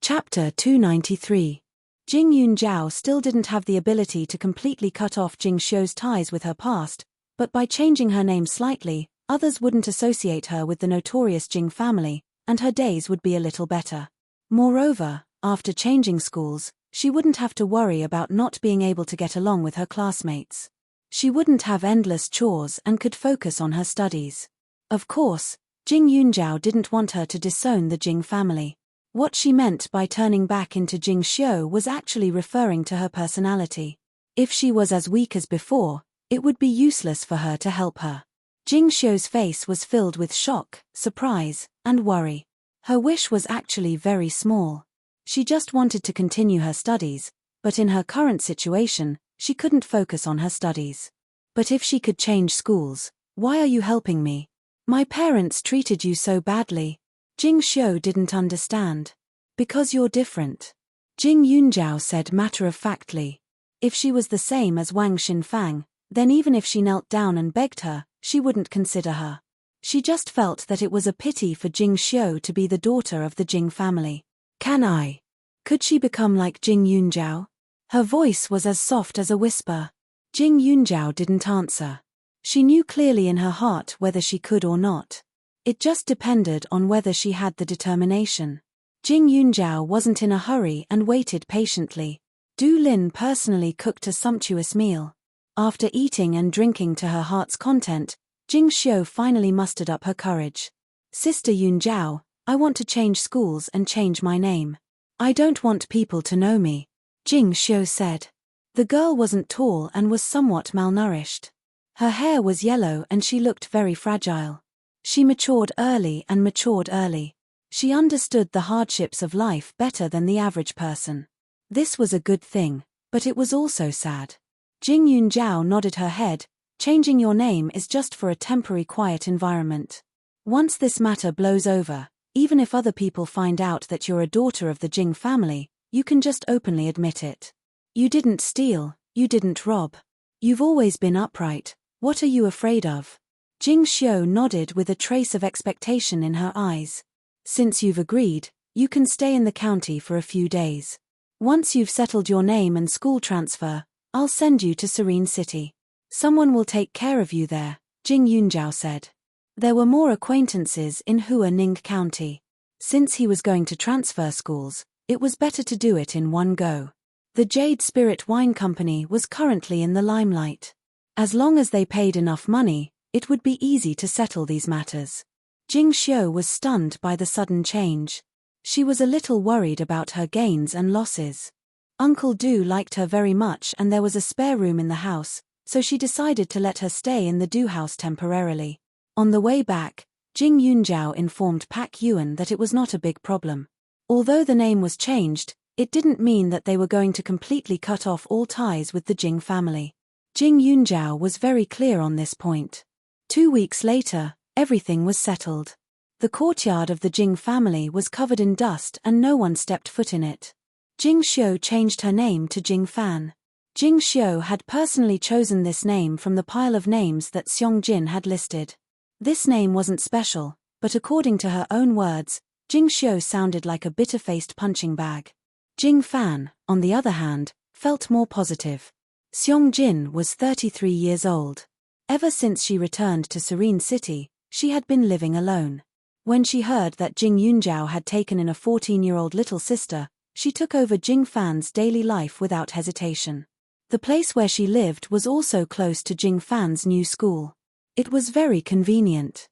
Chapter 293. Jing Yunjiao still didn't have the ability to completely cut off Jing Xiu's ties with her past, but by changing her name slightly, others wouldn't associate her with the notorious Jing family, and her days would be a little better. Moreover, after changing schools, she wouldn't have to worry about not being able to get along with her classmates. She wouldn't have endless chores and could focus on her studies. Of course, Jing Yunjiao didn't want her to disown the Jing family. What she meant by turning back into Jing Xiu was actually referring to her personality. If she was as weak as before, it would be useless for her to help her. Jing Xiu's face was filled with shock, surprise, and worry. Her wish was actually very small. She just wanted to continue her studies, but in her current situation, she couldn't focus on her studies. But if she could change schools, why are you helping me? My parents treated you so badly. Jing Xiu didn't understand. Because you're different. Jing Yunjiao said matter-of-factly. If she was the same as Wang Xinfang, then even if she knelt down and begged her, she wouldn't consider her. She just felt that it was a pity for Jing Xiu to be the daughter of the Jing family. Could she become like Jing Yunjiao? Her voice was as soft as a whisper. Jing Yunjiao didn't answer. She knew clearly in her heart whether she could or not. It just depended on whether she had the determination. Jing Yunjiao wasn't in a hurry and waited patiently. Du Lin personally cooked a sumptuous meal. After eating and drinking to her heart's content, Jing Xiu finally mustered up her courage. Sister Yunjiao, I want to change schools and change my name. I don't want people to know me, Jing Xiu said. The girl wasn't tall and was somewhat malnourished. Her hair was yellow and she looked very fragile. She matured early. She understood the hardships of life better than the average person. This was a good thing, but it was also sad. Jing Yunjiao nodded her head. Changing your name is just for a temporary quiet environment. Once this matter blows over, even if other people find out that you're a daughter of the Jing family, you can just openly admit it. You didn't steal, you didn't rob. You've always been upright. What are you afraid of? Jing Xiu nodded with a trace of expectation in her eyes. Since you've agreed, you can stay in the county for a few days. Once you've settled your name and school transfer, I'll send you to Serene City. Someone will take care of you there, Jing Yunjiao said. There were more acquaintances in Hua Ning County. Since he was going to transfer schools, it was better to do it in one go. The Jade Spirit Wine Company was currently in the limelight. As long as they paid enough money, it would be easy to settle these matters. Jing Xiu was stunned by the sudden change. She was a little worried about her gains and losses. Uncle Du liked her very much and there was a spare room in the house, so she decided to let her stay in the Du house temporarily. On the way back, Jing Yunjiao informed Pak Yuan that it was not a big problem. Although the name was changed, it didn't mean that they were going to completely cut off all ties with the Jing family. Jing Yunjiao was very clear on this point. 2 weeks later, everything was settled. The courtyard of the Jing family was covered in dust and no one stepped foot in it. Jing Xiu changed her name to Jing Fan. Jing Xiu had personally chosen this name from the pile of names that Xiong Jin had listed. This name wasn't special, but according to her own words, Jing Xiu sounded like a bitter-faced punching bag. Jing Fan, on the other hand, felt more positive. Xiong Jin was 33 years old. Ever since she returned to Serene City, she had been living alone. When she heard that Jing Yunjiao had taken in a 14-year-old little sister, she took over Jing Fan's daily life without hesitation. The place where she lived was also close to Jing Fan's new school. It was very convenient.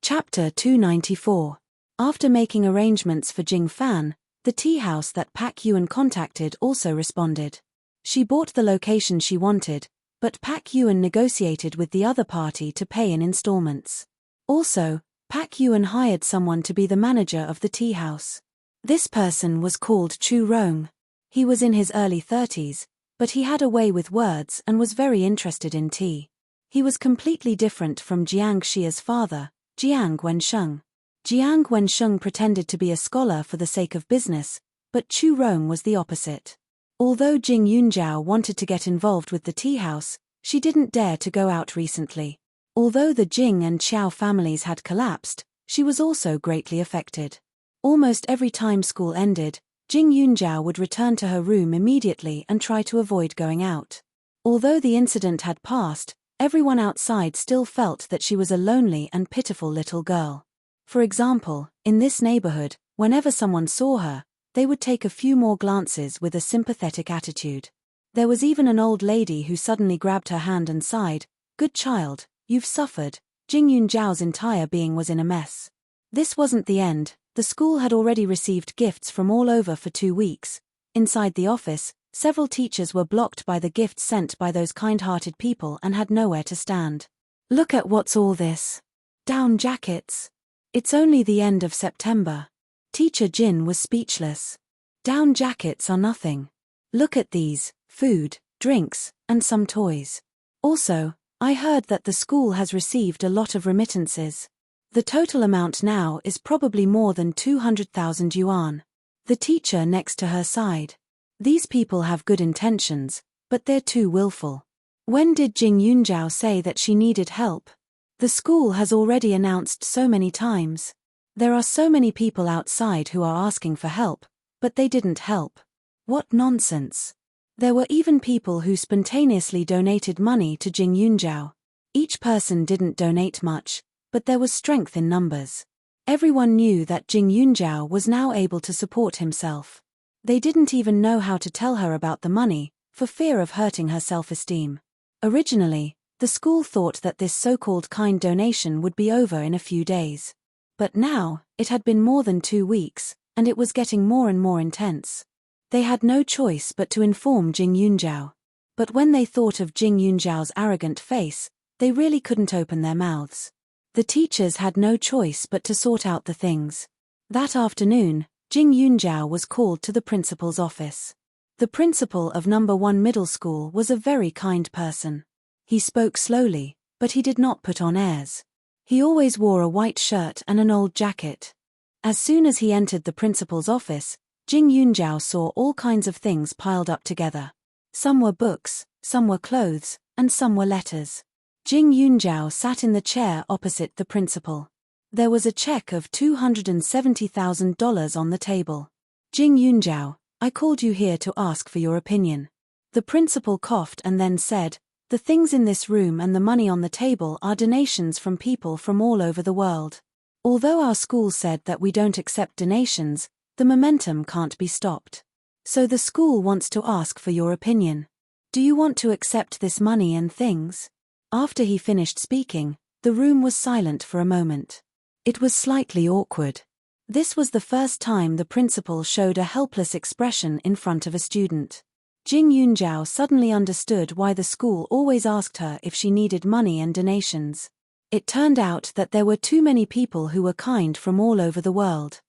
Chapter 294. After making arrangements for Jing Fan, the tea house that Pak Yuan contacted also responded. She bought the location she wanted, but Pak Yuan negotiated with the other party to pay in installments. Also, Pak Yuan hired someone to be the manager of the tea house. This person was called Chu Rong. He was in his early 30s, but he had a way with words and was very interested in tea. He was completely different from Jiang Xia's father, Jiang Wensheng. Jiang Wensheng pretended to be a scholar for the sake of business, but Chu Rong was the opposite. Although Jing Yunjiao wanted to get involved with the tea house, she didn't dare to go out recently. Although the Jing and Qiao families had collapsed, she was also greatly affected. Almost every time school ended, Jing Yunjiao would return to her room immediately and try to avoid going out. Although the incident had passed, everyone outside still felt that she was a lonely and pitiful little girl. For example, in this neighborhood, whenever someone saw her, they would take a few more glances with a sympathetic attitude. There was even an old lady who suddenly grabbed her hand and sighed, "Good child, you've suffered." Jing Yunjiao's entire being was in a mess. This wasn't the end. The school had already received gifts from all over for 2 weeks. Inside the office, several teachers were blocked by the gifts sent by those kind-hearted people and had nowhere to stand. "Look at what's all this. Down jackets. It's only the end of September." Teacher Jin was speechless. "Down jackets are nothing. Look at these, food, drinks, and some toys. Also, I heard that the school has received a lot of remittances. The total amount now is probably more than 200,000 yuan. The teacher next to her sighed. "These people have good intentions, but they're too willful. When did Jing Yunjiao say that she needed help? The school has already announced so many times. There are so many people outside who are asking for help, but they didn't help. What nonsense." There were even people who spontaneously donated money to Jing Yunjiao. Each person didn't donate much, but there was strength in numbers. Everyone knew that Jing Yunjiao was now able to support himself. They didn't even know how to tell her about the money, for fear of hurting her self-esteem. Originally, the school thought that this so-called kind donation would be over in a few days. But now, it had been more than 2 weeks, and it was getting more and more intense. They had no choice but to inform Jing Yunjiao. But when they thought of Jing Yunjiao's arrogant face, they really couldn't open their mouths. The teachers had no choice but to sort out the things. That afternoon, Jing Yunjiao was called to the principal's office. The principal of No. 1 Middle School was a very kind person. He spoke slowly, but he did not put on airs. He always wore a white shirt and an old jacket. As soon as he entered the principal's office, Jing Yunjiao saw all kinds of things piled up together. Some were books, some were clothes, and some were letters. Jing Yunjiao sat in the chair opposite the principal. There was a check of $270,000 on the table. "Jing Yunjiao, I called you here to ask for your opinion." The principal coughed and then said, "The things in this room and the money on the table are donations from people from all over the world. Although our school said that we don't accept donations, the momentum can't be stopped. So the school wants to ask for your opinion. Do you want to accept this money and things?" After he finished speaking, the room was silent for a moment. It was slightly awkward. This was the first time the principal showed a helpless expression in front of a student. Jing Yunjiao suddenly understood why the school always asked her if she needed money and donations. It turned out that there were too many people who were kind from all over the world.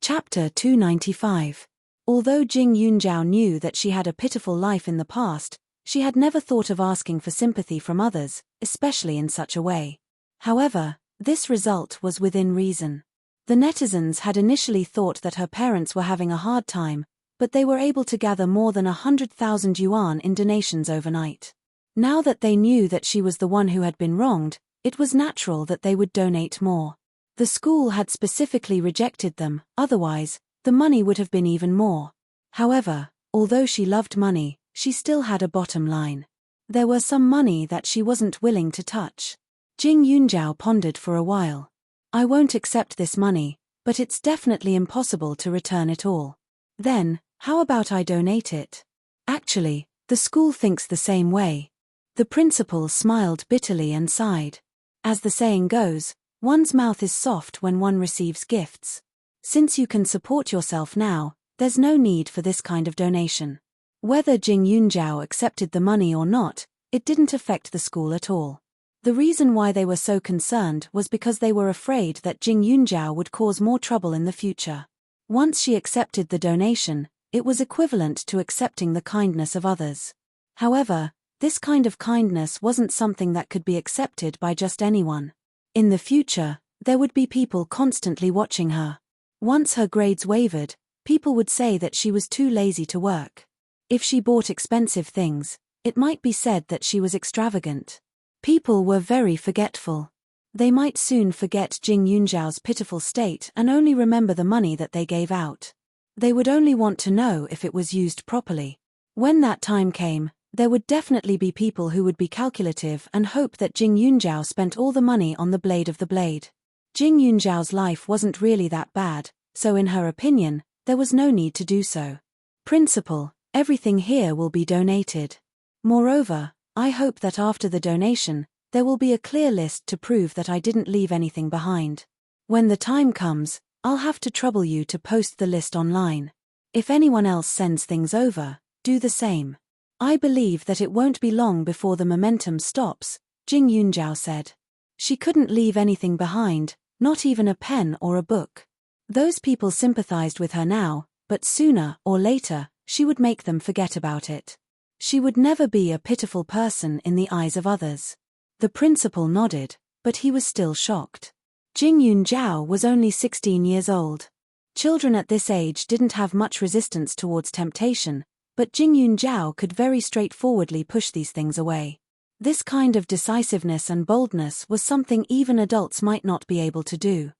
Chapter 295. Although Jing Yunjiao knew that she had a pitiful life in the past, she had never thought of asking for sympathy from others, especially in such a way. However, this result was within reason. The netizens had initially thought that her parents were having a hard time, but they were able to gather more than 100,000 yuan in donations overnight. Now that they knew that she was the one who had been wronged, it was natural that they would donate more. The school had specifically rejected them, otherwise, the money would have been even more. However, although she loved money, she still had a bottom line. There were some money that she wasn't willing to touch. Jing Yunjiao pondered for a while. "I won't accept this money, but it's definitely impossible to return it all. Then, how about I donate it? Actually, the school thinks the same way." The principal smiled bitterly and sighed. As the saying goes, one's mouth is soft when one receives gifts. Since you can support yourself now, there's no need for this kind of donation. Whether Jing Yunjiao accepted the money or not, it didn't affect the school at all. The reason why they were so concerned was because they were afraid that Jing Yunjiao would cause more trouble in the future. Once she accepted the donation, it was equivalent to accepting the kindness of others. However, this kind of kindness wasn't something that could be accepted by just anyone. In the future, there would be people constantly watching her. Once her grades wavered, people would say that she was too lazy to work. If she bought expensive things, it might be said that she was extravagant. People were very forgetful. They might soon forget Jing Yunzhao's pitiful state and only remember the money that they gave out. They would only want to know if it was used properly. When that time came, there would definitely be people who would be calculative and hope that Jing Yunzhao spent all the money on the blade of the blade. Jing Yunzhao's life wasn't really that bad, so in her opinion, there was no need to do so. Principal, everything here will be donated. Moreover, I hope that after the donation, there will be a clear list to prove that I didn't leave anything behind. When the time comes, I'll have to trouble you to post the list online. If anyone else sends things over, do the same. I believe that it won't be long before the momentum stops, Jing Yunzhao said. She couldn't leave anything behind, not even a pen or a book. Those people sympathized with her now, but sooner or later, she would make them forget about it. She would never be a pitiful person in the eyes of others. The principal nodded, but he was still shocked. Jing Yunzhao was only 16 years old. Children at this age didn't have much resistance towards temptation, but Jing Yunzhao could very straightforwardly push these things away. This kind of decisiveness and boldness was something even adults might not be able to do.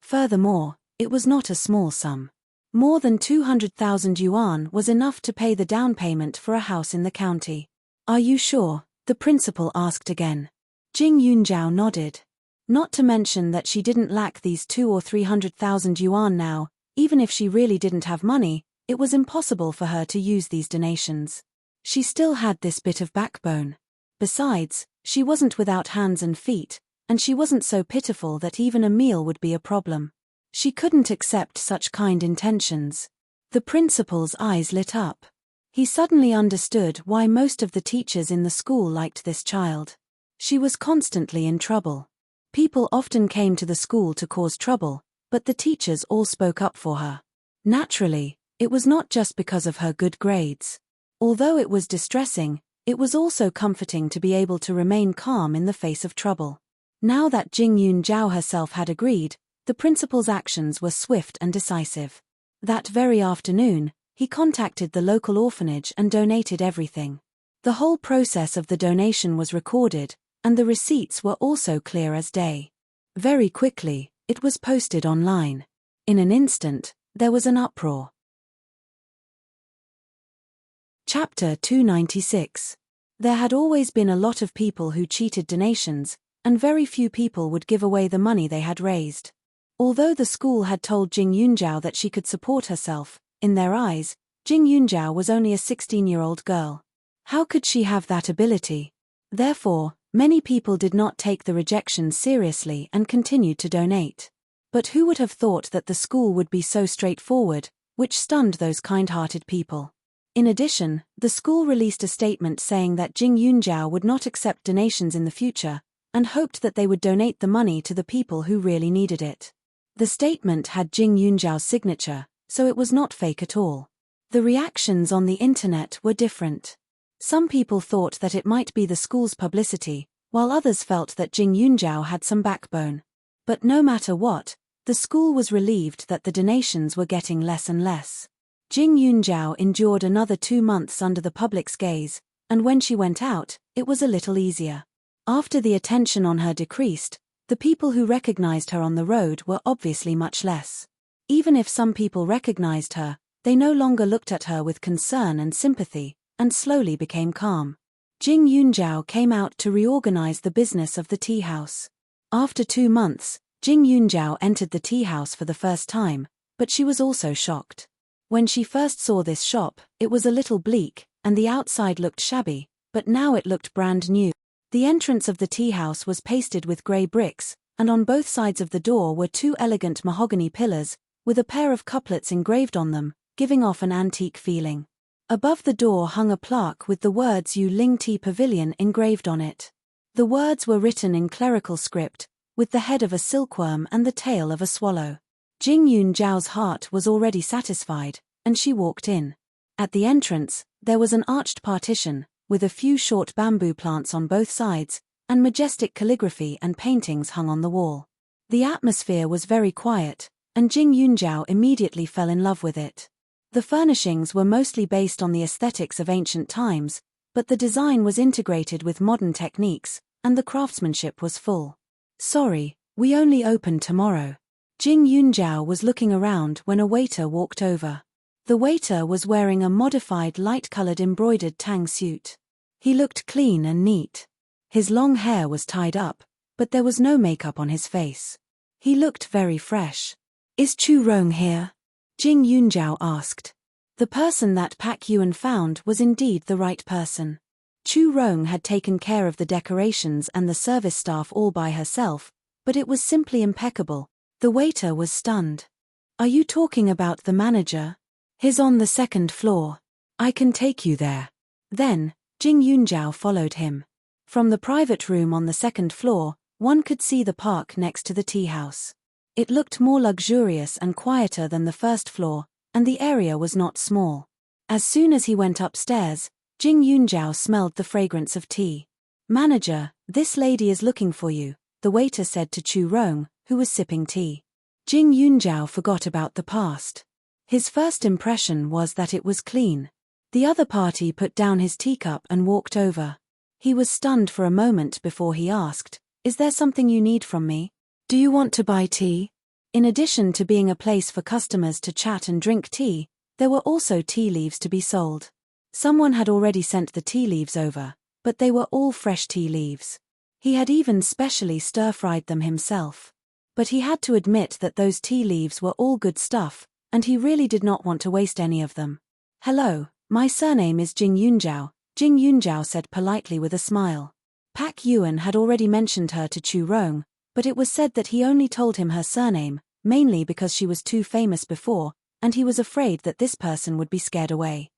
Furthermore, it was not a small sum. More than 200,000 yuan was enough to pay the down payment for a house in the county. Are you sure? The principal asked again. Jing Yunzhao nodded. Not to mention that she didn't lack these 200,000 or 300,000 yuan now. Even if she really didn't have money, it was impossible for her to use these donations. She still had this bit of backbone. Besides, she wasn't without hands and feet, and she wasn't so pitiful that even a meal would be a problem. She couldn't accept such kind intentions. The principal's eyes lit up. He suddenly understood why most of the teachers in the school liked this child. She was constantly in trouble. People often came to the school to cause trouble, but the teachers all spoke up for her. Naturally, it was not just because of her good grades. Although it was distressing, it was also comforting to be able to remain calm in the face of trouble. Now that Jing Yunzhao herself had agreed, the principal's actions were swift and decisive. That very afternoon, he contacted the local orphanage and donated everything. The whole process of the donation was recorded, and the receipts were also clear as day. Very quickly, it was posted online. In an instant, there was an uproar. Chapter 296. There had always been a lot of people who cheated donations, and very few people would give away the money they had raised. Although the school had told Jing Yunzhao that she could support herself, in their eyes, Jing Yunzhao was only a 16-year-old girl. How could she have that ability? Therefore, many people did not take the rejection seriously and continued to donate. But who would have thought that the school would be so straightforward, which stunned those kind-hearted people. In addition, the school released a statement saying that Jing Yunzhao would not accept donations in the future, and hoped that they would donate the money to the people who really needed it. The statement had Jing Yunzhao's signature, so it was not fake at all. The reactions on the internet were different. Some people thought that it might be the school's publicity, while others felt that Jing Yunzhao had some backbone. But no matter what, the school was relieved that the donations were getting less and less. Jing Yunzhao endured another 2 months under the public's gaze, and when she went out, it was a little easier. After the attention on her decreased, the people who recognized her on the road were obviously much less. Even if some people recognized her, they no longer looked at her with concern and sympathy, and slowly became calm. Jing Yunzhao came out to reorganize the business of the tea house. After 2 months, Jing Yunzhao entered the tea house for the first time, but she was also shocked. When she first saw this shop, it was a little bleak, and the outside looked shabby, but now it looked brand new. The entrance of the tea house was pasted with grey bricks, and on both sides of the door were 2 elegant mahogany pillars, with a pair of couplets engraved on them, giving off an antique feeling. Above the door hung a plaque with the words Yu Ling Tea Pavilion engraved on it. The words were written in clerical script, with the head of a silkworm and the tail of a swallow. Jing Yunzhao's heart was already satisfied, and she walked in. At the entrance, there was an arched partition, with a few short bamboo plants on both sides, and majestic calligraphy and paintings hung on the wall. The atmosphere was very quiet, and Jing Yunzhao immediately fell in love with it. The furnishings were mostly based on the aesthetics of ancient times, but the design was integrated with modern techniques, and the craftsmanship was full. Sorry, we only open tomorrow. Jing Yunjiao was looking around when a waiter walked over. The waiter was wearing a modified light-colored embroidered tang suit. He looked clean and neat. His long hair was tied up, but there was no makeup on his face. He looked very fresh. Is Chu Rong here? Jing Yunjiao asked. The person that Pak Yuan found was indeed the right person. Chu Rong had taken care of the decorations and the service staff all by herself, but it was simply impeccable. The waiter was stunned. Are you talking about the manager? He's on the second floor. I can take you there. Then, Jing Yunjiao followed him. From the private room on the second floor, one could see the park next to the tea house. It looked more luxurious and quieter than the first floor, and the area was not small. As soon as he went upstairs, Jing Yunjiao smelled the fragrance of tea. Manager, this lady is looking for you, the waiter said to Chu Rong, who was sipping tea. Jing Yunjiao forgot about the past. His first impression was that it was clean. The other party put down his teacup and walked over. He was stunned for a moment before he asked, "Is there something you need from me? Do you want to buy tea?" In addition to being a place for customers to chat and drink tea, there were also tea leaves to be sold. Someone had already sent the tea leaves over, but they were all fresh tea leaves. He had even specially stir-fried them himself. But he had to admit that those tea leaves were all good stuff, and he really did not want to waste any of them. "Hello, my surname is Jing Yunjiao," Jing Yunjiao said politely with a smile. Pak Yuan had already mentioned her to Chu Rong, but it was said that he only told him her surname, mainly because she was too famous before, and he was afraid that this person would be scared away.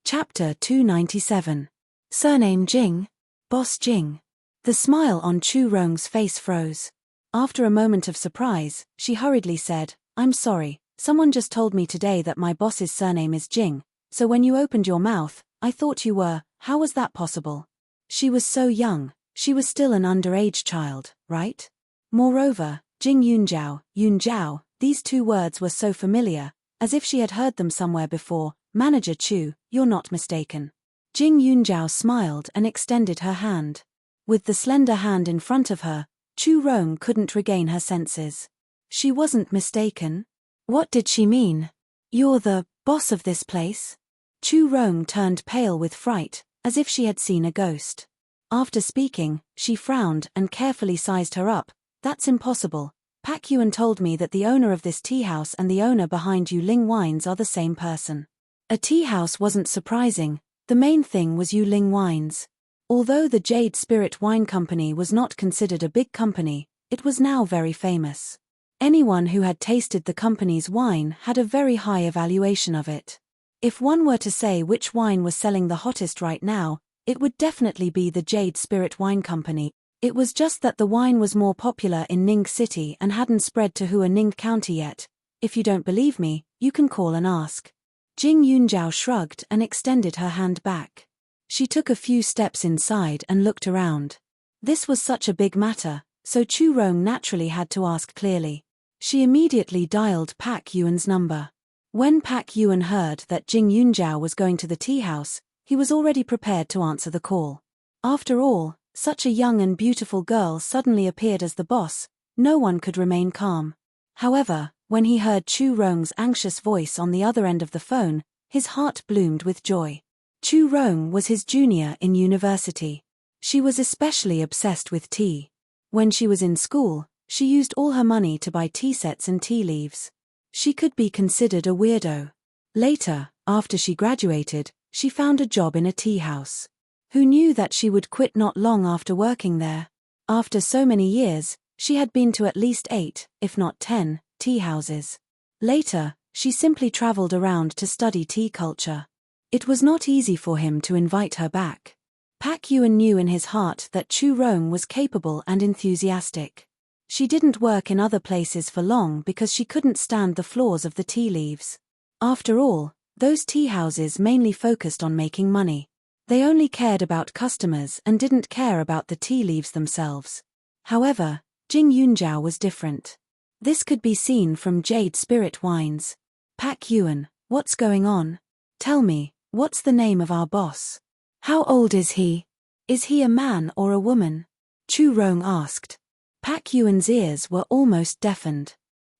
Chapter 297. Surname Jing. Boss Jing. The smile on Chu Rong's face froze. After a moment of surprise, she hurriedly said, "I'm sorry, someone just told me today that my boss's surname is Jing, so when you opened your mouth, I thought you were, how was that possible?" She was so young, she was still an underage child, right? Moreover, Jing Yunjiao, these two words were so familiar, as if she had heard them somewhere before. "Manager Chu, you're not mistaken." Jing Yunjiao smiled and extended her hand. With the slender hand in front of her, Chu Rong couldn't regain her senses. She wasn't mistaken? What did she mean? "You're the boss of this place?" Chu Rong turned pale with fright, as if she had seen a ghost. After speaking, she frowned and carefully sized her up. "That's impossible. Pak Yuan told me that the owner of this tea house and the owner behind Yu Ling Wines are the same person." A tea house wasn't surprising, the main thing was Yu Ling Wines. Although the Jade Spirit Wine Company was not considered a big company, it was now very famous. Anyone who had tasted the company's wine had a very high evaluation of it. If one were to say which wine was selling the hottest right now, it would definitely be the Jade Spirit Wine Company. It was just that the wine was more popular in Ning City and hadn't spread to Hua Ning County yet. If you don't believe me, you can call and ask. Jing Yunjiao shrugged and extended her hand back. She took a few steps inside and looked around. This was such a big matter, so Chu Rong naturally had to ask clearly. She immediately dialed Pak Yuan's number. When Pak Yuan heard that Jing Yunjiao was going to the tea house, he was already prepared to answer the call. After all, such a young and beautiful girl suddenly appeared as the boss. No one could remain calm. However, when he heard Chu Rong's anxious voice on the other end of the phone, his heart bloomed with joy. Chu Rong was his junior in university. She was especially obsessed with tea. When she was in school, she used all her money to buy tea sets and tea leaves. She could be considered a weirdo. Later, after she graduated, she found a job in a tea house. Who knew that she would quit not long after working there? After so many years, she had been to at least 8, if not 10, tea houses. Later, she simply traveled around to study tea culture. It was not easy for him to invite her back. Pak Yuan knew in his heart that Chu Rong was capable and enthusiastic. She didn't work in other places for long because she couldn't stand the floors of the tea leaves. After all, those tea houses mainly focused on making money. They only cared about customers and didn't care about the tea leaves themselves. However, Jing Yunjiao was different. This could be seen from Jade Spirit Wines. "Pak Yuan, what's going on? Tell me, what's the name of our boss? How old is he? Is he a man or a woman? Chu Rong asked. Pak Yuan's ears were almost deafened.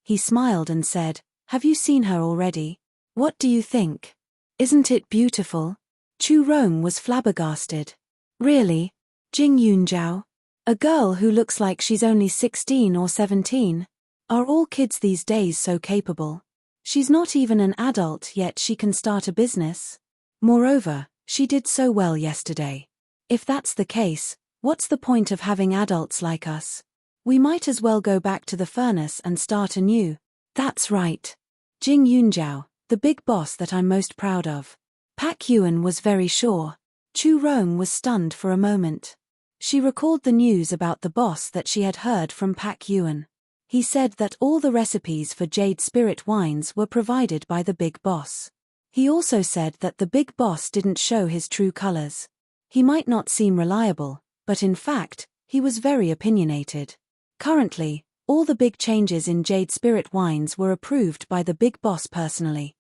He smiled and said, have you seen her already? What do you think? Isn't it beautiful? Chu Rong was flabbergasted. Really? Jing Yunjiao? A girl who looks like she's only 16 or 17? Are all kids these days so capable? She's not even an adult yet she can start a business. Moreover, she did so well yesterday. If that's the case, what's the point of having adults like us? We might as well go back to the furnace and start anew. That's right. Jing Yunjiao, the big boss that I'm most proud of. Pak Yuan was very sure. Chu Rong was stunned for a moment. She recalled the news about the boss that she had heard from Pak Yuan. He said that all the recipes for jade spirit wines were provided by the big boss. He also said that the big boss didn't show his true colors. He might not seem reliable, but in fact, he was very opinionated. Currently, all the big changes in jade spirit wines were approved by the big boss personally.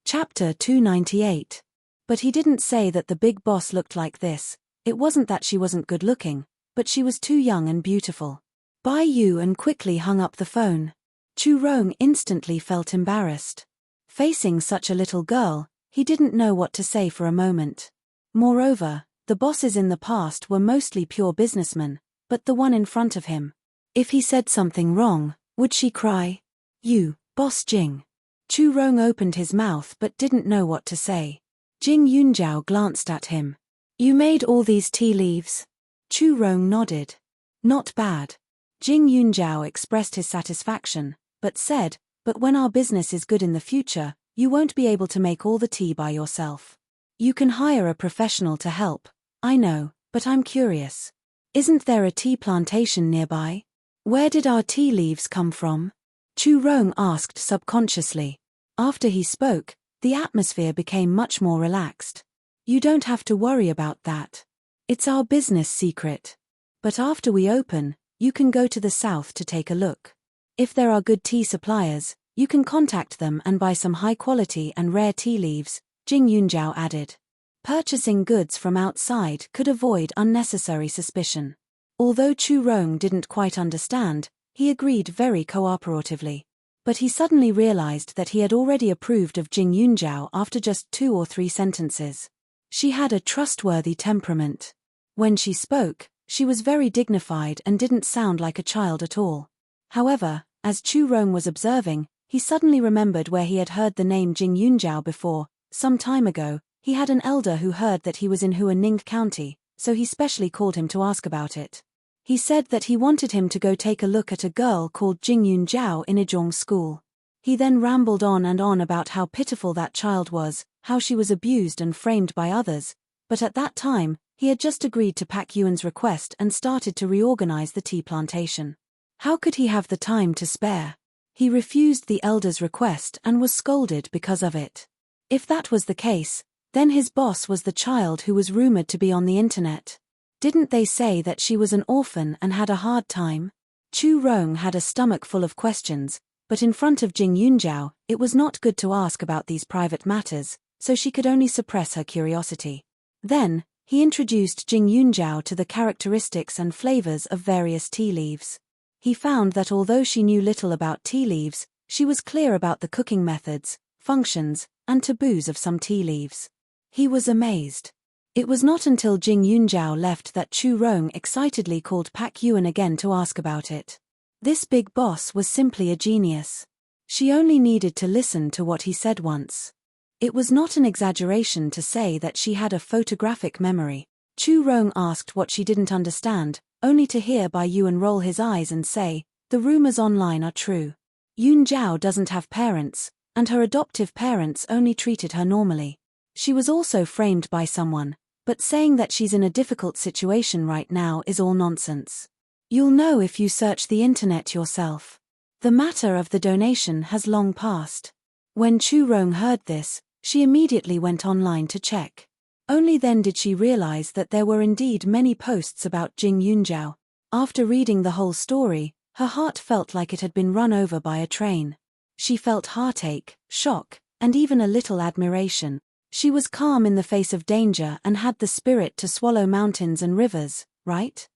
Chapter 298. But he didn't say that the big boss looked like this. It wasn't that she wasn't good looking, but she was too young and beautiful. Bai Yuan quickly hung up the phone. Chu Rong instantly felt embarrassed. Facing such a little girl, he didn't know what to say for a moment. Moreover, the bosses in the past were mostly pure businessmen, but the one in front of him. If he said something wrong, would she cry? You, Boss Jing. Chu Rong opened his mouth but didn't know what to say. Jing Yunjiao glanced at him. You made all these tea leaves? Chu Rong nodded. Not bad. Jing Yunjiao expressed his satisfaction, but said, but when our business is good in the future, you won't be able to make all the tea by yourself. You can hire a professional to help. I know, but I'm curious. Isn't there a tea plantation nearby? Where did our tea leaves come from? Chu Rong asked subconsciously. After he spoke, the atmosphere became much more relaxed. You don't have to worry about that. It's our business secret. But after we open, you can go to the south to take a look. If there are good tea suppliers, you can contact them and buy some high-quality and rare tea leaves, Jing Yunjiao added. Purchasing goods from outside could avoid unnecessary suspicion. Although Chu Rong didn't quite understand, he agreed very cooperatively. But he suddenly realized that he had already approved of Jing Yunjiao after just 2 or 3 sentences. She had a trustworthy temperament. When she spoke, she was very dignified and didn't sound like a child at all. However, as Chu Rong was observing, he suddenly remembered where he had heard the name Jing Yunjiao before. Some time ago, he had an elder who heard that he was in Huaning County, so he specially called him to ask about it. He said that he wanted him to go take a look at a girl called Jing Yunjiao in Izhong school. He then rambled on and on about how pitiful that child was, how she was abused and framed by others, but at that time, he had just agreed to Pak Yuan's request and started to reorganize the tea plantation. How could he have the time to spare? He refused the elder's request and was scolded because of it. If that was the case, then his boss was the child who was rumored to be on the internet. Didn't they say that she was an orphan and had a hard time? Chu Rong had a stomach full of questions, but in front of Jing Yunjiao, it was not good to ask about these private matters, so she could only suppress her curiosity. Then, he introduced Jing Yunjiao to the characteristics and flavors of various tea leaves. He found that although she knew little about tea leaves, she was clear about the cooking methods, functions, and taboos of some tea leaves. He was amazed. It was not until Jing Yunjiao left that Chu Rong excitedly called Pak Yuan again to ask about it. This big boss was simply a genius. She only needed to listen to what he said once. It was not an exaggeration to say that she had a photographic memory. Chu Rong asked what she didn't understand, only to hear Bai Yuan roll his eyes and say, "The rumors online are true. Yun Zhao doesn't have parents, and her adoptive parents only treated her normally. She was also framed by someone, but saying that she's in a difficult situation right now is all nonsense. You'll know if you search the internet yourself. The matter of the donation has long passed." When Chu Rong heard this, she immediately went online to check. Only then did she realize that there were indeed many posts about Jing Yunjiao. After reading the whole story, her heart felt like it had been run over by a train. She felt heartache, shock, and even a little admiration. She was calm in the face of danger and had the spirit to swallow mountains and rivers, right?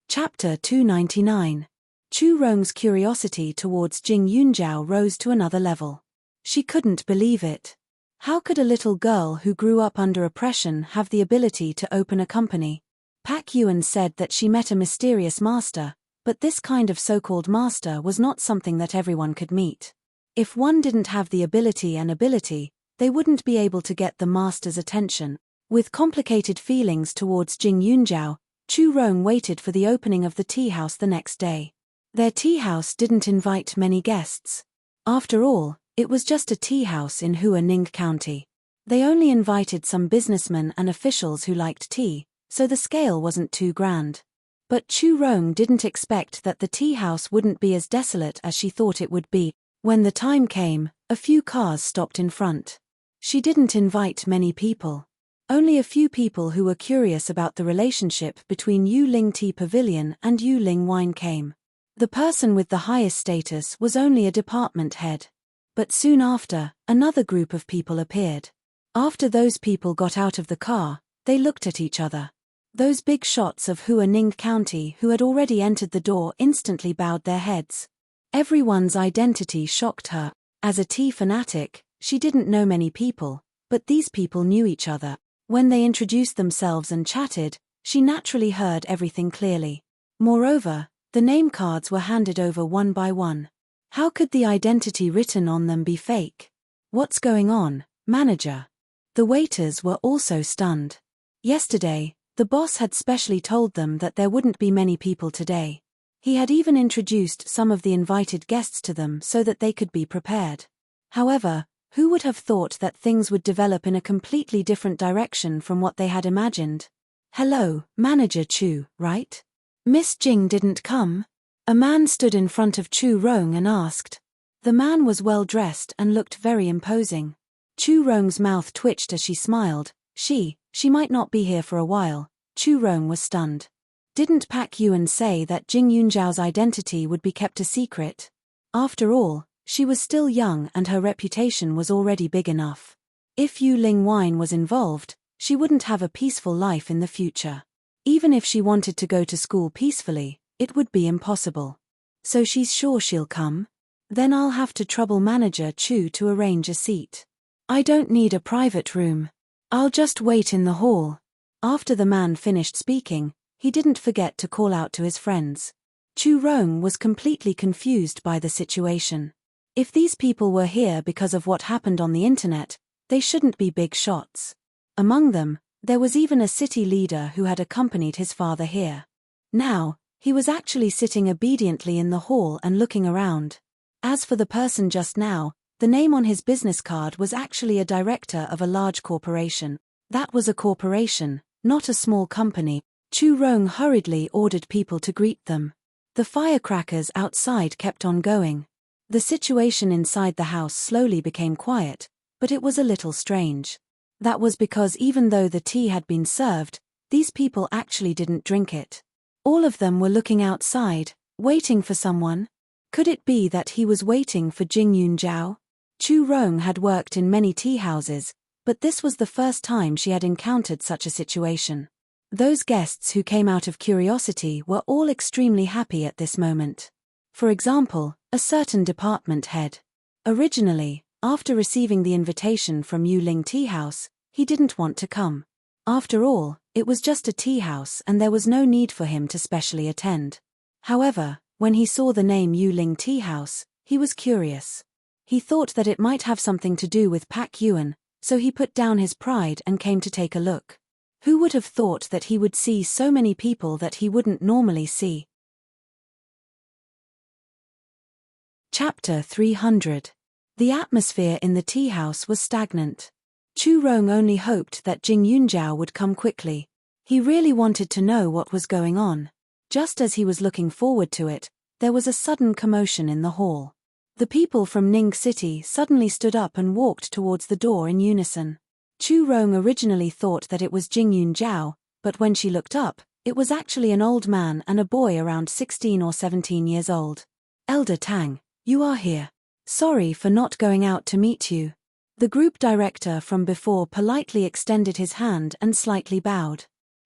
Chapter 299. Chu Rong's curiosity towards Jing Yunjiao rose to another level. She couldn't believe it. How could a little girl who grew up under oppression have the ability to open a company? Pak Yuan said that she met a mysterious master, but this kind of so-called master was not something that everyone could meet. If one didn't have the ability, they wouldn't be able to get the master's attention. With complicated feelings towards Jing Yunjiao, Chu Rong waited for the opening of the tea house the next day. Their tea house didn't invite many guests. After all, it was just a tea house in Huaning County. They only invited some businessmen and officials who liked tea, so the scale wasn't too grand. But Chu Rong didn't expect that the tea house wouldn't be as desolate as she thought it would be. When the time came, a few cars stopped in front. She didn't invite many people. Only a few people who were curious about the relationship between Yuling Tea Pavilion and Yuling Wine came. The person with the highest status was only a department head. But soon after, another group of people appeared. After those people got out of the car, they looked at each other. Those big shots of Huaning County who had already entered the door instantly bowed their heads. Everyone's identity shocked her. As a tea fanatic, she didn't know many people, but these people knew each other. When they introduced themselves and chatted, she naturally heard everything clearly. Moreover, the name cards were handed over one by one. How could the identity written on them be fake? What's going on, manager? The waiters were also stunned. Yesterday, the boss had specially told them that there wouldn't be many people today. He had even introduced some of the invited guests to them so that they could be prepared. However, who would have thought that things would develop in a completely different direction from what they had imagined? Hello, Manager Chu, right? Miss Jing didn't come? A man stood in front of Chu Rong and asked. The man was well dressed and looked very imposing. Chu Rong's mouth twitched as she smiled. She might not be here for a while. Chu Rong was stunned. Didn't Pak Yuan say that Jing Yunjiao's identity would be kept a secret? After all, she was still young and her reputation was already big enough. If Yuling Wine was involved, she wouldn't have a peaceful life in the future. Even if she wanted to go to school peacefully, it would be impossible. So she's sure she'll come? Then I'll have to trouble Manager Chu to arrange a seat. I don't need a private room. I'll just wait in the hall. After the man finished speaking, he didn't forget to call out to his friends. Chu Rong was completely confused by the situation. If these people were here because of what happened on the internet, they shouldn't be big shots. Among them, there was even a city leader who had accompanied his father here. Now, he was actually sitting obediently in the hall and looking around. As for the person just now, the name on his business card was actually a director of a large corporation. That was a corporation, not a small company. Chu Rong hurriedly ordered people to greet them. The firecrackers outside kept on going. The situation inside the house slowly became quiet, but it was a little strange. That was because even though the tea had been served, these people actually didn't drink it. All of them were looking outside, waiting for someone. Could it be that he was waiting for Jing Yunjiao? Chu Rong had worked in many tea houses, but this was the first time she had encountered such a situation. Those guests who came out of curiosity were all extremely happy at this moment. For example, a certain department head. Originally, after receiving the invitation from Yuling Tea House, he didn't want to come. After all, it was just a tea house and there was no need for him to specially attend. However, when he saw the name Yuling Tea House, he was curious. He thought that it might have something to do with Pak Yuan, so he put down his pride and came to take a look. Who would have thought that he would see so many people that he wouldn't normally see? Chapter 300. The atmosphere in the tea house was stagnant. Chu Rong only hoped that Jing Yunjiao would come quickly. He really wanted to know what was going on. Just as he was looking forward to it, there was a sudden commotion in the hall. The people from Ning City suddenly stood up and walked towards the door in unison. Chu Rong originally thought that it was Jing Yunjiao, but when she looked up, it was actually an old man and a boy around 16 or 17 years old. Elder Tang, you are here. Sorry for not going out to meet you. The group director from before politely extended his hand and slightly bowed.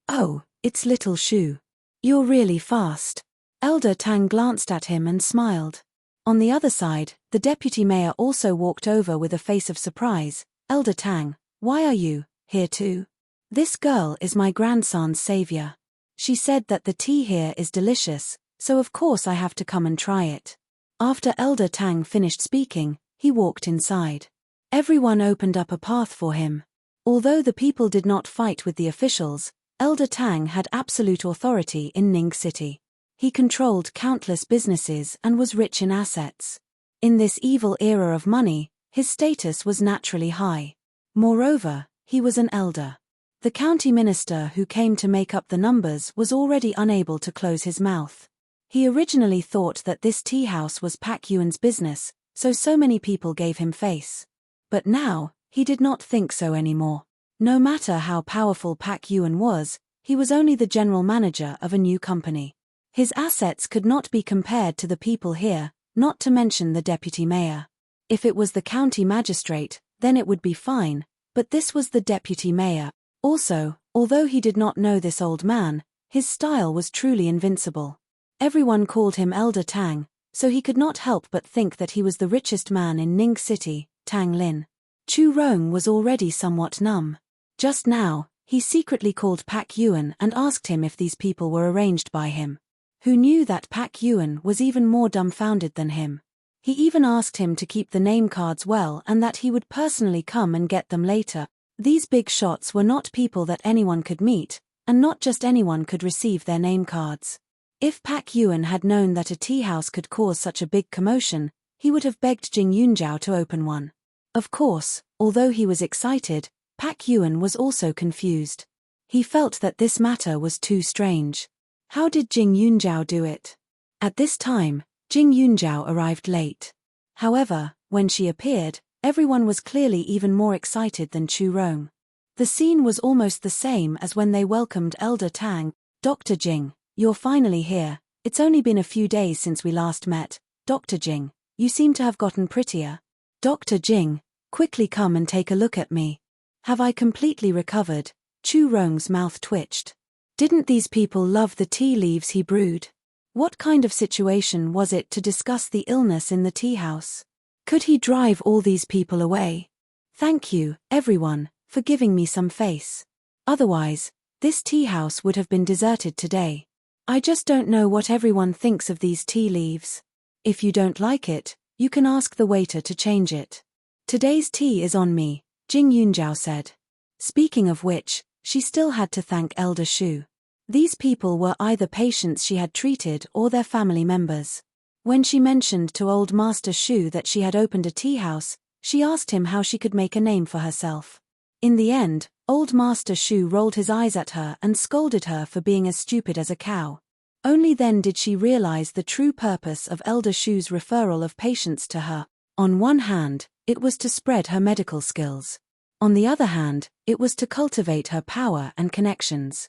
Oh, it's Little Shu. You're really fast. Elder Tang glanced at him and smiled. On the other side, the deputy mayor also walked over with a face of surprise. Elder Tang, why are you here too? This girl is my grandson's savior. She said that the tea here is delicious, so of course I have to come and try it. After Elder Tang finished speaking, he walked inside. Everyone opened up a path for him. Although the people did not fight with the officials, Elder Tang had absolute authority in Ning City. He controlled countless businesses and was rich in assets. In this evil era of money, his status was naturally high. Moreover, he was an elder. The county minister who came to make up the numbers was already unable to close his mouth. He originally thought that this tea house was Pak Yuan's business, so many people gave him face. But now, he did not think so anymore. No matter how powerful Pak Yuan was, he was only the general manager of a new company. His assets could not be compared to the people here, not to mention the deputy mayor. If it was the county magistrate, then it would be fine, but this was the deputy mayor. Also, although he did not know this old man, his style was truly invincible. Everyone called him Elder Tang, so he could not help but think that he was the richest man in Ning City, Tang Lin. Chu Rong was already somewhat numb. Just now, he secretly called Pak Yuan and asked him if these people were arranged by him. Who knew that Pak Yuan was even more dumbfounded than him? He even asked him to keep the name cards well and that he would personally come and get them later. These big shots were not people that anyone could meet, and not just anyone could receive their name cards. If Pak Yuan had known that a tea house could cause such a big commotion, he would have begged Jing Yunjiao to open one. Of course, although he was excited, Pak Yuan was also confused. He felt that this matter was too strange. How did Jing Yunjiao do it? At this time, Jing Yunjiao arrived late. However, when she appeared, everyone was clearly even more excited than Chu Rong. The scene was almost the same as when they welcomed Elder Tang. Dr. Jing, you're finally here. It's only been a few days since we last met. Dr. Jing, you seem to have gotten prettier. Dr. Jing, quickly come and take a look at me. Have I completely recovered? Chu Rong's mouth twitched. Didn't these people love the tea leaves he brewed? What kind of situation was it to discuss the illness in the tea house? Could he drive all these people away? Thank you, everyone, for giving me some face. Otherwise, this tea house would have been deserted today. I just don't know what everyone thinks of these tea leaves. If you don't like it, you can ask the waiter to change it. Today's tea is on me, Jing Yunjiao said. Speaking of which, she still had to thank Elder Shu. These people were either patients she had treated or their family members. When she mentioned to old Master Shu that she had opened a tea house, she asked him how she could make a name for herself. In the end, old Master Shu rolled his eyes at her and scolded her for being as stupid as a cow. Only then did she realize the true purpose of Elder Shu's referral of patients to her. On one hand, it was to spread her medical skills. On the other hand, it was to cultivate her power and connections.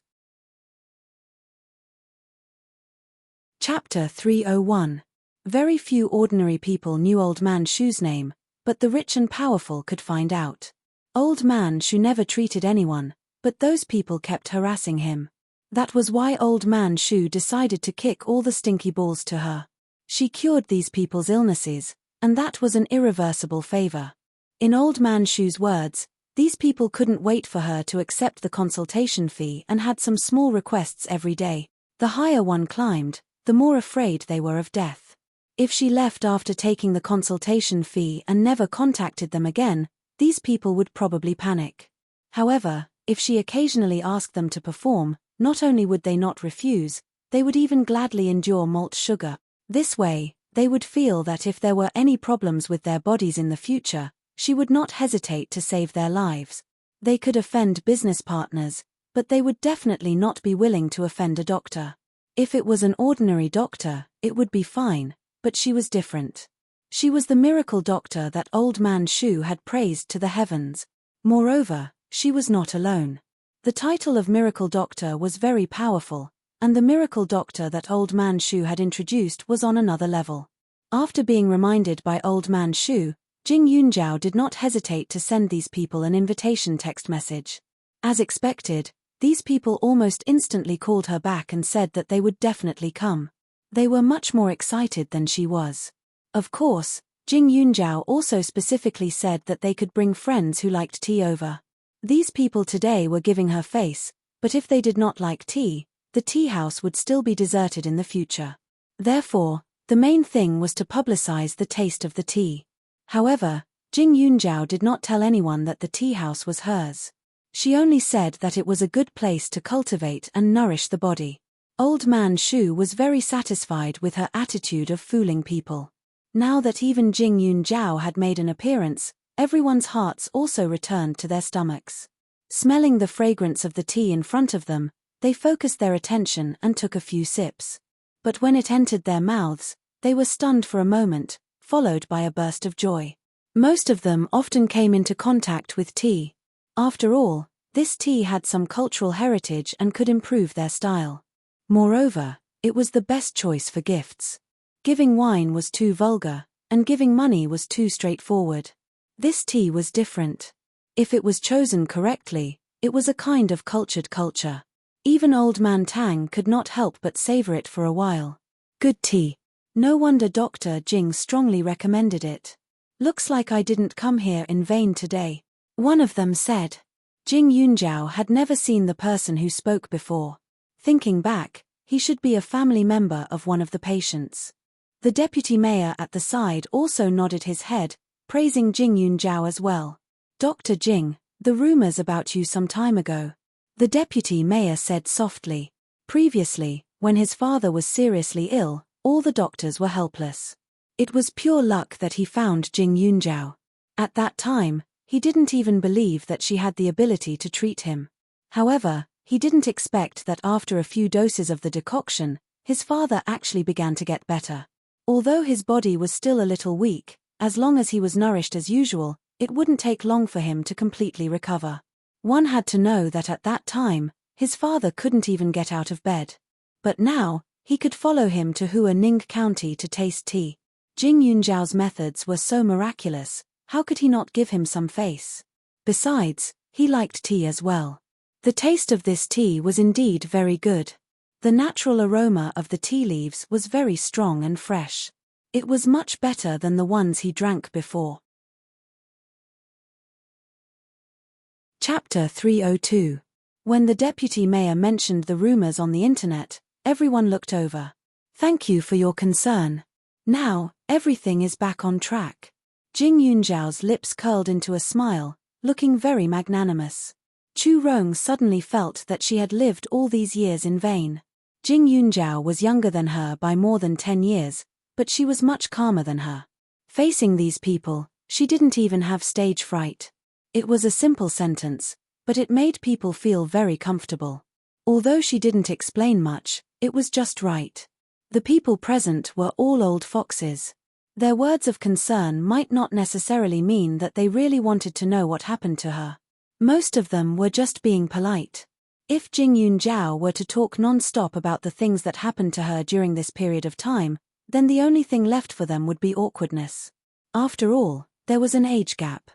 Chapter 301. Very few ordinary people knew Old Man Shu's name, but the rich and powerful could find out. Old Man Shu never treated anyone, but those people kept harassing him. That was why Old Man Shu decided to kick all the stinky balls to her. She cured these people's illnesses, and that was an irreversible favor. In Old Man Shu's words, these people couldn't wait for her to accept the consultation fee and had some small requests every day. The higher one climbed, the more afraid they were of death. If she left after taking the consultation fee and never contacted them again, these people would probably panic. However, if she occasionally asked them to perform, not only would they not refuse, they would even gladly endure malt sugar. This way, they would feel that if there were any problems with their bodies in the future, she would not hesitate to save their lives. They could offend business partners, but they would definitely not be willing to offend a doctor. If it was an ordinary doctor, it would be fine, but she was different. She was the miracle doctor that Old Man Shu had praised to the heavens. Moreover, she was not alone. The title of miracle doctor was very powerful, and the miracle doctor that Old Man Shu had introduced was on another level. After being reminded by Old Man Shu, Jing Yunjiao did not hesitate to send these people an invitation text message. As expected, these people almost instantly called her back and said that they would definitely come. They were much more excited than she was. Of course, Jing Yunjiao also specifically said that they could bring friends who liked tea over. These people today were giving her face, but if they did not like tea, the tea house would still be deserted in the future. Therefore, the main thing was to publicize the taste of the tea. However, Jing Yunjiao did not tell anyone that the tea house was hers. She only said that it was a good place to cultivate and nourish the body. Old Man Shu was very satisfied with her attitude of fooling people. Now that even Jing Yunjiao had made an appearance, everyone's hearts also returned to their stomachs. Smelling the fragrance of the tea in front of them, they focused their attention and took a few sips. But when it entered their mouths, they were stunned for a moment, followed by a burst of joy. Most of them often came into contact with tea. After all, this tea had some cultural heritage and could improve their style. Moreover, it was the best choice for gifts. Giving wine was too vulgar, and giving money was too straightforward. This tea was different. If it was chosen correctly, it was a kind of cultured culture. Even Old Man Tang could not help but savor it for a while. Good tea. No wonder Dr. Jing strongly recommended it. Looks like I didn't come here in vain today, one of them said. Jing Yunjiao had never seen the person who spoke before. Thinking back, he should be a family member of one of the patients. The deputy mayor at the side also nodded his head, praising Jing Yunjiao as well. Dr. Jing, the rumors about you some time ago. The deputy mayor said softly. Previously, when his father was seriously ill, all the doctors were helpless. It was pure luck that he found Jing Yunjiao. At that time, he didn't even believe that she had the ability to treat him. However, he didn't expect that after a few doses of the decoction, his father actually began to get better. Although his body was still a little weak, as long as he was nourished as usual, it wouldn't take long for him to completely recover. One had to know that at that time, his father couldn't even get out of bed. But now, he could follow him to Huaning County to taste tea. Jing Yunjiao's methods were so miraculous, how could he not give him some face? Besides, he liked tea as well. The taste of this tea was indeed very good. The natural aroma of the tea leaves was very strong and fresh. It was much better than the ones he drank before. Chapter 302. When the deputy mayor mentioned the rumors on the internet, everyone looked over. Thank you for your concern. Now, everything is back on track. Jing Yunjiao's lips curled into a smile, looking very magnanimous. Chu Rong suddenly felt that she had lived all these years in vain. Jing Yunjiao was younger than her by more than 10 years, but she was much calmer than her. Facing these people, she didn't even have stage fright. It was a simple sentence, but it made people feel very comfortable. Although she didn't explain much, it was just right. The people present were all old foxes. Their words of concern might not necessarily mean that they really wanted to know what happened to her. Most of them were just being polite. If Jing Yunjiao were to talk non-stop about the things that happened to her during this period of time, then the only thing left for them would be awkwardness. After all, there was an age gap.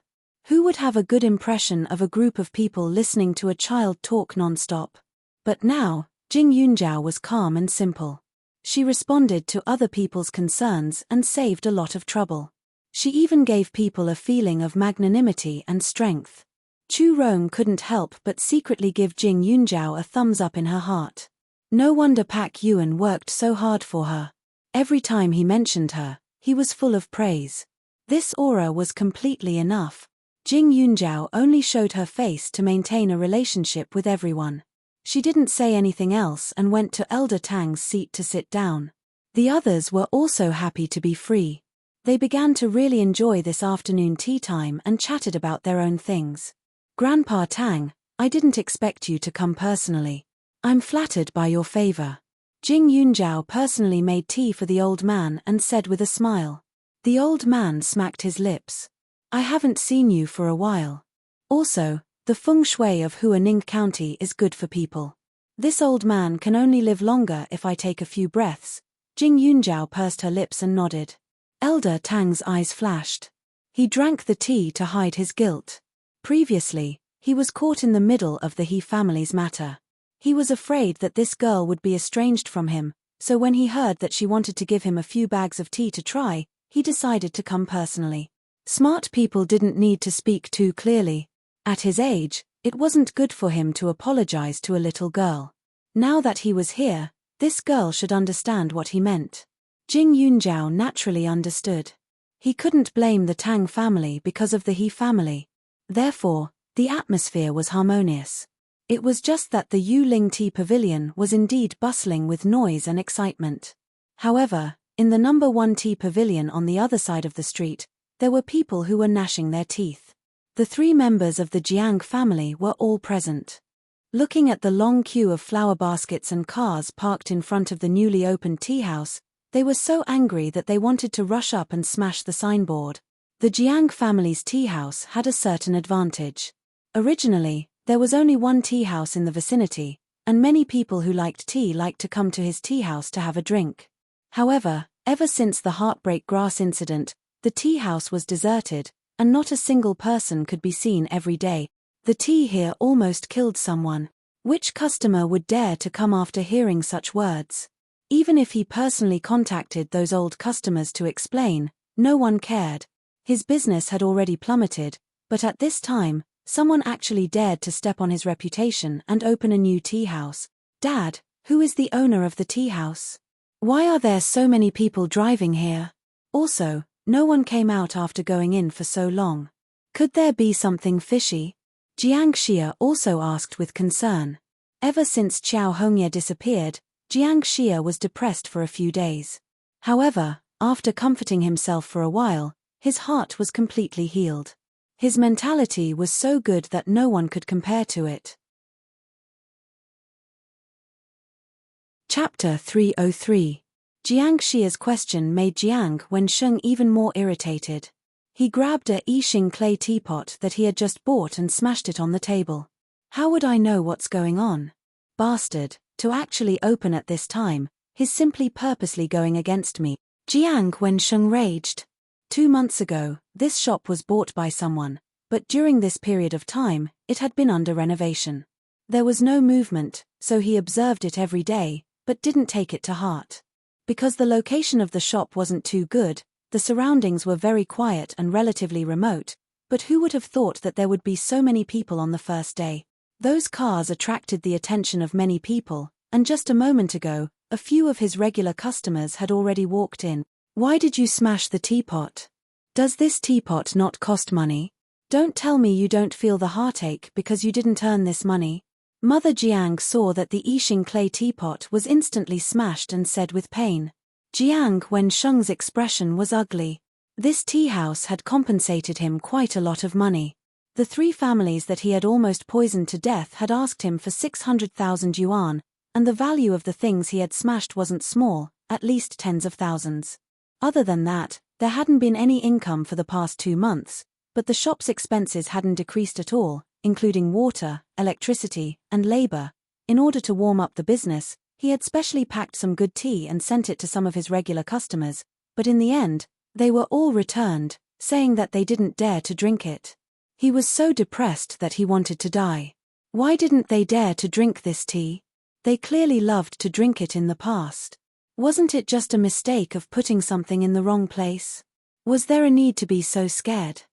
Who would have a good impression of a group of people listening to a child talk non-stop? But now, Jing Yunjiao was calm and simple. She responded to other people's concerns and saved a lot of trouble. She even gave people a feeling of magnanimity and strength. Chu Rong couldn't help but secretly give Jing Yunjiao a thumbs up in her heart. No wonder Pak Yuan worked so hard for her. Every time he mentioned her, he was full of praise. This aura was completely enough. Jing Yunjiao only showed her face to maintain a relationship with everyone. She didn't say anything else and went to Elder Tang's seat to sit down. The others were also happy to be free. They began to really enjoy this afternoon tea time and chatted about their own things. Grandpa Tang, I didn't expect you to come personally. I'm flattered by your favor. Jing Yunjiao personally made tea for the old man and said with a smile. The old man smacked his lips. I haven't seen you for a while. Also, the feng shui of Huaning County is good for people. This old man can only live longer if I take a few breaths. Jing Yunjiao pursed her lips and nodded. Elder Tang's eyes flashed. He drank the tea to hide his guilt. Previously, he was caught in the middle of the He family's matter. He was afraid that this girl would be estranged from him, so when he heard that she wanted to give him a few bags of tea to try, he decided to come personally. Smart people didn't need to speak too clearly. At his age, it wasn't good for him to apologize to a little girl. Now that he was here, this girl should understand what he meant. Jing Yunjiao naturally understood. He couldn't blame the Tang family because of the He family. Therefore, the atmosphere was harmonious. It was just that the Yuling Tea Pavilion was indeed bustling with noise and excitement. However, in the number 1 tea pavilion on the other side of the street, there were people who were gnashing their teeth. The 3 members of the Jiang family were all present. Looking at the long queue of flower baskets and cars parked in front of the newly opened tea house, they were so angry that they wanted to rush up and smash the signboard. The Jiang family's tea house had a certain advantage. Originally, there was only one tea house in the vicinity, and many people who liked tea liked to come to his tea house to have a drink. However, ever since the Heartbreak Grass incident, the tea house was deserted, and not a single person could be seen every day. The tea here almost killed someone. Which customer would dare to come after hearing such words? Even if he personally contacted those old customers to explain, no one cared. His business had already plummeted, but at this time, someone actually dared to step on his reputation and open a new tea house. Dad, who is the owner of the tea house? Why are there so many people driving here? Also, no one came out after going in for so long. Could there be something fishy? Jiang Xia also asked with concern. Ever since Qiao Hongye disappeared, Jiang Xia was depressed for a few days. However, after comforting himself for a while, his heart was completely healed. His mentality was so good that no one could compare to it. Chapter 303. Jiang Xia's question made Jiang Wensheng even more irritated. He grabbed a Yixing clay teapot that he had just bought and smashed it on the table. How would I know what's going on? Bastard, to actually open at this time, he's simply purposely going against me. Jiang Wensheng raged. 2 months ago, this shop was bought by someone, but during this period of time, it had been under renovation. There was no movement, so he observed it every day, but didn't take it to heart. Because the location of the shop wasn't too good, the surroundings were very quiet and relatively remote, but who would have thought that there would be so many people on the first day? Those cars attracted the attention of many people, and just a moment ago, a few of his regular customers had already walked in. Why did you smash the teapot? Does this teapot not cost money? Don't tell me you don't feel the heartache because you didn't earn this money. Mother Jiang saw that the Yixing clay teapot was instantly smashed and said with pain. Jiang Wensheng's expression was ugly. This tea house had compensated him quite a lot of money. The 3 families that he had almost poisoned to death had asked him for 600,000 yuan, and the value of the things he had smashed wasn't small, at least tens of thousands. Other than that, there hadn't been any income for the past 2 months, but the shop's expenses hadn't decreased at all, including water, electricity, and labor. In order to warm up the business, he had specially packed some good tea and sent it to some of his regular customers, but in the end, they were all returned, saying that they didn't dare to drink it. He was so depressed that he wanted to die. Why didn't they dare to drink this tea? They clearly loved to drink it in the past. Wasn't it just a mistake of putting something in the wrong place? Was there a need to be so scared?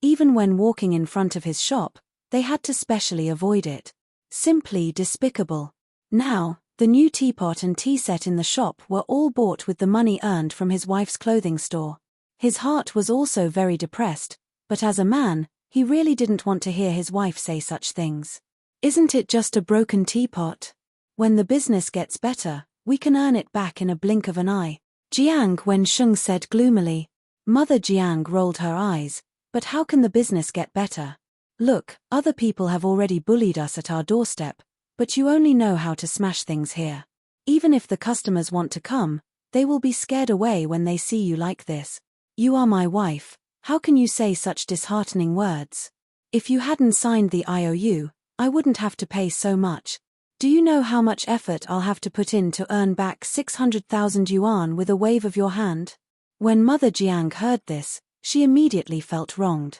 Even when walking in front of his shop, they had to specially avoid it. Simply despicable. Now, the new teapot and tea set in the shop were all bought with the money earned from his wife's clothing store. His heart was also very depressed, but as a man, he really didn't want to hear his wife say such things. Isn't it just a broken teapot? When the business gets better, we can earn it back in a blink of an eye, Jiang Wensheng said gloomily. Mother Jiang rolled her eyes, but how can the business get better? Look, other people have already bullied us at our doorstep, but you only know how to smash things here. Even if the customers want to come, they will be scared away when they see you like this. You are my wife, how can you say such disheartening words? If you hadn't signed the IOU, I wouldn't have to pay so much. Do you know how much effort I'll have to put in to earn back 600,000 yuan with a wave of your hand? When Mother Jiang heard this, she immediately felt wronged.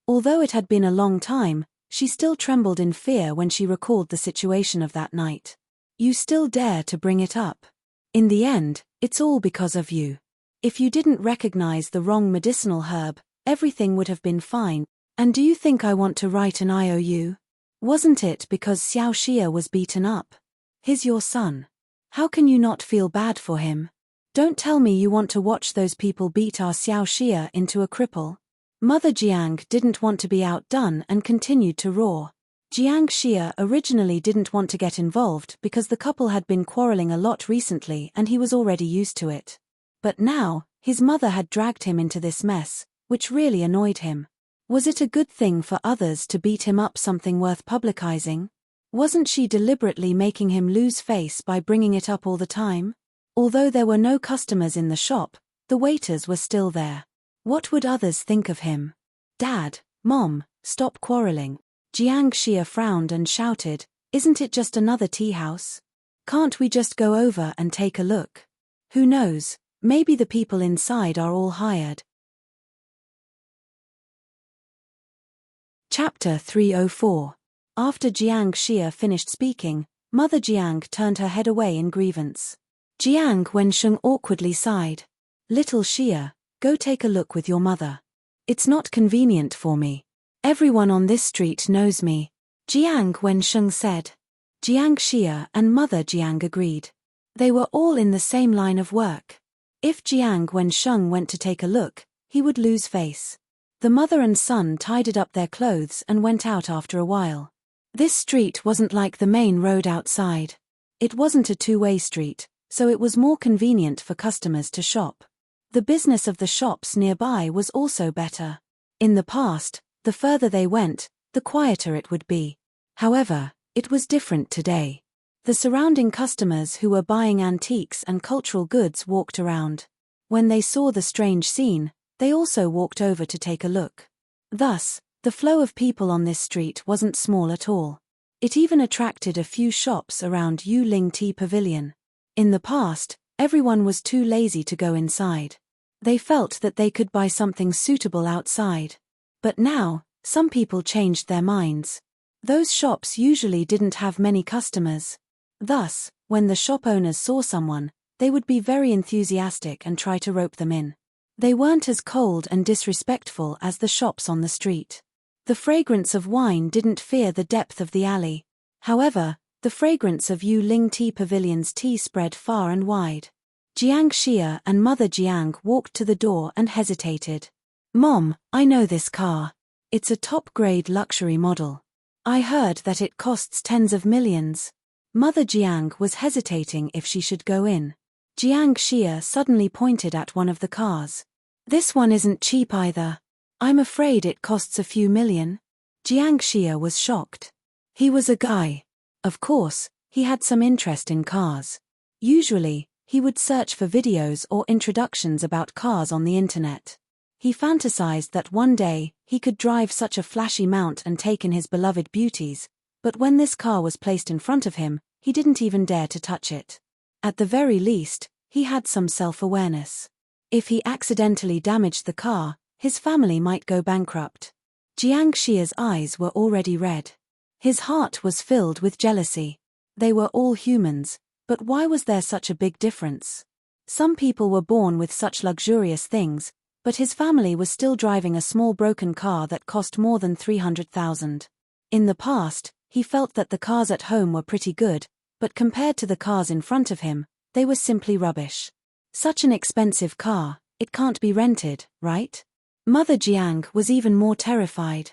Although it had been a long time, she still trembled in fear when she recalled the situation of that night. You still dare to bring it up. In the end, it's all because of you. If you didn't recognize the wrong medicinal herb, everything would have been fine. And do you think I want to write an IOU? Wasn't it because Xiao Xia was beaten up? He's your son. How can you not feel bad for him? Don't tell me you want to watch those people beat our Xiao Xia into a cripple. Mother Jiang didn't want to be outdone and continued to roar. Jiang Xia originally didn't want to get involved because the couple had been quarreling a lot recently and he was already used to it. But now, his mother had dragged him into this mess, which really annoyed him. Was it a good thing for others to beat him up something worth publicizing? Wasn't she deliberately making him lose face by bringing it up all the time? Although there were no customers in the shop, the waiters were still there. What would others think of him? Dad, Mom, stop quarreling. Jiang Xia frowned and shouted, isn't it just another tea house? Can't we just go over and take a look? Who knows, maybe the people inside are all hired. Chapter 304. After Jiang Xia finished speaking, Mother Jiang turned her head away in grievance. Jiang Wensheng awkwardly sighed. Little Xia, go take a look with your mother. It's not convenient for me. Everyone on this street knows me. Jiang Wensheng said. Jiang Xia and Mother Jiang agreed. They were all in the same line of work. If Jiang Wensheng went to take a look, he would lose face. The mother and son tidied up their clothes and went out after a while. This street wasn't like the main road outside. It wasn't a two-way street, so it was more convenient for customers to shop. The business of the shops nearby was also better. In the past, the further they went, the quieter it would be. However, it was different today. The surrounding customers who were buying antiques and cultural goods walked around. When they saw the strange scene, they also walked over to take a look. Thus, the flow of people on this street wasn't small at all. It even attracted a few shops around Yuling Tea Pavilion. In the past, everyone was too lazy to go inside. They felt that they could buy something suitable outside. But now, some people changed their minds. Those shops usually didn't have many customers. Thus, when the shop owners saw someone, they would be very enthusiastic and try to rope them in. They weren't as cold and disrespectful as the shops on the street. The fragrance of wine didn't fear the depth of the alley. However, the fragrance of Yuling Tea Pavilion's tea spread far and wide. Jiang Xia and Mother Jiang walked to the door and hesitated. Mom, I know this car. It's a top-grade luxury model. I heard that it costs tens of millions. Mother Jiang was hesitating if she should go in. Jiang Xia suddenly pointed at one of the cars. This one isn't cheap either. I'm afraid it costs a few million. Jiang Xia was shocked. He was a guy. Of course, he had some interest in cars. Usually, he would search for videos or introductions about cars on the internet. He fantasized that one day, he could drive such a flashy mount and take in his beloved beauties, but when this car was placed in front of him, he didn't even dare to touch it. At the very least, he had some self-awareness. If he accidentally damaged the car, his family might go bankrupt. Jiang Xia's eyes were already red. His heart was filled with jealousy. They were all humans, but why was there such a big difference? Some people were born with such luxurious things, but his family was still driving a small broken car that cost more than 300,000. In the past, he felt that the cars at home were pretty good, but compared to the cars in front of him, they were simply rubbish. Such an expensive car, it can't be rented, right? Mother Jiang was even more terrified.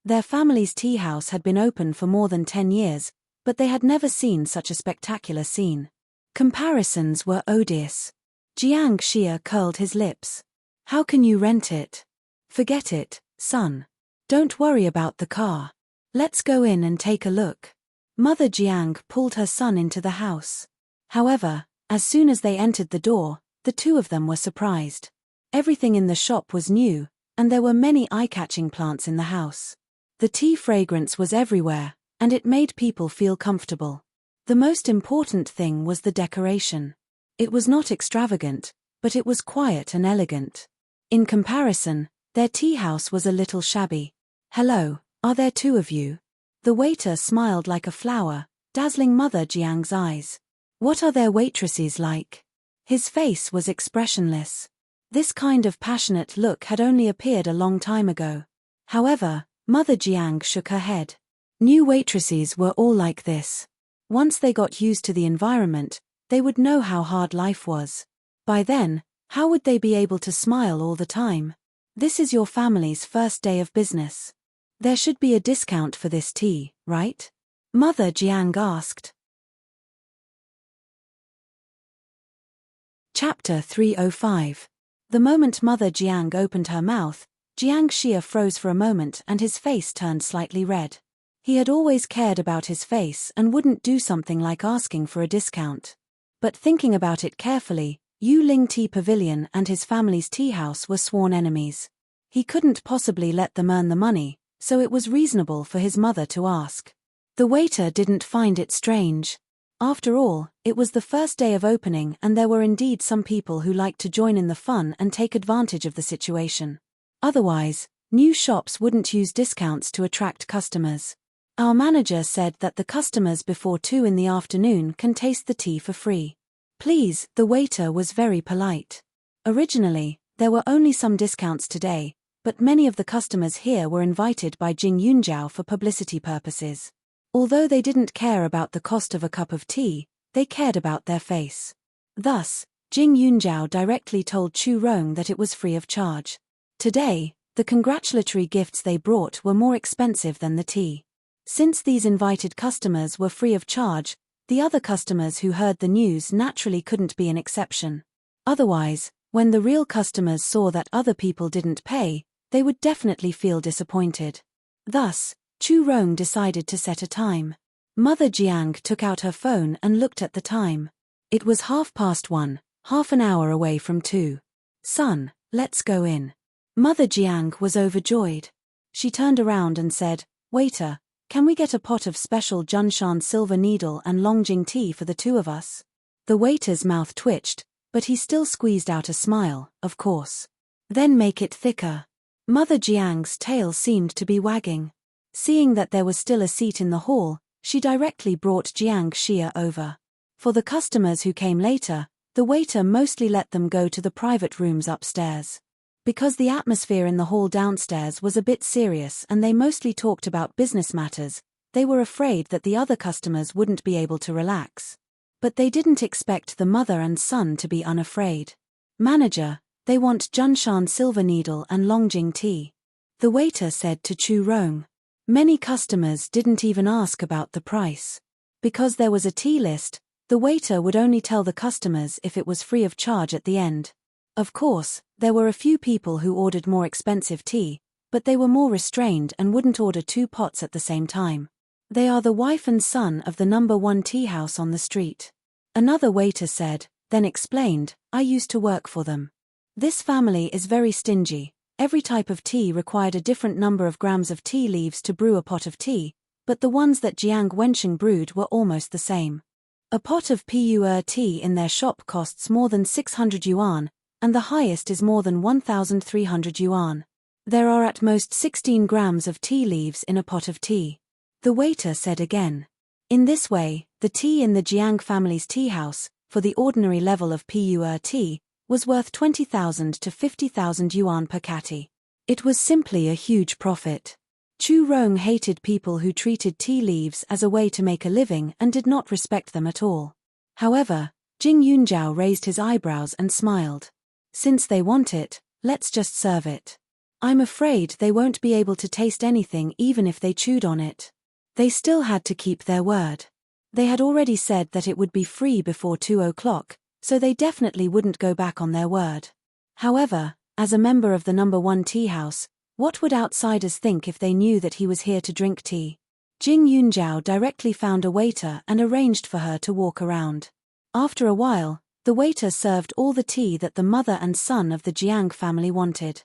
Their family's tea house had been open for more than 10 years, but they had never seen such a spectacular scene. Comparisons were odious. Jiang Xia curled his lips. How can you rent it? Forget it, son. Don't worry about the car. Let's go in and take a look. Mother Jiang pulled her son into the house. However, as soon as they entered the door, the two of them were surprised. Everything in the shop was new, and there were many eye-catching plants in the house. The tea fragrance was everywhere, and it made people feel comfortable. The most important thing was the decoration. It was not extravagant, but it was quiet and elegant. In comparison, their tea house was a little shabby. "Hello, are there two of you?" The waiter smiled like a flower, dazzling Mother Jiang's eyes. "What are their waitresses like?" His face was expressionless. This kind of passionate look had only appeared a long time ago. However, Mother Jiang shook her head. New waitresses were all like this. Once they got used to the environment, they would know how hard life was. By then, how would they be able to smile all the time? "This is your family's first day of business. There should be a discount for this tea, right?" Mother Jiang asked. Chapter 305. The moment Mother Jiang opened her mouth, Jiang Xia froze for a moment and his face turned slightly red. He had always cared about his face and wouldn't do something like asking for a discount. But thinking about it carefully, Yu Ling Tea Pavilion and his family's tea house were sworn enemies. He couldn't possibly let them earn the money, so it was reasonable for his mother to ask. The waiter didn't find it strange. After all, it was the first day of opening and there were indeed some people who liked to join in the fun and take advantage of the situation. Otherwise, new shops wouldn't use discounts to attract customers. "Our manager said that the customers before 2 in the afternoon can taste the tea for free. Please," the waiter was very polite. Originally, there were only some discounts today, but many of the customers here were invited by Jing Yunjiao for publicity purposes. Although they didn't care about the cost of a cup of tea, they cared about their face. Thus, Jing Yunjiao directly told Chu Rong that it was free of charge. Today, the congratulatory gifts they brought were more expensive than the tea. Since these invited customers were free of charge, the other customers who heard the news naturally couldn't be an exception. Otherwise, when the real customers saw that other people didn't pay, they would definitely feel disappointed. Thus, Chu Rong decided to set a time. Mother Jiang took out her phone and looked at the time. It was 1:30, half an hour away from 2. "Son, let's go in." Mother Jiang was overjoyed. She turned around and said, "Waiter, can we get a pot of special Junshan silver needle and Longjing tea for the two of us?" The waiter's mouth twitched, but he still squeezed out a smile, "Of course." "Then make it thicker." Mother Jiang's tail seemed to be wagging. Seeing that there was still a seat in the hall, she directly brought Jiang Xia over. For the customers who came later, the waiter mostly let them go to the private rooms upstairs. Because the atmosphere in the hall downstairs was a bit serious and they mostly talked about business matters, they were afraid that the other customers wouldn't be able to relax. But they didn't expect the mother and son to be unafraid. "Manager, they want Junshan silver needle and Longjing tea," the waiter said to Chu Rong. Many customers didn't even ask about the price. Because there was a tea list, the waiter would only tell the customers if it was free of charge at the end. Of course, there were a few people who ordered more expensive tea, but they were more restrained and wouldn't order 2 pots at the same time. "They are the wife and son of the number 1 tea house on the street," another waiter said, then explained, "I used to work for them. This family is very stingy. Every type of tea required a different number of grams of tea leaves to brew a pot of tea, but the ones that Jiang Wensheng brewed were almost the same. A pot of pu'er tea in their shop costs more than 600 yuan, and the highest is more than 1,300 yuan. There are at most 16 grams of tea leaves in a pot of tea," the waiter said again. In this way, the tea in the Jiang family's tea house, for the ordinary level of pu'er tea, was worth 20,000 to 50,000 yuan per catty. It was simply a huge profit. Chu Rong hated people who treated tea leaves as a way to make a living and did not respect them at all. However, Jing Yunjiao raised his eyebrows and smiled. "Since they want it, let's just serve it. I'm afraid they won't be able to taste anything even if they chewed on it." They still had to keep their word. They had already said that it would be free before 2 o'clock, so they definitely wouldn't go back on their word. However, as a member of the number 1 tea house, what would outsiders think if they knew that he was here to drink tea? Jing Yunjiao directly found a waiter and arranged for her to walk around. After a while, the waiter served all the tea that the mother and son of the Jiang family wanted.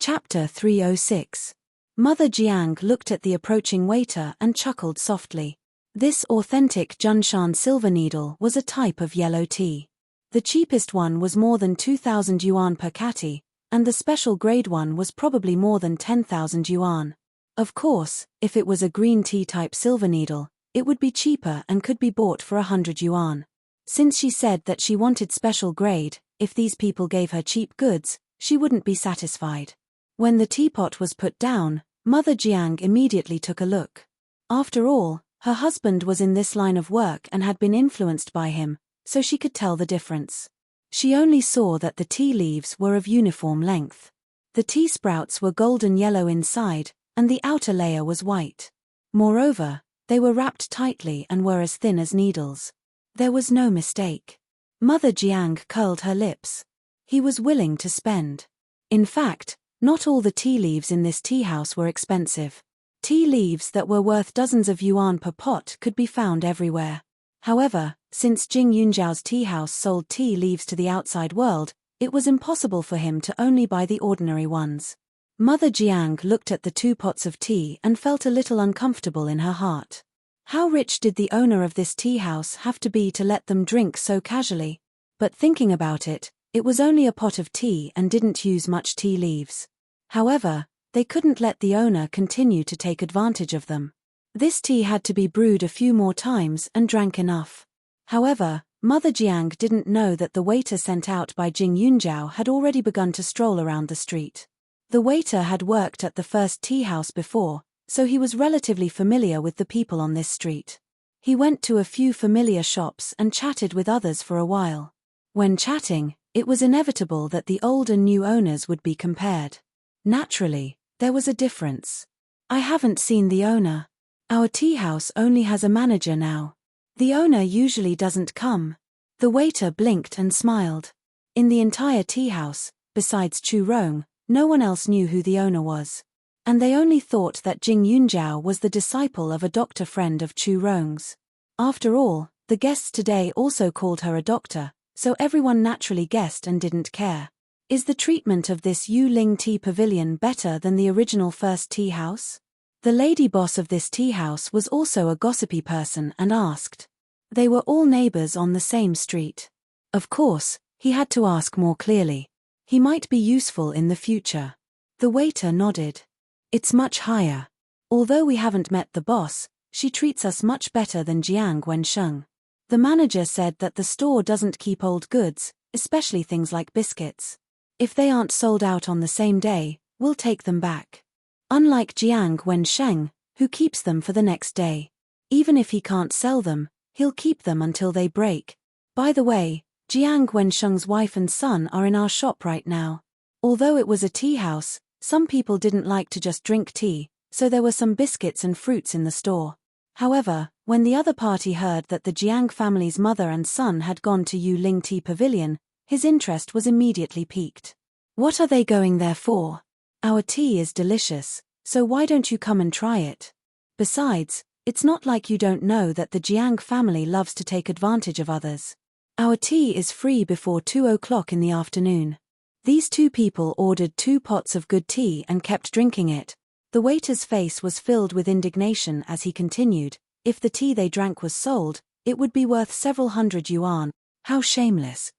Chapter 306. Mother Jiang looked at the approaching waiter and chuckled softly. This authentic Junshan silver needle was a type of yellow tea. The cheapest one was more than 2,000 yuan per catty, and the special grade one was probably more than 10,000 yuan. Of course, if it was a green tea type silver needle, it would be cheaper and could be bought for 100 yuan. Since she said that she wanted special grade, if these people gave her cheap goods, she wouldn't be satisfied. When the teapot was put down, Mother Jiang immediately took a look. After all, her husband was in this line of work and had been influenced by him, so she could tell the difference. She only saw that the tea leaves were of uniform length. The tea sprouts were golden yellow inside, and the outer layer was white. Moreover, they were wrapped tightly and were as thin as needles. There was no mistake. Mother Jiang curled her lips. He was willing to spend. In fact, not all the tea leaves in this tea house were expensive. Tea leaves that were worth dozens of yuan per pot could be found everywhere. However, since Jing Yunjiao's tea house sold tea leaves to the outside world, it was impossible for him to only buy the ordinary ones. Mother Jiang looked at the 2 pots of tea and felt a little uncomfortable in her heart. How rich did the owner of this tea house have to be to let them drink so casually? But thinking about it, it was only a pot of tea and didn't use much tea leaves. However, they couldn't let the owner continue to take advantage of them. This tea had to be brewed a few more times and drank enough. However, Mother Jiang didn't know that the waiter sent out by Jing Yunjiao had already begun to stroll around the street. The waiter had worked at the first tea house before, so he was relatively familiar with the people on this street. He went to a few familiar shops and chatted with others for a while. When chatting, it was inevitable that the old and new owners would be compared. Naturally, there was a difference. I haven't seen the owner. Our tea house only has a manager now. The owner usually doesn't come. The waiter blinked and smiled. In the entire tea house, besides Chu Rong, no one else knew who the owner was. And they only thought that Jing Yunjiao was the disciple of a doctor friend of Chu Rong's. After all, the guests today also called her a doctor, so everyone naturally guessed and didn't care. Is the treatment of this Yuling Tea Pavilion better than the original first tea house? The lady boss of this tea house was also a gossipy person and asked. They were all neighbors on the same street. Of course, he had to ask more clearly. He might be useful in the future. The waiter nodded. It's much higher. Although we haven't met the boss, she treats us much better than Jiang Wensheng. The manager said that the store doesn't keep old goods, especially things like biscuits. If they aren't sold out on the same day, we'll take them back. Unlike Jiang Wensheng, who keeps them for the next day. Even if he can't sell them, he'll keep them until they break. By the way, Jiang Wensheng's wife and son are in our shop right now. Although it was a tea house, some people didn't like to just drink tea, so there were some biscuits and fruits in the store. However, when the other party heard that the Jiang family's mother and son had gone to Yuling Tea Pavilion, his interest was immediately piqued. What are they going there for? Our tea is delicious, so why don't you come and try it? Besides, it's not like you don't know that the Jiang family loves to take advantage of others. Our tea is free before 2 o'clock in the afternoon. These 2 people ordered 2 pots of good tea and kept drinking it. The waiter's face was filled with indignation as he continued, if the tea they drank was sold, it would be worth several hundred yuan. How shameless.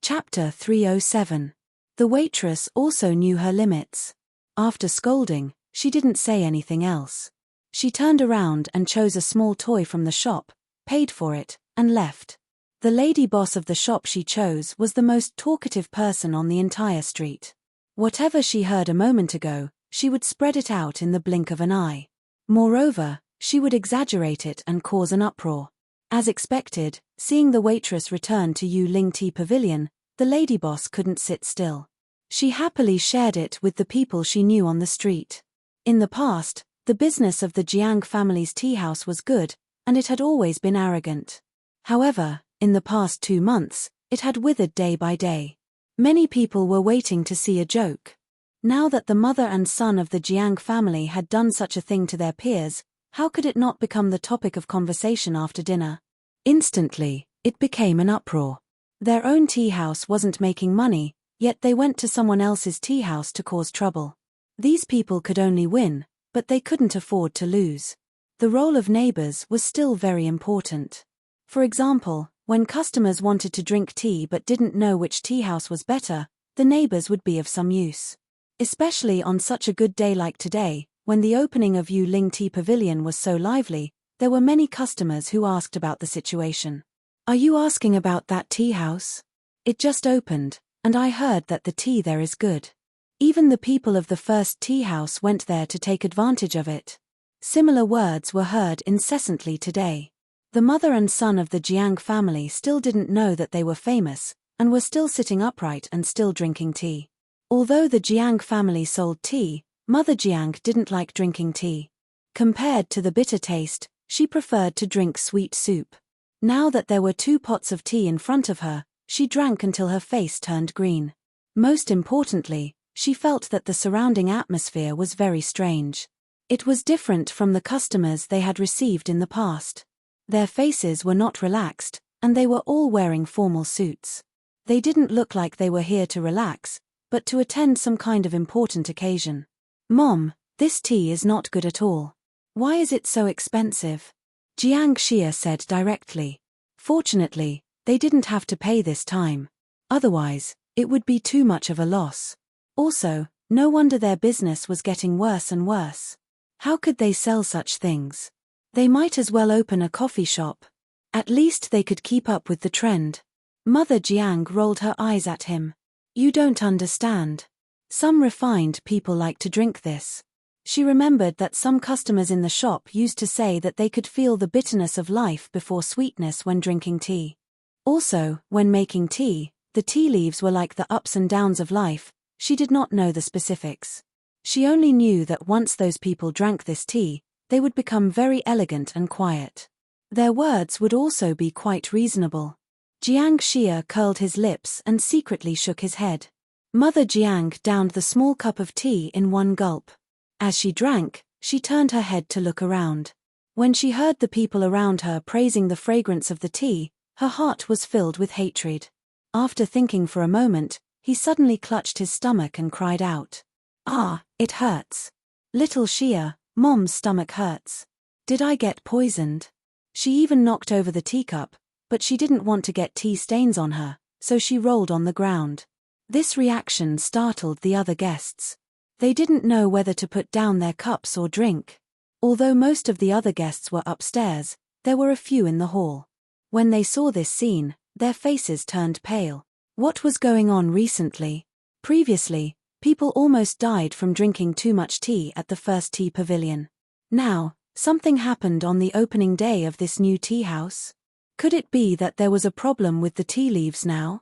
Chapter 307. The waitress also knew her limits. After scolding, she didn't say anything else. She turned around and chose a small toy from the shop, paid for it, and left. The lady boss of the shop she chose was the most talkative person on the entire street. Whatever she heard a moment ago, she would spread it out in the blink of an eye. Moreover, she would exaggerate it and cause an uproar. As expected, seeing the waitress return to Yuling Tea Pavilion, the lady boss couldn't sit still. She happily shared it with the people she knew on the street. In the past, the business of the Jiang family's tea house was good, and it had always been arrogant. However, in the past 2 months, it had withered day by day. Many people were waiting to see a joke. Now that the mother and son of the Jiang family had done such a thing to their peers, how could it not become the topic of conversation after dinner? Instantly, it became an uproar. Their own tea house wasn't making money, yet they went to someone else's tea house to cause trouble. These people could only win, but they couldn't afford to lose. The role of neighbors was still very important. For example, when customers wanted to drink tea but didn't know which tea house was better, the neighbors would be of some use. Especially on such a good day like today, when the opening of Yu Ling Tea Pavilion was so lively, there were many customers who asked about the situation. "Are you asking about that tea house? It just opened, and I heard that the tea there is good." Even the people of the first tea house went there to take advantage of it. Similar words were heard incessantly today. The mother and son of the Jiang family still didn't know that they were famous, and were still sitting upright and still drinking tea. Although the Jiang family sold tea, Mother Jiang didn't like drinking tea. Compared to the bitter taste, she preferred to drink sweet soup. Now that there were 2 pots of tea in front of her, she drank until her face turned green. Most importantly, she felt that the surrounding atmosphere was very strange. It was different from the customers they had received in the past. Their faces were not relaxed, and they were all wearing formal suits. They didn't look like they were here to relax, but to attend some kind of important occasion. "Mom, this tea is not good at all. Why is it so expensive?" Jiang Xia said directly. Fortunately, they didn't have to pay this time. Otherwise, it would be too much of a loss. Also, no wonder their business was getting worse and worse. How could they sell such things? They might as well open a coffee shop. At least they could keep up with the trend. Mother Jiang rolled her eyes at him. "You don't understand. Some refined people like to drink this." She remembered that some customers in the shop used to say that they could feel the bitterness of life before sweetness when drinking tea. Also, when making tea, the tea leaves were like the ups and downs of life. She did not know the specifics. She only knew that once those people drank this tea, they would become very elegant and quiet. Their words would also be quite reasonable. Jiang Xia curled his lips and secretly shook his head. Mother Jiang downed the small cup of tea in one gulp. As she drank, she turned her head to look around. When she heard the people around her praising the fragrance of the tea, her heart was filled with hatred. After thinking for a moment, he suddenly clutched his stomach and cried out. "Ah, it hurts. Little Xia, Mom's stomach hurts. Did I get poisoned?" She even knocked over the teacup, but she didn't want to get tea stains on her, so she rolled on the ground. This reaction startled the other guests. They didn't know whether to put down their cups or drink. Although most of the other guests were upstairs, there were a few in the hall. When they saw this scene, their faces turned pale. What was going on recently? Previously, people almost died from drinking too much tea at the first tea pavilion. Now, something happened on the opening day of this new tea house. Could it be that there was a problem with the tea leaves now?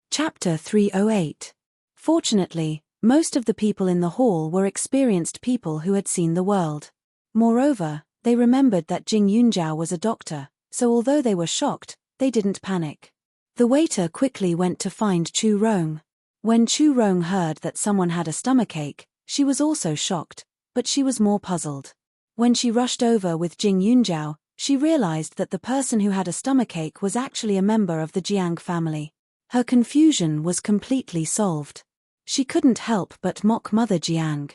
Chapter 308. Fortunately, most of the people in the hall were experienced people who had seen the world. Moreover, they remembered that Jing Yunjiao was a doctor, so although they were shocked, they didn't panic. The waiter quickly went to find Chu Rong. When Chu Rong heard that someone had a stomachache, she was also shocked, but she was more puzzled. When she rushed over with Jing Yunjiao, she realized that the person who had a stomachache was actually a member of the Jiang family. Her confusion was completely solved. She couldn't help but mock Mother Jiang.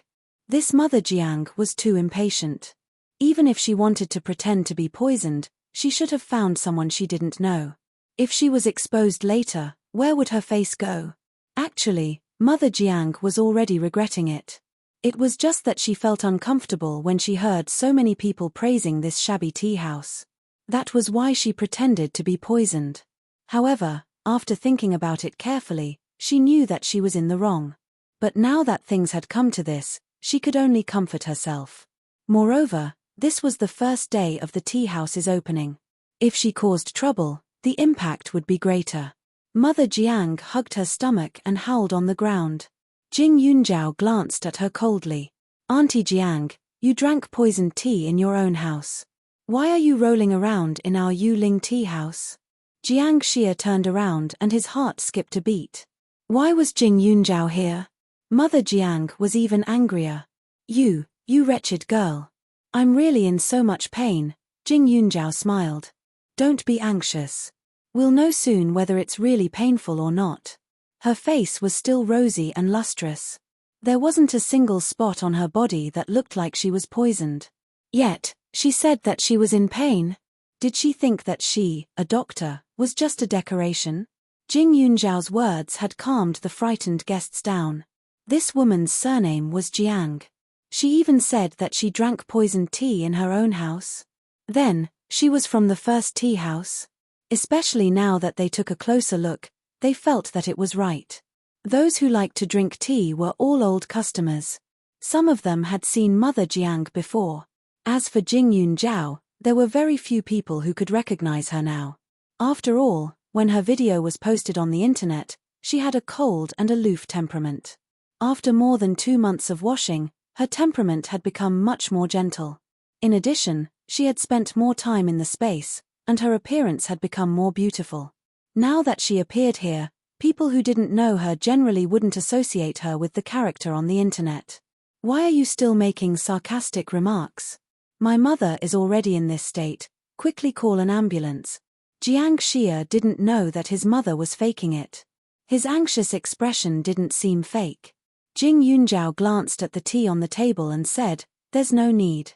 This Mother Jiang was too impatient. Even if she wanted to pretend to be poisoned, she should have found someone she didn't know. If she was exposed later, where would her face go? Actually, Mother Jiang was already regretting it. It was just that she felt uncomfortable when she heard so many people praising this shabby tea house. That was why she pretended to be poisoned. However, after thinking about it carefully, she knew that she was in the wrong. But now that things had come to this, she could only comfort herself. Moreover, this was the first day of the tea house's opening. If she caused trouble, the impact would be greater. Mother Jiang hugged her stomach and howled on the ground. Jing Yunjiao glanced at her coldly. "Auntie Jiang, you drank poisoned tea in your own house. Why are you rolling around in our Yuling tea house?" Jiang Xia turned around and his heart skipped a beat. Why was Jing Yunjiao here? Mother Jiang was even angrier. You wretched girl. I'm really in so much pain." Jing Yunjiao smiled. "Don't be anxious. We'll know soon whether it's really painful or not." Her face was still rosy and lustrous. There wasn't a single spot on her body that looked like she was poisoned. Yet, she said that she was in pain. Did she think that she, a doctor, was just a decoration? Jing Yunzhao's words had calmed the frightened guests down. This woman's surname was Jiang. She even said that she drank poisoned tea in her own house. Then, she was from the first tea house. Especially now that they took a closer look, they felt that it was right. Those who liked to drink tea were all old customers. Some of them had seen Mother Jiang before. As for Jing Yunzhao, there were very few people who could recognize her now. After all, when her video was posted on the internet, she had a cold and aloof temperament. After more than 2 months of washing, her temperament had become much more gentle. In addition, she had spent more time in the space, and her appearance had become more beautiful. Now that she appeared here, people who didn't know her generally wouldn't associate her with the character on the internet. Why are you still making sarcastic remarks? My mother is already in this state, quickly call an ambulance. Jiang Xia didn't know that his mother was faking it. His anxious expression didn't seem fake. Jing Yunzhao glanced at the tea on the table and said, "There's no need.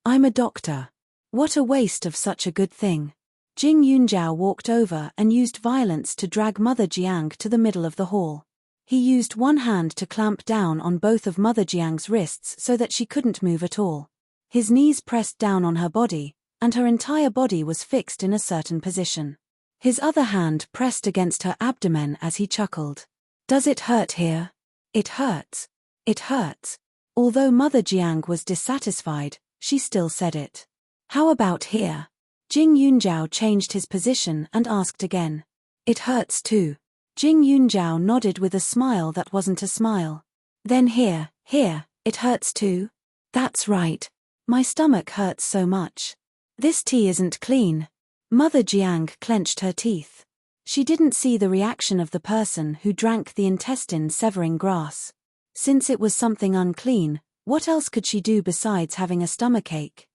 I'm a doctor. What a waste of such a good thing." Jing Yunzhao walked over and used violence to drag Mother Jiang to the middle of the hall. He used one hand to clamp down on both of Mother Jiang's wrists so that she couldn't move at all. His knees pressed down on her body, and her entire body was fixed in a certain position. His other hand pressed against her abdomen as he chuckled. "Does it hurt here?" "It hurts. It hurts." Although Mother Jiang was dissatisfied, she still said it. "How about here?" Jing Yunzhao changed his position and asked again. "It hurts too." Jing Yunzhao nodded with a smile that wasn't a smile. "Then here, it hurts too?" "That's right. My stomach hurts so much. This tea isn't clean." Mother Jiang clenched her teeth. She didn't see the reaction of the person who drank the intestine-severing grass. Since it was something unclean, what else could she do besides having a stomachache?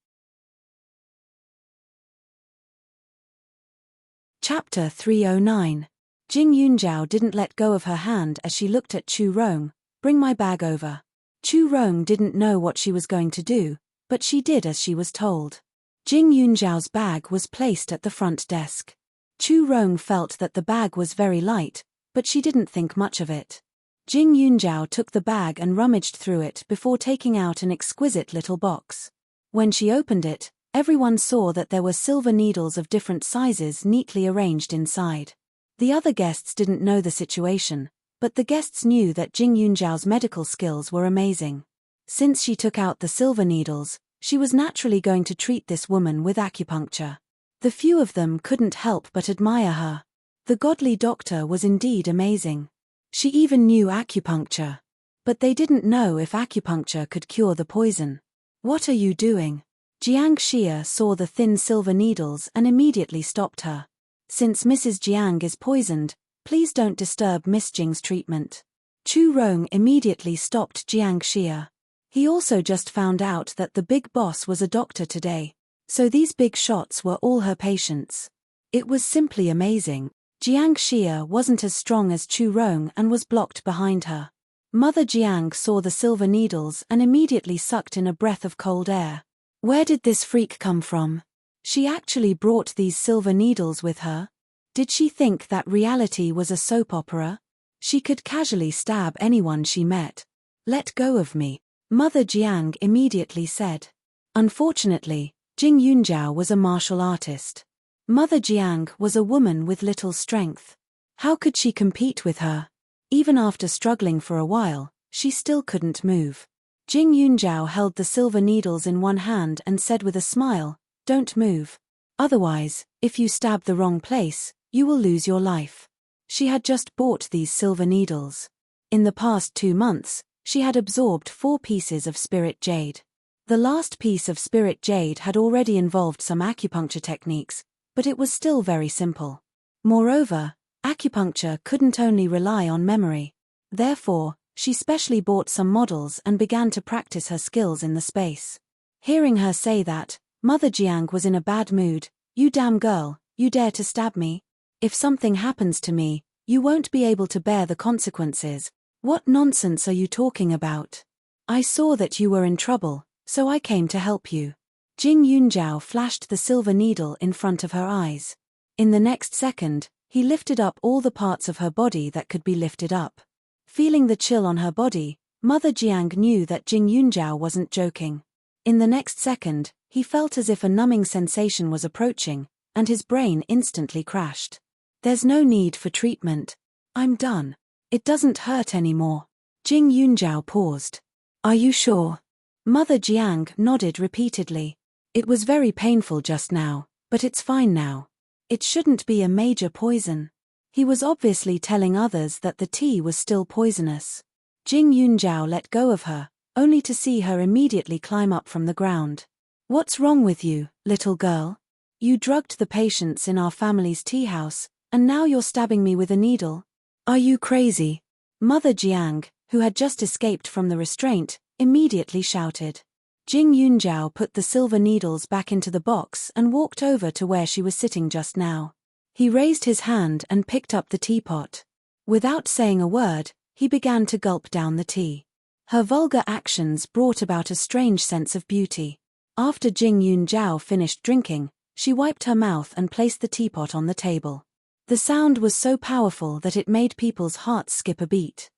Chapter 309. Jing Yunzhao didn't let go of her hand as she looked at Chu Rong. "Bring my bag over." Chu Rong didn't know what she was going to do, but she did as she was told. Jing Yunzhao's bag was placed at the front desk. Chu Rong felt that the bag was very light, but she didn't think much of it. Jing Yunzhao took the bag and rummaged through it before taking out an exquisite little box. When she opened it, everyone saw that there were silver needles of different sizes neatly arranged inside. The other guests didn't know the situation, but the guests knew that Jing Yunzhao's medical skills were amazing. Since she took out the silver needles, she was naturally going to treat this woman with acupuncture. The few of them couldn't help but admire her. The godly doctor was indeed amazing. She even knew acupuncture. But they didn't know if acupuncture could cure the poison. "What are you doing?" Jiang Xia saw the thin silver needles and immediately stopped her. "Since Mrs. Jiang is poisoned, please don't disturb Miss Jing's treatment." Chu Rong immediately stopped Jiang Xia. He also just found out that the big boss was a doctor today, so these big shots were all her patients. It was simply amazing. Jiang Xia wasn't as strong as Chu Rong and was blocked behind her. Mother Jiang saw the silver needles and immediately sucked in a breath of cold air. Where did this freak come from? She actually brought these silver needles with her? Did she think that reality was a soap opera? She could casually stab anyone she met. "Let go of me," Mother Jiang immediately said. Unfortunately, Jing Yunzhao was a martial artist. Mother Jiang was a woman with little strength. How could she compete with her? Even after struggling for a while, she still couldn't move. Jing Yunzhao held the silver needles in one hand and said with a smile, "Don't move. Otherwise, if you stab the wrong place, you will lose your life." She had just bought these silver needles. In the past 2 months, she had absorbed 4 pieces of spirit jade. The last piece of spirit jade had already involved some acupuncture techniques, but it was still very simple. Moreover, acupuncture couldn't only rely on memory. Therefore, she specially bought some models and began to practice her skills in the space. Hearing her say that, Mother Jiang was in a bad mood. "You damn girl, you dare to stab me? If something happens to me, You won't be able to bear the consequences. What nonsense are you talking about? I saw that you were in trouble, so I came to help you. Jing Yunjiao flashed the silver needle in front of her eyes. In the next second, he lifted up all the parts of her body that could be lifted up. Feeling the chill on her body, Mother Jiang knew that Jing Yunjiao wasn't joking. In the next second, he felt as if a numbing sensation was approaching, and his brain instantly crashed. There's no need for treatment. I'm done. It doesn't hurt anymore. Jing Yunjiao paused. Are you sure? Mother Jiang nodded repeatedly. It was very painful just now, but it's fine now. It shouldn't be a major poison. He was obviously telling others that the tea was still poisonous. Jing Yunjiao let go of her, only to see her immediately climb up from the ground. What's wrong with you, little girl? You drugged the patients in our family's tea house, and now you're stabbing me with a needle? Are you crazy? Mother Jiang, who had just escaped from the restraint, immediately shouted. Jing Yunjiao put the silver needles back into the box and walked over to where she was sitting just now. He raised his hand and picked up the teapot. Without saying a word, he began to gulp down the tea. Her vulgar actions brought about a strange sense of beauty. After Jing Yunjiao finished drinking, she wiped her mouth and placed the teapot on the table. The sound was so powerful that it made people's hearts skip a beat.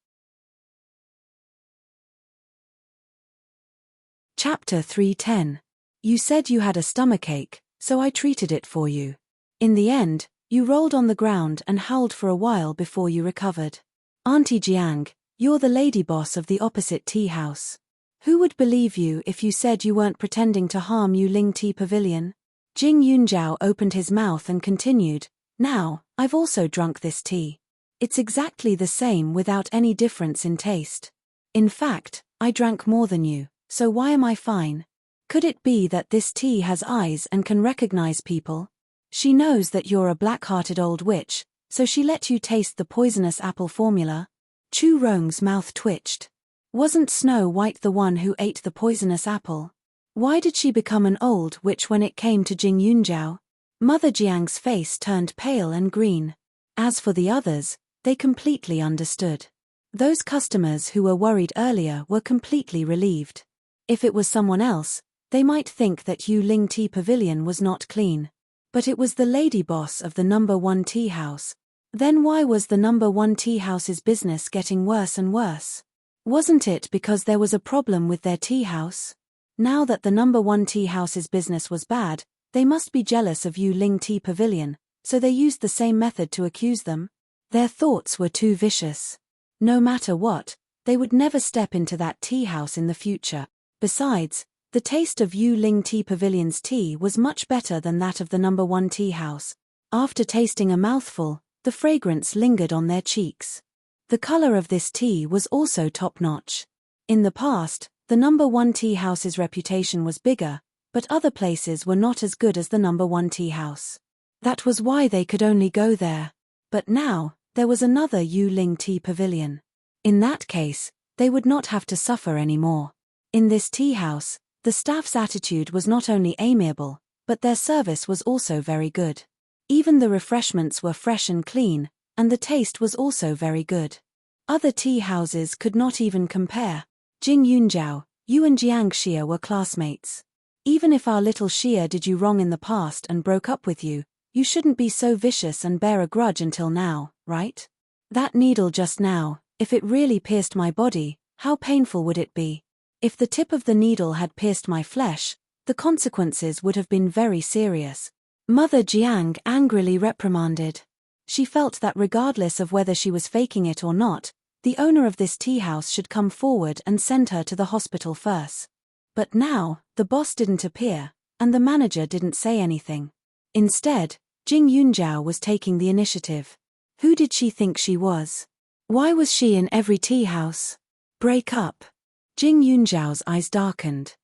Chapter 310. You said you had a stomachache, so I treated it for you. In the end, you rolled on the ground and howled for a while before you recovered. Auntie Jiang, you're the lady boss of the opposite tea house. Who would believe you if you said you weren't pretending to harm Yuling Tea Pavilion? Jing Yunjiao opened his mouth and continued, Now, I've also drunk this tea. It's exactly the same without any difference in taste. In fact, I drank more than you, so why am I fine? Could it be that this tea has eyes and can recognize people? She knows that you're a black-hearted old witch, so she let you taste the poisonous apple formula. Chu Rong's mouth twitched. Wasn't Snow White the one who ate the poisonous apple? Why did she become an old witch when it came to Jing Yunjiao? Mother Jiang's face turned pale and green. As for the others, they completely understood. Those customers who were worried earlier were completely relieved. If it was someone else, they might think that Yuling Tea Pavilion was not clean. But it was the lady boss of the number 1 tea house. Then why was the number 1 tea house's business getting worse and worse? Wasn't it because there was a problem with their tea house? Now that the number 1 tea house's business was bad, they must be jealous of Yuling Tea Pavilion, so they used the same method to accuse them. Their thoughts were too vicious. No matter what, they would never step into that tea house in the future. Besides, the taste of Yuling Tea Pavilion's tea was much better than that of the number 1 tea house. After tasting a mouthful, the fragrance lingered on their cheeks. The color of this tea was also top-notch. In the past, the number 1 tea house's reputation was bigger, but other places were not as good as the number 1 tea house. That was why they could only go there. But now, there was another Yuling Tea Pavilion. In that case, they would not have to suffer anymore. In this tea house, the staff's attitude was not only amiable, but their service was also very good. Even the refreshments were fresh and clean, and the taste was also very good. Other tea houses could not even compare. Jing Yunjiao, you and Jiang Xia were classmates. Even if our little Xia did you wrong in the past and broke up with you, you shouldn't be so vicious and bear a grudge until now, right? That needle just now, if it really pierced my body, how painful would it be? If the tip of the needle had pierced my flesh, the consequences would have been very serious. Mother Jiang angrily reprimanded. She felt that regardless of whether she was faking it or not, the owner of this tea house should come forward and send her to the hospital first. But now, the boss didn't appear, and the manager didn't say anything. Instead, Jing Yunjiao was taking the initiative. Who did she think she was? Why was she in every tea house? Break up. Jing Yunjiao's eyes darkened.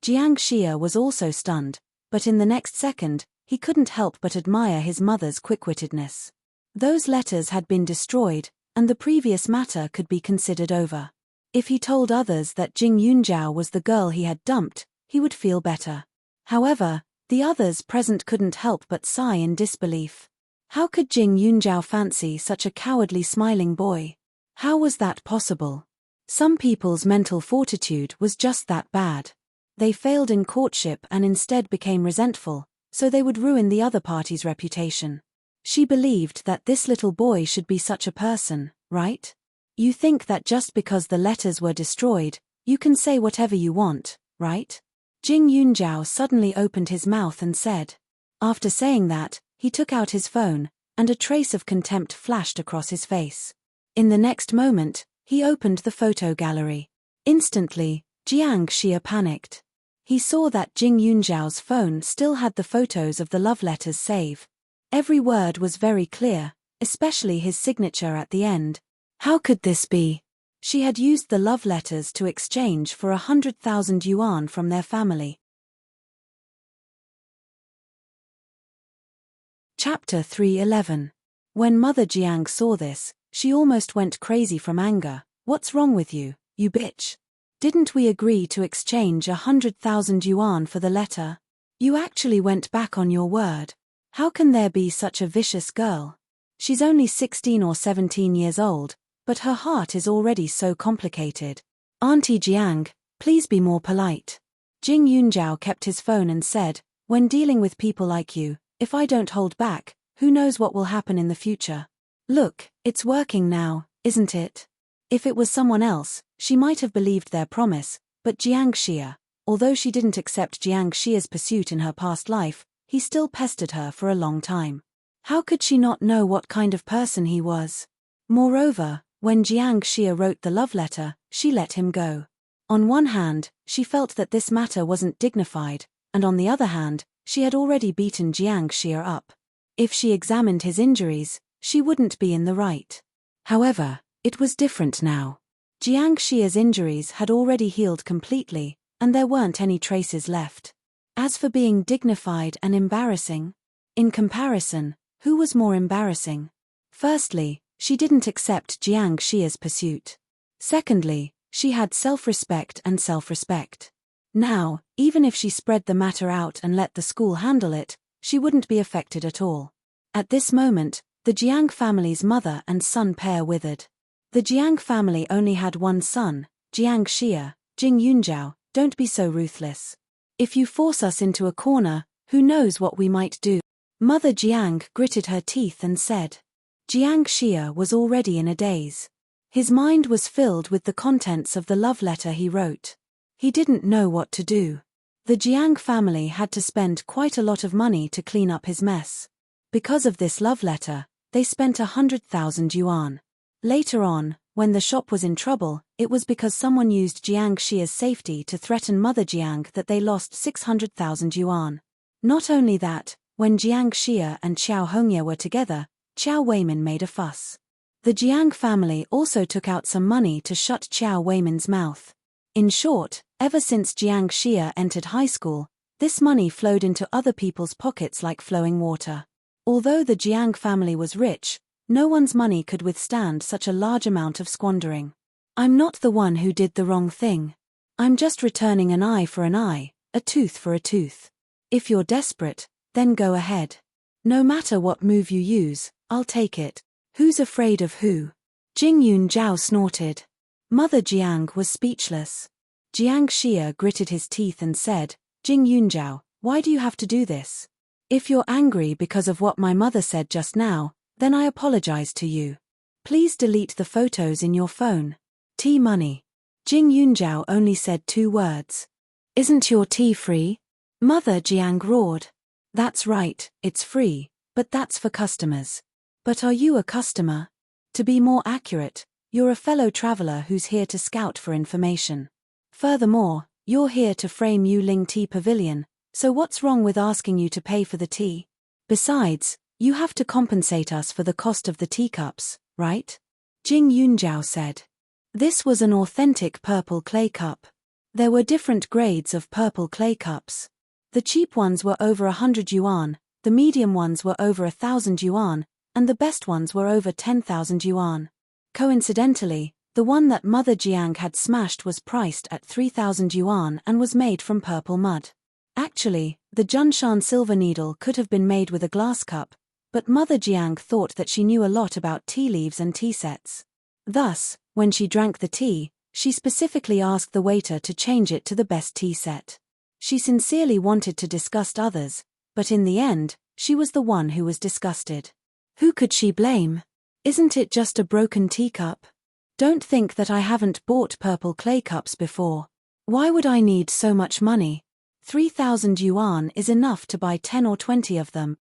Jiang Xia was also stunned, but in the next second, he couldn't help but admire his mother's quick-wittedness. Those letters had been destroyed, and the previous matter could be considered over. If he told others that Jing Yunjiao was the girl he had dumped, he would feel better. However, the others present couldn't help but sigh in disbelief. How could Jing Yunjiao fancy such a cowardly smiling boy? How was that possible? Some people's mental fortitude was just that bad. They failed in courtship and instead became resentful, so they would ruin the other party's reputation. She believed that this little boy should be such a person, right? You think that just because the letters were destroyed, you can say whatever you want, right? Jing Yunjiao suddenly opened his mouth and said. After saying that, he took out his phone, and a trace of contempt flashed across his face. In the next moment, he opened the photo gallery. Instantly, Jiang Xia panicked. He saw that Jing Yunjiao's phone still had the photos of the love letters saved. Every word was very clear, especially his signature at the end. How could this be? She had used the love letters to exchange for 100,000 yuan from their family. Chapter 3:11. When Mother Jiang saw this, she almost went crazy from anger. What's wrong with you, you bitch? Didn't we agree to exchange 100,000 yuan for the letter? You actually went back on your word. How can there be such a vicious girl? She's only 16 or 17 years old, but her heart is already so complicated. Auntie Jiang, please be more polite. Jing Yunjiao kept his phone and said, when dealing with people like you, if I don't hold back, who knows what will happen in the future? Look, it's working now, isn't it? If it was someone else, she might have believed their promise, but Jiang Xia, although she didn't accept Jiang Xia's pursuit in her past life, he still pestered her for a long time. How could she not know what kind of person he was? Moreover, when Jiang Xia wrote the love letter, she let him go. On one hand, she felt that this matter wasn't dignified, and on the other hand, she had already beaten Jiang Xia up. If she examined his injuries, she wouldn't be in the right. However, it was different now. Jiang Xia's injuries had already healed completely, and there weren't any traces left. As for being dignified and embarrassing, in comparison, who was more embarrassing? Firstly, she didn't accept Jiang Xia's pursuit. Secondly, she had self-respect and self-respect. Now, even if she spread the matter out and let the school handle it, she wouldn't be affected at all. At this moment, the Jiang family's mother and son pair withered. The Jiang family only had one son, Jiang Xia. Jing Yunjiao, don't be so ruthless. If you force us into a corner, who knows what we might do? Mother Jiang gritted her teeth and said. Jiang Xia was already in a daze. His mind was filled with the contents of the love letter he wrote. He didn't know what to do. The Jiang family had to spend quite a lot of money to clean up his mess. Because of this love letter, they spent 100,000 yuan. Later on, when the shop was in trouble, it was because someone used Jiang Xia's safety to threaten Mother Jiang that they lost 600,000 yuan. Not only that, when Jiang Xia and Qiao Hongye were together, Qiao Weimin made a fuss. The Jiang family also took out some money to shut Qiao Weimin's mouth. In short, ever since Jiang Xia entered high school, this money flowed into other people's pockets like flowing water. Although the Jiang family was rich, no one's money could withstand such a large amount of squandering. I'm not the one who did the wrong thing. I'm just returning an eye for an eye, a tooth for a tooth. If you're desperate, then go ahead. No matter what move you use, I'll take it. Who's afraid of who? Jing Yunjiao snorted. Mother Jiang was speechless. Jiang Xia gritted his teeth and said, Jing Yunjiao, why do you have to do this? If you're angry because of what my mother said just now, then I apologize to you. Please delete the photos in your phone. Tea money. Jing Yunjiao only said 2 words. Isn't your tea free? Mother Jiang roared. That's right, it's free, but that's for customers. But are you a customer? To be more accurate, you're a fellow traveler who's here to scout for information. Furthermore, you're here to frame Yuling Tea Pavilion, so what's wrong with asking you to pay for the tea? Besides, you have to compensate us for the cost of the teacups, right? Jing Yunjiao said. This was an authentic purple clay cup. There were different grades of purple clay cups. The cheap ones were over 100 yuan, the medium ones were over 1,000 yuan, and the best ones were over 10,000 yuan. Coincidentally, the one that Mother Jiang had smashed was priced at 3,000 yuan and was made from purple mud. Actually, the Junshan silver needle could have been made with a glass cup, But Mother Jiang thought that she knew a lot about tea leaves and tea sets. Thus, when she drank the tea, she specifically asked the waiter to change it to the best tea set. She sincerely wanted to disgust others, but in the end, she was the one who was disgusted. Who could she blame? Isn't it just a broken teacup? Don't think that I haven't bought purple clay cups before. Why would I need so much money? 3,000 yuan is enough to buy 10 or 20 of them.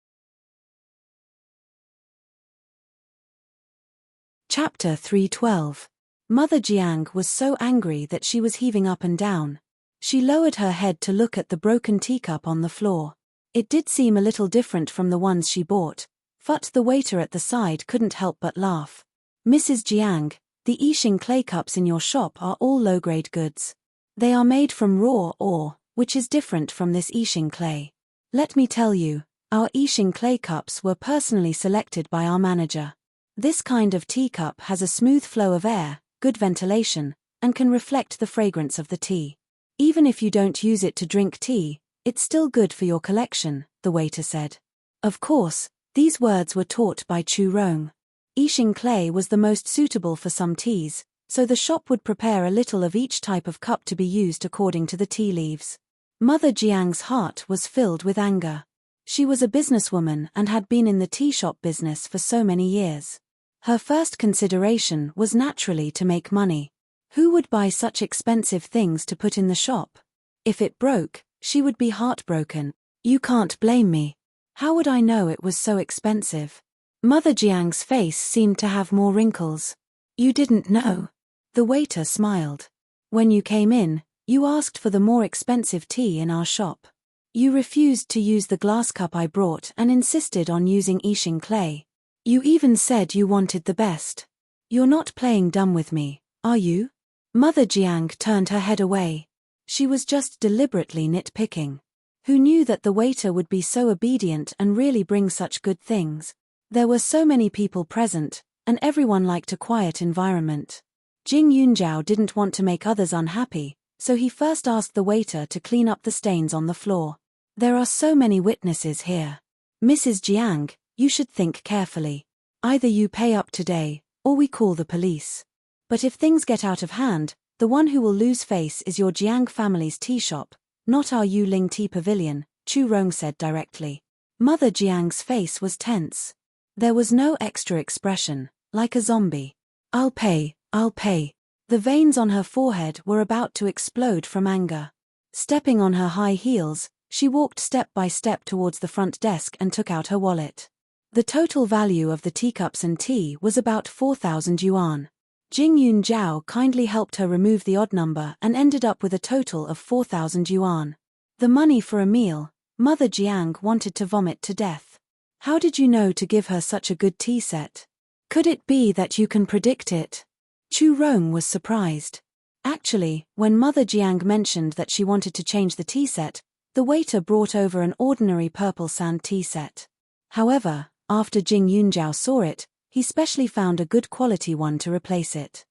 Chapter 312. Mother Jiang was so angry that she was heaving up and down. She lowered her head to look at the broken teacup on the floor. It did seem a little different from the ones she bought, but the waiter at the side couldn't help but laugh. Mrs. Jiang, the Yixing clay cups in your shop are all low-grade goods. They are made from raw ore, which is different from this Yixing clay. Let me tell you, our Yixing clay cups were personally selected by our manager. This kind of teacup has a smooth flow of air, good ventilation, and can reflect the fragrance of the tea. Even if you don't use it to drink tea, it's still good for your collection, the waiter said. Of course, these words were taught by Chu Rong. Yixing clay was the most suitable for some teas, so the shop would prepare a little of each type of cup to be used according to the tea leaves. Mother Jiang's heart was filled with anger. She was a businesswoman and had been in the tea shop business for so many years. Her first consideration was naturally to make money. Who would buy such expensive things to put in the shop? If it broke, she would be heartbroken. You can't blame me. How would I know it was so expensive? Mother Jiang's face seemed to have more wrinkles. You didn't know? The waiter smiled. When you came in, you asked for the more expensive tea in our shop. You refused to use the glass cup I brought and insisted on using Yixing clay. You even said you wanted the best. You're not playing dumb with me, are you? Mother Jiang turned her head away. She was just deliberately nitpicking. Who knew that the waiter would be so obedient and really bring such good things? There were so many people present, and everyone liked a quiet environment. Jing Yunjiao didn't want to make others unhappy, so he first asked the waiter to clean up the stains on the floor. There are so many witnesses here. Mrs. Jiang, you should think carefully. Either you pay up today, or we call the police. But if things get out of hand, the one who will lose face is your Jiang family's tea shop, not our Yuling Tea Pavilion, Chu Rong said directly. Mother Jiang's face was tense. There was no extra expression, like a zombie. I'll pay, I'll pay. The veins on her forehead were about to explode from anger. Stepping on her high heels, she walked step by step towards the front desk and took out her wallet. The total value of the teacups and tea was about 4,000 yuan. Jing Yunjiao kindly helped her remove the odd number and ended up with a total of 4,000 yuan. The money for a meal. Mother Jiang wanted to vomit to death. How did you know to give her such a good tea set? Could it be that you can predict it? Chu Rong was surprised. Actually, when Mother Jiang mentioned that she wanted to change the tea set, the waiter brought over an ordinary purple sand tea set. However, after Jing Yunjiao saw it, he specially found a good quality one to replace it.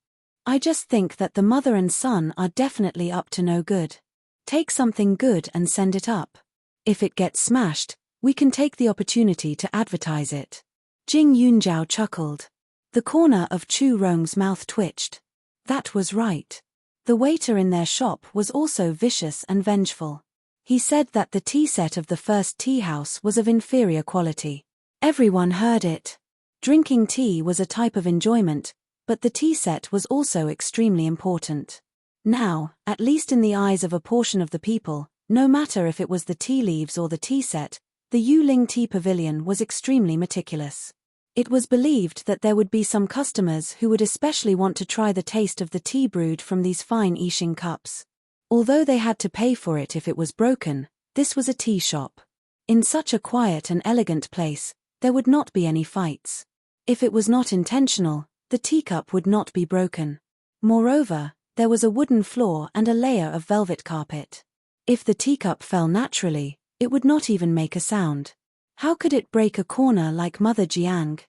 I just think that the mother and son are definitely up to no good. Take something good and send it up. If it gets smashed, we can take the opportunity to advertise it. Jing Yunjiao chuckled. The corner of Chu Rong's mouth twitched. That was right. The waiter in their shop was also vicious and vengeful. He said that the tea set of the first tea house was of inferior quality. Everyone heard it. Drinking tea was a type of enjoyment, but the tea set was also extremely important. Now, at least in the eyes of a portion of the people, no matter if it was the tea leaves or the tea set, the Yuling Tea Pavilion was extremely meticulous. It was believed that there would be some customers who would especially want to try the taste of the tea brewed from these fine Yixing cups. Although they had to pay for it if it was broken, this was a tea shop. In such a quiet and elegant place, there would not be any fights. If it was not intentional, the teacup would not be broken. Moreover, there was a wooden floor and a layer of velvet carpet. If the teacup fell naturally, it would not even make a sound. How could it break a corner like Mother Jiang?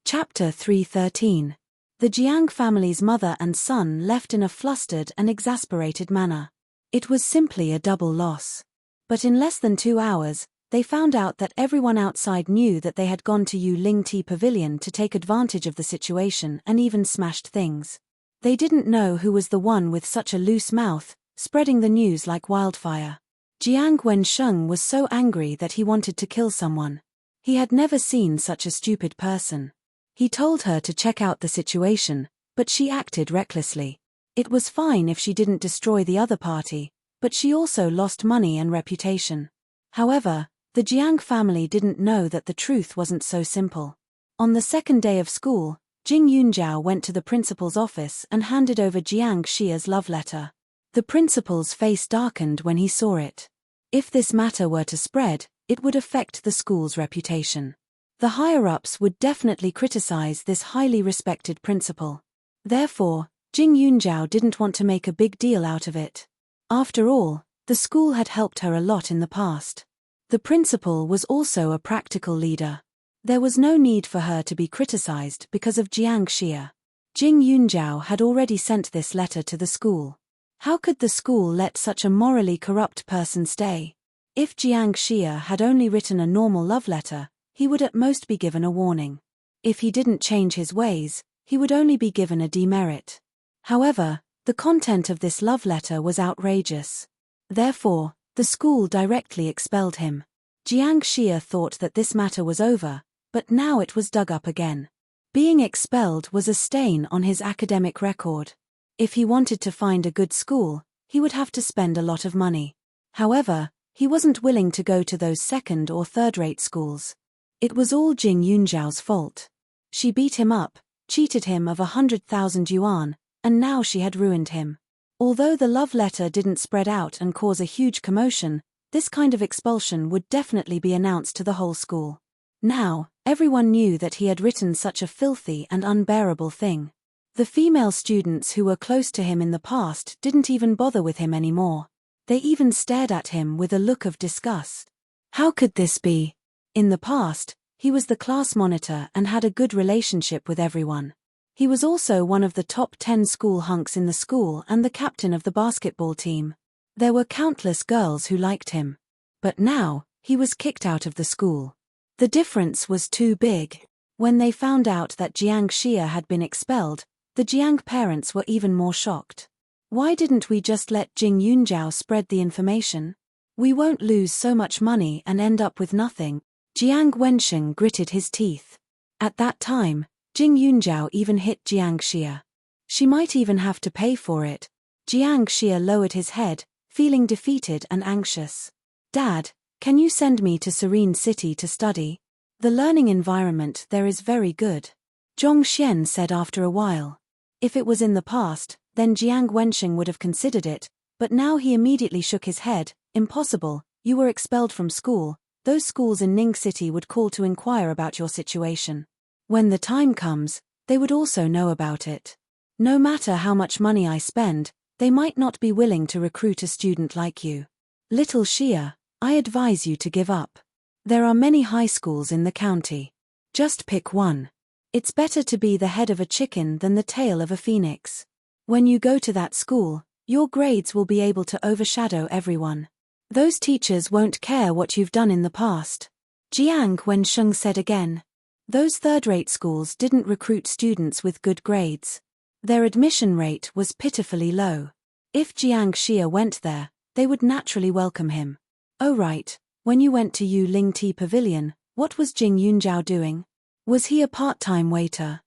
Chapter 313. The Jiang family's mother and son left in a flustered and exasperated manner. It was simply a double loss. But in less than 2 hours, they found out that everyone outside knew that they had gone to Yu Ling Tea Pavilion to take advantage of the situation and even smashed things. They didn't know who was the one with such a loose mouth, spreading the news like wildfire. Jiang Wensheng was so angry that he wanted to kill someone. He had never seen such a stupid person. He told her to check out the situation, but she acted recklessly. It was fine if she didn't destroy the other party, but she also lost money and reputation. However, the Jiang family didn't know that the truth wasn't so simple. On the second day of school, Jing Yunjiao went to the principal's office and handed over Jiang Xia's love letter. The principal's face darkened when he saw it. If this matter were to spread, it would affect the school's reputation. The higher-ups would definitely criticize this highly respected principal. Therefore, Jing Yunjiao didn't want to make a big deal out of it. After all, the school had helped her a lot in the past. The principal was also a practical leader. There was no need for her to be criticized because of Jiang Xia. Jing Yunjiao had already sent this letter to the school. How could the school let such a morally corrupt person stay? If Jiang Xia had only written a normal love letter, he would at most be given a warning. If he didn't change his ways, he would only be given a demerit. However, the content of this love letter was outrageous. Therefore, the school directly expelled him. Jiang Xia thought that this matter was over, but now it was dug up again. Being expelled was a stain on his academic record. If he wanted to find a good school, he would have to spend a lot of money. However, he wasn't willing to go to those second- or third-rate schools. It was all Jing Yunjiao's fault. She beat him up, cheated him of 100,000 yuan, and now she had ruined him. Although the love letter didn't spread out and cause a huge commotion, this kind of expulsion would definitely be announced to the whole school. Now, everyone knew that he had written such a filthy and unbearable thing. The female students who were close to him in the past didn't even bother with him anymore. They even stared at him with a look of disgust. How could this be? In the past, he was the class monitor and had a good relationship with everyone. He was also one of the top 10 school hunks in the school and the captain of the basketball team. There were countless girls who liked him. But now, he was kicked out of the school. The difference was too big. When they found out that Jiang Xia had been expelled, the Jiang parents were even more shocked. Why didn't we just let Jing Yunjiao spread the information? We won't lose so much money and end up with nothing. Jiang Wensheng gritted his teeth. At that time, Jing Yunjiao even hit Jiang Xia. She might even have to pay for it. Jiang Xia lowered his head, feeling defeated and anxious. Dad, can you send me to Serene City to study? The learning environment there is very good. Zhong Xian said after a while. If it was in the past, then Jiang Wensheng would have considered it, but now he immediately shook his head. Impossible, you were expelled from school. Those schools in Ning City would call to inquire about your situation. When the time comes, they would also know about it. No matter how much money I spend, they might not be willing to recruit a student like you. Little Xia, I advise you to give up. There are many high schools in the county. Just pick one. It's better to be the head of a chicken than the tail of a phoenix. When you go to that school, your grades will be able to overshadow everyone. Those teachers won't care what you've done in the past. Jiang Wensheng said again. Those third-rate schools didn't recruit students with good grades. Their admission rate was pitifully low. If Jiang Xia went there, they would naturally welcome him. Oh right, when you went to Yu Ling Tea Pavilion, what was Jing Yunjiao doing? Was he a part-time waiter?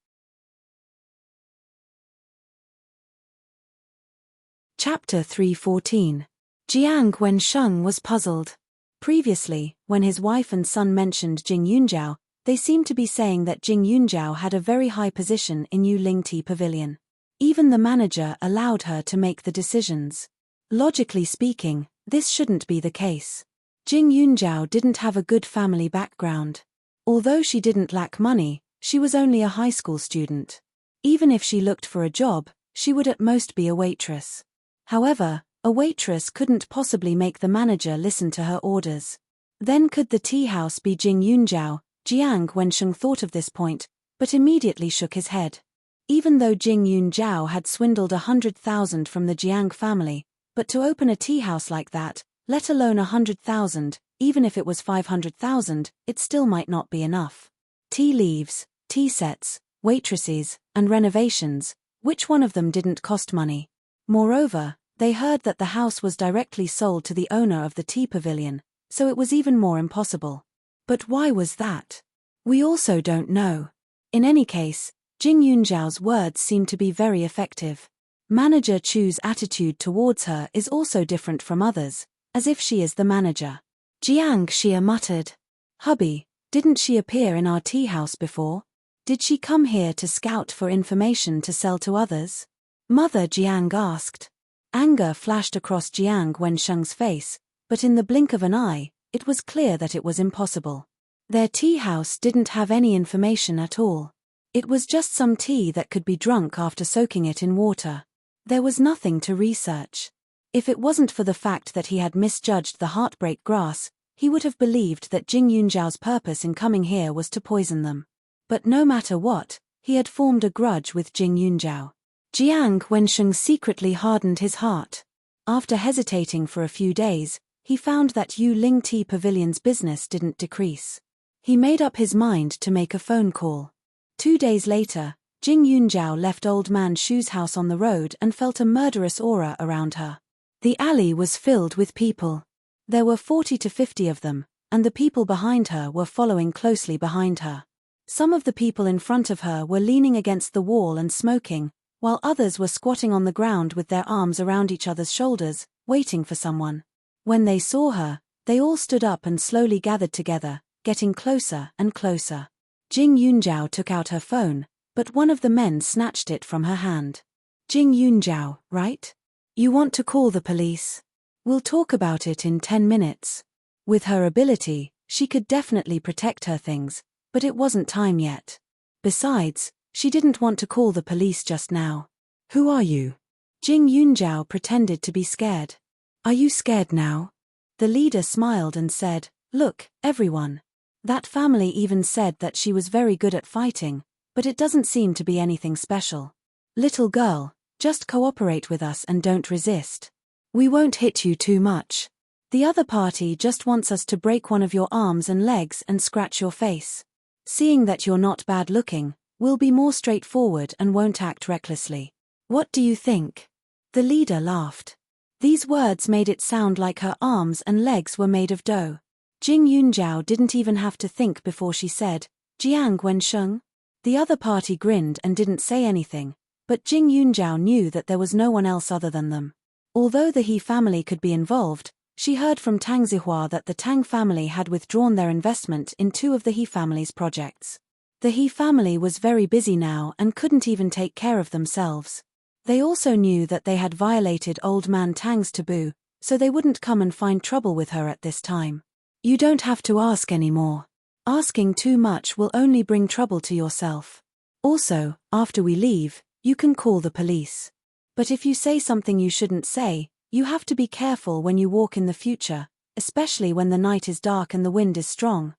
Chapter 314. Jiang Wensheng was puzzled. Previously, when his wife and son mentioned Jing Yunjiao, they seemed to be saying that Jing Yunjiao had a very high position in Yu Ling Tea Pavilion. Even the manager allowed her to make the decisions. Logically speaking, this shouldn't be the case. Jing Yunjiao didn't have a good family background. Although she didn't lack money, she was only a high school student. Even if she looked for a job, she would at most be a waitress. However, a waitress couldn't possibly make the manager listen to her orders. Then could the tea house be Jing Yunjiao? Jiang Wensheng thought of this point, but immediately shook his head. Even though Jing Yunjiao had swindled 100,000 from the Jiang family, but to open a tea house like that, let alone 100,000, even if it was 500,000, it still might not be enough. Tea leaves, tea sets, waitresses, and renovations, which one of them didn't cost money? Moreover, they heard that the house was directly sold to the owner of the tea pavilion, so it was even more impossible. But why was that? We also don't know. In any case, Jing Yunzhao's words seem to be very effective. Manager Chu's attitude towards her is also different from others, as if she is the manager. Jiang Xia muttered. Hubby, didn't she appear in our tea house before? Did she come here to scout for information to sell to others? Mother Jiang asked. Anger flashed across Jiang Wensheng's face, but in the blink of an eye, it was clear that it was impossible. Their tea house didn't have any information at all. It was just some tea that could be drunk after soaking it in water. There was nothing to research. If it wasn't for the fact that he had misjudged the heartbreak grass, he would have believed that Jing Yunzhao's purpose in coming here was to poison them. But no matter what, he had formed a grudge with Jing Yunzhao. Jiang Wensheng secretly hardened his heart. After hesitating for a few days, he found that Yu Ling Tea Pavilion's business didn't decrease. He made up his mind to make a phone call. 2 days later, Jing Yunzhao left Old Man Shu's house on the road and felt a murderous aura around her. The alley was filled with people. There were 40 to 50 of them, and the people behind her were following closely behind her. Some of the people in front of her were leaning against the wall and smoking, while others were squatting on the ground with their arms around each other's shoulders, waiting for someone. When they saw her, they all stood up and slowly gathered together, getting closer and closer. Jing Yunzhao took out her phone, but one of the men snatched it from her hand. Jing Yunzhao, right? You want to call the police? We'll talk about it in 10 minutes. With her ability, she could definitely protect her things, but it wasn't time yet. Besides, she didn't want to call the police just now. Who are you? Jing Yunzhao pretended to be scared. Are you scared now? The leader smiled and said, Look, everyone. That family even said that she was very good at fighting, but it doesn't seem to be anything special. Little girl, just cooperate with us and don't resist. We won't hit you too much. The other party just wants us to break one of your arms and legs and scratch your face. Seeing that you're not bad looking, we'll be more straightforward and won't act recklessly. What do you think? The leader laughed. These words made it sound like her arms and legs were made of dough. Jing Yunzhao didn't even have to think before she said, Jiang Wensheng? The other party grinned and didn't say anything, but Jing Yunzhao knew that there was no one else other than them. Although the He family could be involved, she heard from Tang Zihua that the Tang family had withdrawn their investment in 2 of the He family's projects. The He family was very busy now and couldn't even take care of themselves. They also knew that they had violated Old Man Tang's taboo, so they wouldn't come and find trouble with her at this time. You don't have to ask anymore. Asking too much will only bring trouble to yourself. Also, after we leave, you can call the police. But if you say something you shouldn't say, you have to be careful when you walk in the future, especially when the night is dark and the wind is strong.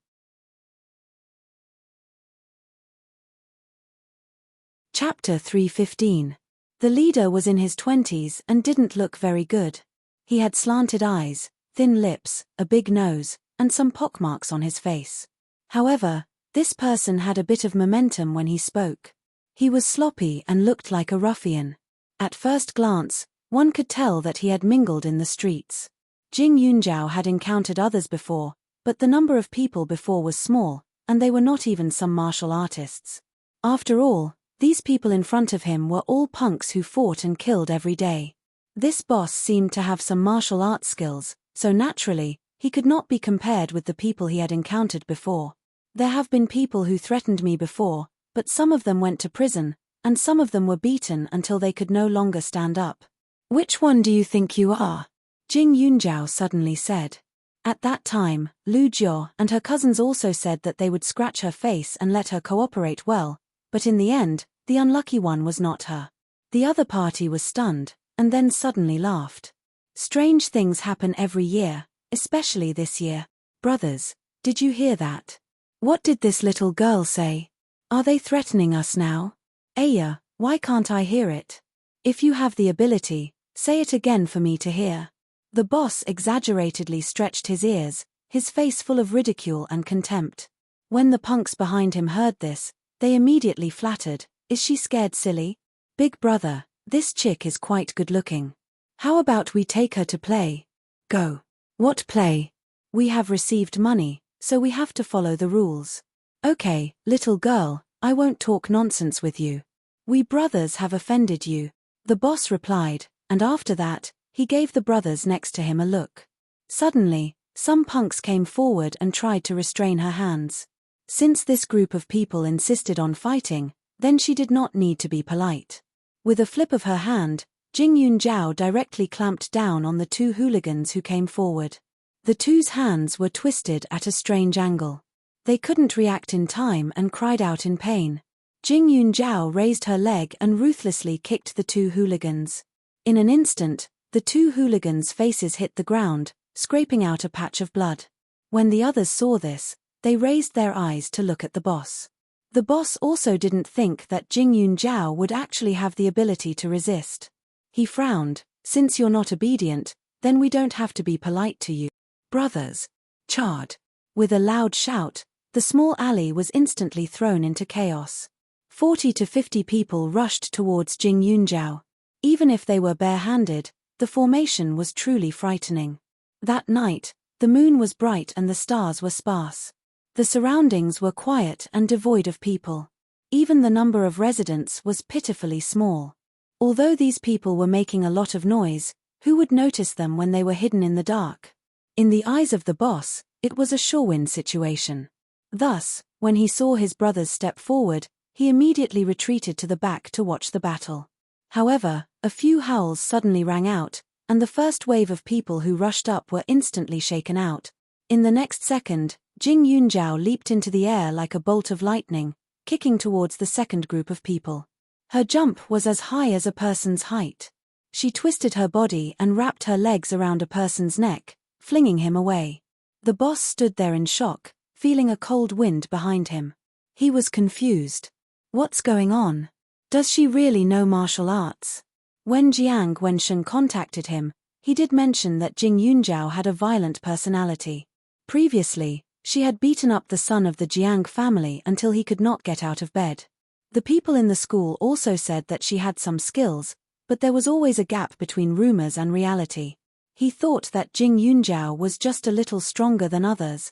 Chapter 315. The leader was in his 20s and didn't look very good. He had slanted eyes, thin lips, a big nose, and some pockmarks on his face. However, this person had a bit of momentum when he spoke. He was sloppy and looked like a ruffian. At first glance, one could tell that he had mingled in the streets. Jing Yunzhao had encountered others before, but the number of people before was small, and they were not even some martial artists. After all, these people in front of him were all punks who fought and killed every day. This boss seemed to have some martial arts skills, so naturally, he could not be compared with the people he had encountered before. There have been people who threatened me before, but some of them went to prison, and some of them were beaten until they could no longer stand up. Which one do you think you are? Jing Yunzhao suddenly said. At that time, Lu Jiao and her cousins also said that they would scratch her face and let her cooperate well, but in the end, the unlucky one was not her. The other party was stunned, and then suddenly laughed. Strange things happen every year, especially this year. Brothers, did you hear that? What did this little girl say? Are they threatening us now? Aya, why can't I hear it? If you have the ability, say it again for me to hear. The boss exaggeratedly stretched his ears, his face full of ridicule and contempt. When the punks behind him heard this, they immediately flattered, "Is she scared, silly? Big brother, this chick is quite good-looking. How about we take her to play? Go." "What play?" "We have received money, so we have to follow the rules." "Okay, little girl, I won't talk nonsense with you. We brothers have offended you," the boss replied, and after that, he gave the brothers next to him a look. Suddenly, some punks came forward and tried to restrain her hands. Since this group of people insisted on fighting, then she did not need to be polite. With a flip of her hand, Jing Yunjiao directly clamped down on the two hooligans who came forward. The two's hands were twisted at a strange angle. They couldn't react in time and cried out in pain. Jing Yunjiao raised her leg and ruthlessly kicked the two hooligans. In an instant, the two hooligans' faces hit the ground, scraping out a patch of blood. When the others saw this, they raised their eyes to look at the boss. The boss also didn't think that Jing Yunjiao would actually have the ability to resist. He frowned, "Since you're not obedient, then we don't have to be polite to you. Brothers, charge!" With a loud shout, the small alley was instantly thrown into chaos. 40 to 50 people rushed towards Jing Yunjiao. Even if they were barehanded, the formation was truly frightening. That night, the moon was bright and the stars were sparse. The surroundings were quiet and devoid of people. Even the number of residents was pitifully small. Although these people were making a lot of noise, who would notice them when they were hidden in the dark? In the eyes of the boss, it was a sure-win situation. Thus, when he saw his brothers step forward, he immediately retreated to the back to watch the battle. However, a few howls suddenly rang out, and the first wave of people who rushed up were instantly shaken out. In the next second, Jing Yunjiao leaped into the air like a bolt of lightning, kicking towards the second group of people. Her jump was as high as a person's height. She twisted her body and wrapped her legs around a person's neck, flinging him away. The boss stood there in shock, feeling a cold wind behind him. He was confused. What's going on? Does she really know martial arts? When Jiang Wensheng contacted him, he did mention that Jing Yunjiao had a violent personality. Previously, she had beaten up the son of the Jiang family until he could not get out of bed. The people in the school also said that she had some skills, but there was always a gap between rumors and reality. He thought that Jing Yunjiao was just a little stronger than others.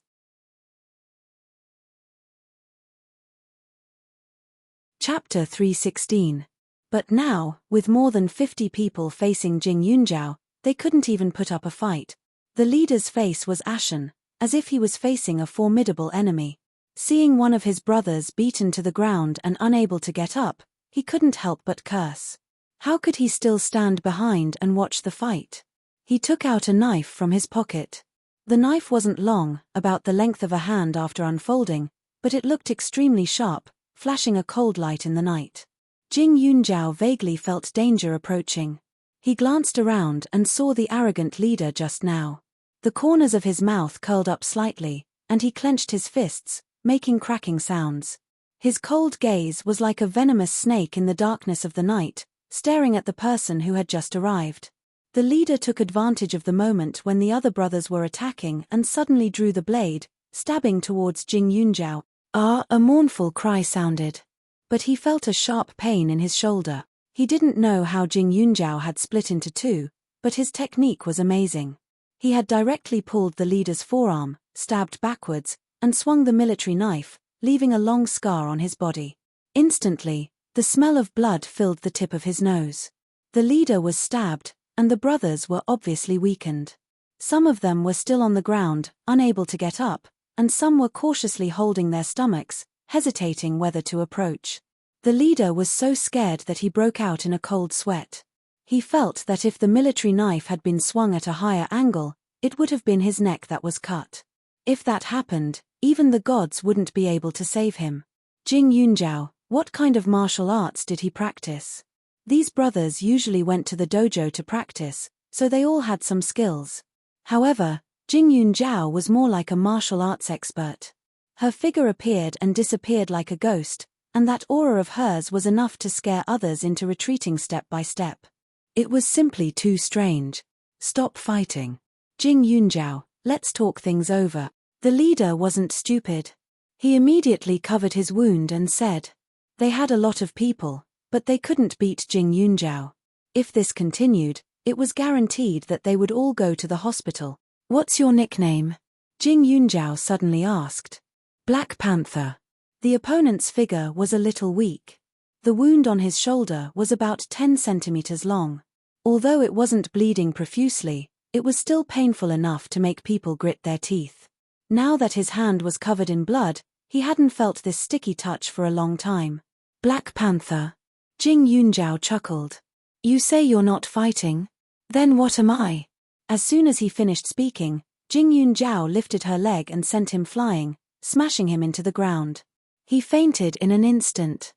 Chapter 316. But now, with more than 50 people facing Jing Yunjiao, they couldn't even put up a fight. The leader's face was ashen, as if he was facing a formidable enemy. Seeing one of his brothers beaten to the ground and unable to get up, he couldn't help but curse. How could he still stand behind and watch the fight? He took out a knife from his pocket. The knife wasn't long, about the length of a hand after unfolding, but it looked extremely sharp, flashing a cold light in the night. Jing Yunjiao vaguely felt danger approaching. He glanced around and saw the arrogant leader just now. The corners of his mouth curled up slightly, and he clenched his fists, making cracking sounds. His cold gaze was like a venomous snake in the darkness of the night, staring at the person who had just arrived. The leader took advantage of the moment when the other brothers were attacking and suddenly drew the blade, stabbing towards Jing Yunjiao. A mournful cry sounded. But he felt a sharp pain in his shoulder. He didn't know how Jing Yunjiao had split into two, but his technique was amazing. He had directly pulled the leader's forearm, stabbed backwards, and swung the military knife, leaving a long scar on his body. Instantly, the smell of blood filled the tip of his nose. The leader was stabbed, and the brothers were obviously weakened. Some of them were still on the ground, unable to get up, and some were cautiously holding their stomachs, hesitating whether to approach. The leader was so scared that he broke out in a cold sweat. He felt that if the military knife had been swung at a higher angle, it would have been his neck that was cut. If that happened, even the gods wouldn't be able to save him. Jing Yunjiao, what kind of martial arts did he practice? These brothers usually went to the dojo to practice, so they all had some skills. However, Jing Yunjiao was more like a martial arts expert. Her figure appeared and disappeared like a ghost, and that aura of hers was enough to scare others into retreating step by step. It was simply too strange. Stop fighting. Jing Yunjiao, let's talk things over. The leader wasn't stupid. He immediately covered his wound and said. They had a lot of people, but they couldn't beat Jing Yunjiao. If this continued, it was guaranteed that they would all go to the hospital. What's your nickname? Jing Yunjiao suddenly asked. Black Panther. The opponent's figure was a little weak. The wound on his shoulder was about 10 centimeters long. Although it wasn't bleeding profusely, it was still painful enough to make people grit their teeth. Now that his hand was covered in blood, he hadn't felt this sticky touch for a long time. Black Panther. Jing Yunjiao chuckled. You say you're not fighting? Then what am I? As soon as he finished speaking, Jing Yunjiao lifted her leg and sent him flying, smashing him into the ground. He fainted in an instant.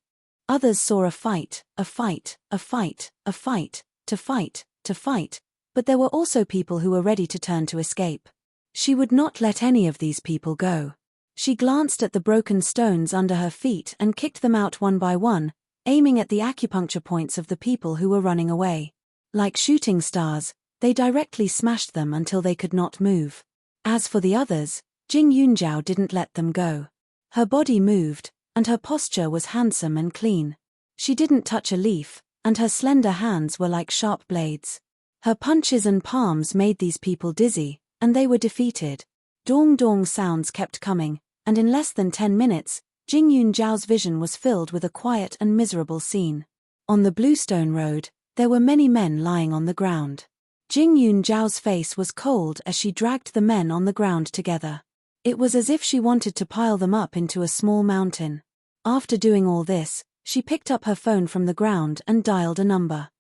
Others saw a fight, a fight, a fight, a fight, to fight, to fight, but there were also people who were ready to turn to escape. She would not let any of these people go. She glanced at the broken stones under her feet and kicked them out one by one, aiming at the acupuncture points of the people who were running away. Like shooting stars, they directly smashed them until they could not move. As for the others, Jing Yunjiao didn't let them go. Her body moved, and her posture was handsome and clean. She didn't touch a leaf, and her slender hands were like sharp blades. Her punches and palms made these people dizzy, and they were defeated. Dong-dong sounds kept coming, and in less than 10 minutes, Jing Yunjiao's vision was filled with a quiet and miserable scene. On the Bluestone Road, there were many men lying on the ground. Jing Yunjiao's face was cold as she dragged the men on the ground together. It was as if she wanted to pile them up into a small mountain. After doing all this, she picked up her phone from the ground and dialed a number.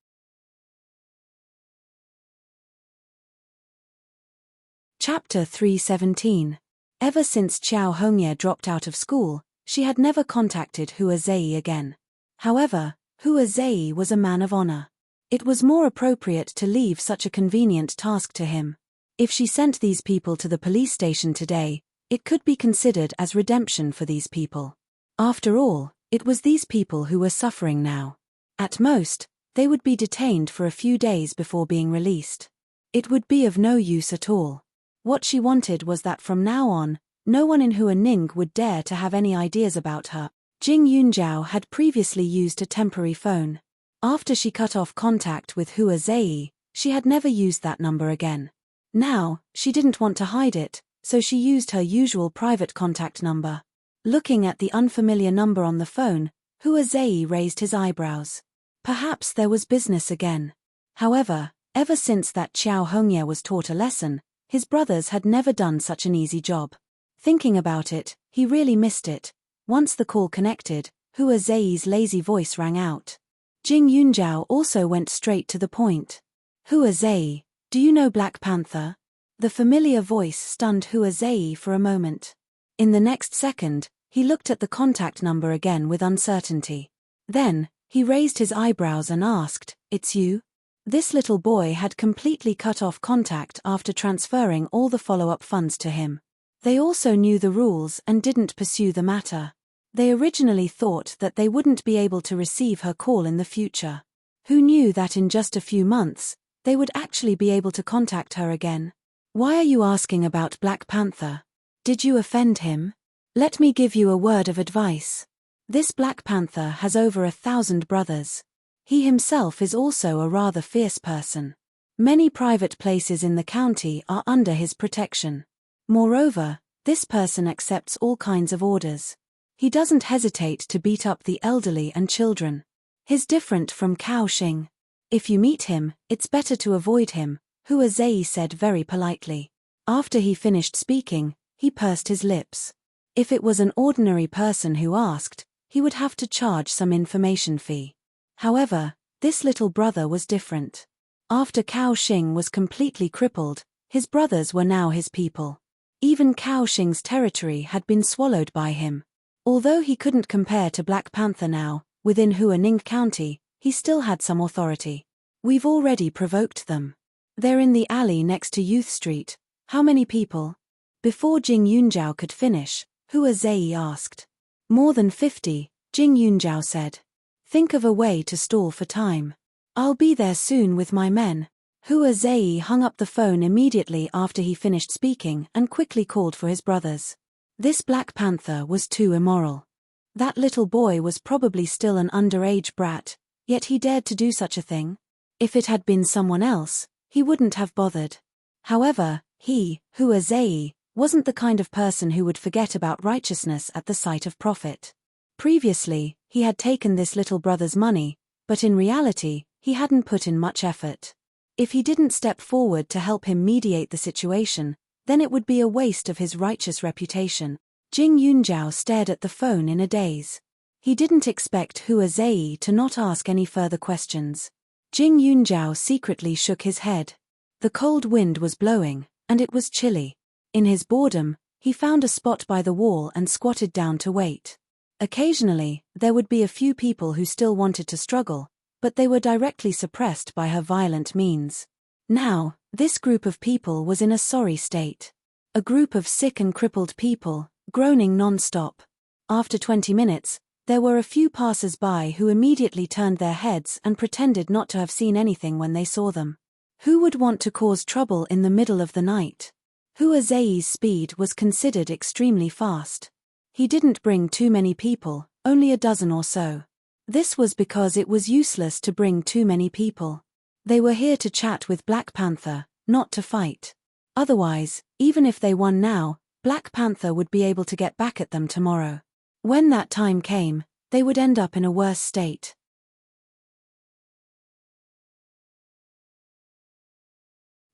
Chapter 317. Ever since Qiao Hongye dropped out of school, she had never contacted Hua Zei again. However, Hua Zei was a man of honor. It was more appropriate to leave such a convenient task to him. If she sent these people to the police station today, it could be considered as redemption for these people. After all, it was these people who were suffering now. At most, they would be detained for a few days before being released. It would be of no use at all. What she wanted was that from now on, no one in Hua Ning would dare to have any ideas about her. Jing Yunjiao had previously used a temporary phone. After she cut off contact with Hua Zei, she had never used that number again. Now, she didn't want to hide it, so she used her usual private contact number. Looking at the unfamiliar number on the phone, Hua Zei raised his eyebrows. Perhaps there was business again. However, ever since that Qiao Hongye was taught a lesson, his brothers had never done such an easy job. Thinking about it, he really missed it. Once the call connected, Hua Zei's lazy voice rang out. Jing Yunjiao also went straight to the point. Hua Zei, do you know Black Panther? The familiar voice stunned Hua Zei for a moment. In the next second, he looked at the contact number again with uncertainty. Then, he raised his eyebrows and asked, "It's you?" This little boy had completely cut off contact after transferring all the follow-up funds to him. They also knew the rules and didn't pursue the matter. They originally thought that they wouldn't be able to receive her call in the future. Who knew that in just a few months, they would actually be able to contact her again? Why are you asking about Black Panther? Did you offend him? Let me give you a word of advice. This Black Panther has over 1,000 brothers. He himself is also a rather fierce person. Many private places in the county are under his protection. Moreover, this person accepts all kinds of orders. He doesn't hesitate to beat up the elderly and children. He's different from Cao Xing. If you meet him, it's better to avoid him, Hua Zei said very politely. After he finished speaking, he pursed his lips. If it was an ordinary person who asked, he would have to charge some information fee. However, this little brother was different. After Cao Xing was completely crippled, his brothers were now his people. Even Cao Xing's territory had been swallowed by him. Although he couldn't compare to Black Panther now, within Hua Ning County, he still had some authority. We've already provoked them. They're in the alley next to Youth Street. How many people? Before Jing Yunjiao could finish, Hua Zei asked. More than 50, Jing Yunjiao said. Think of a way to stall for time. I'll be there soon with my men. Hua Zei hung up the phone immediately after he finished speaking and quickly called for his brothers. This Black Panther was too immoral. That little boy was probably still an underage brat, yet he dared to do such a thing. If it had been someone else, he wouldn't have bothered. However, Hua Zei, wasn't the kind of person who would forget about righteousness at the sight of profit. Previously, he had taken this little brother's money, but in reality, he hadn't put in much effort. If he didn't step forward to help him mediate the situation, then it would be a waste of his righteous reputation. Jing Yunjiao stared at the phone in a daze. He didn't expect Hua Zei to not ask any further questions. Jing Yunjiao secretly shook his head. The cold wind was blowing, and it was chilly. In his boredom, he found a spot by the wall and squatted down to wait. Occasionally, there would be a few people who still wanted to struggle, but they were directly suppressed by her violent means. Now, this group of people was in a sorry state. A group of sick and crippled people, groaning non-stop. After 20 minutes, there were a few passers-by who immediately turned their heads and pretended not to have seen anything when they saw them. Who would want to cause trouble in the middle of the night? Hua Zei's speed was considered extremely fast. He didn't bring too many people, only a dozen or so. This was because it was useless to bring too many people. They were here to chat with Black Panther, not to fight. Otherwise, even if they won now, Black Panther would be able to get back at them tomorrow. When that time came, they would end up in a worse state.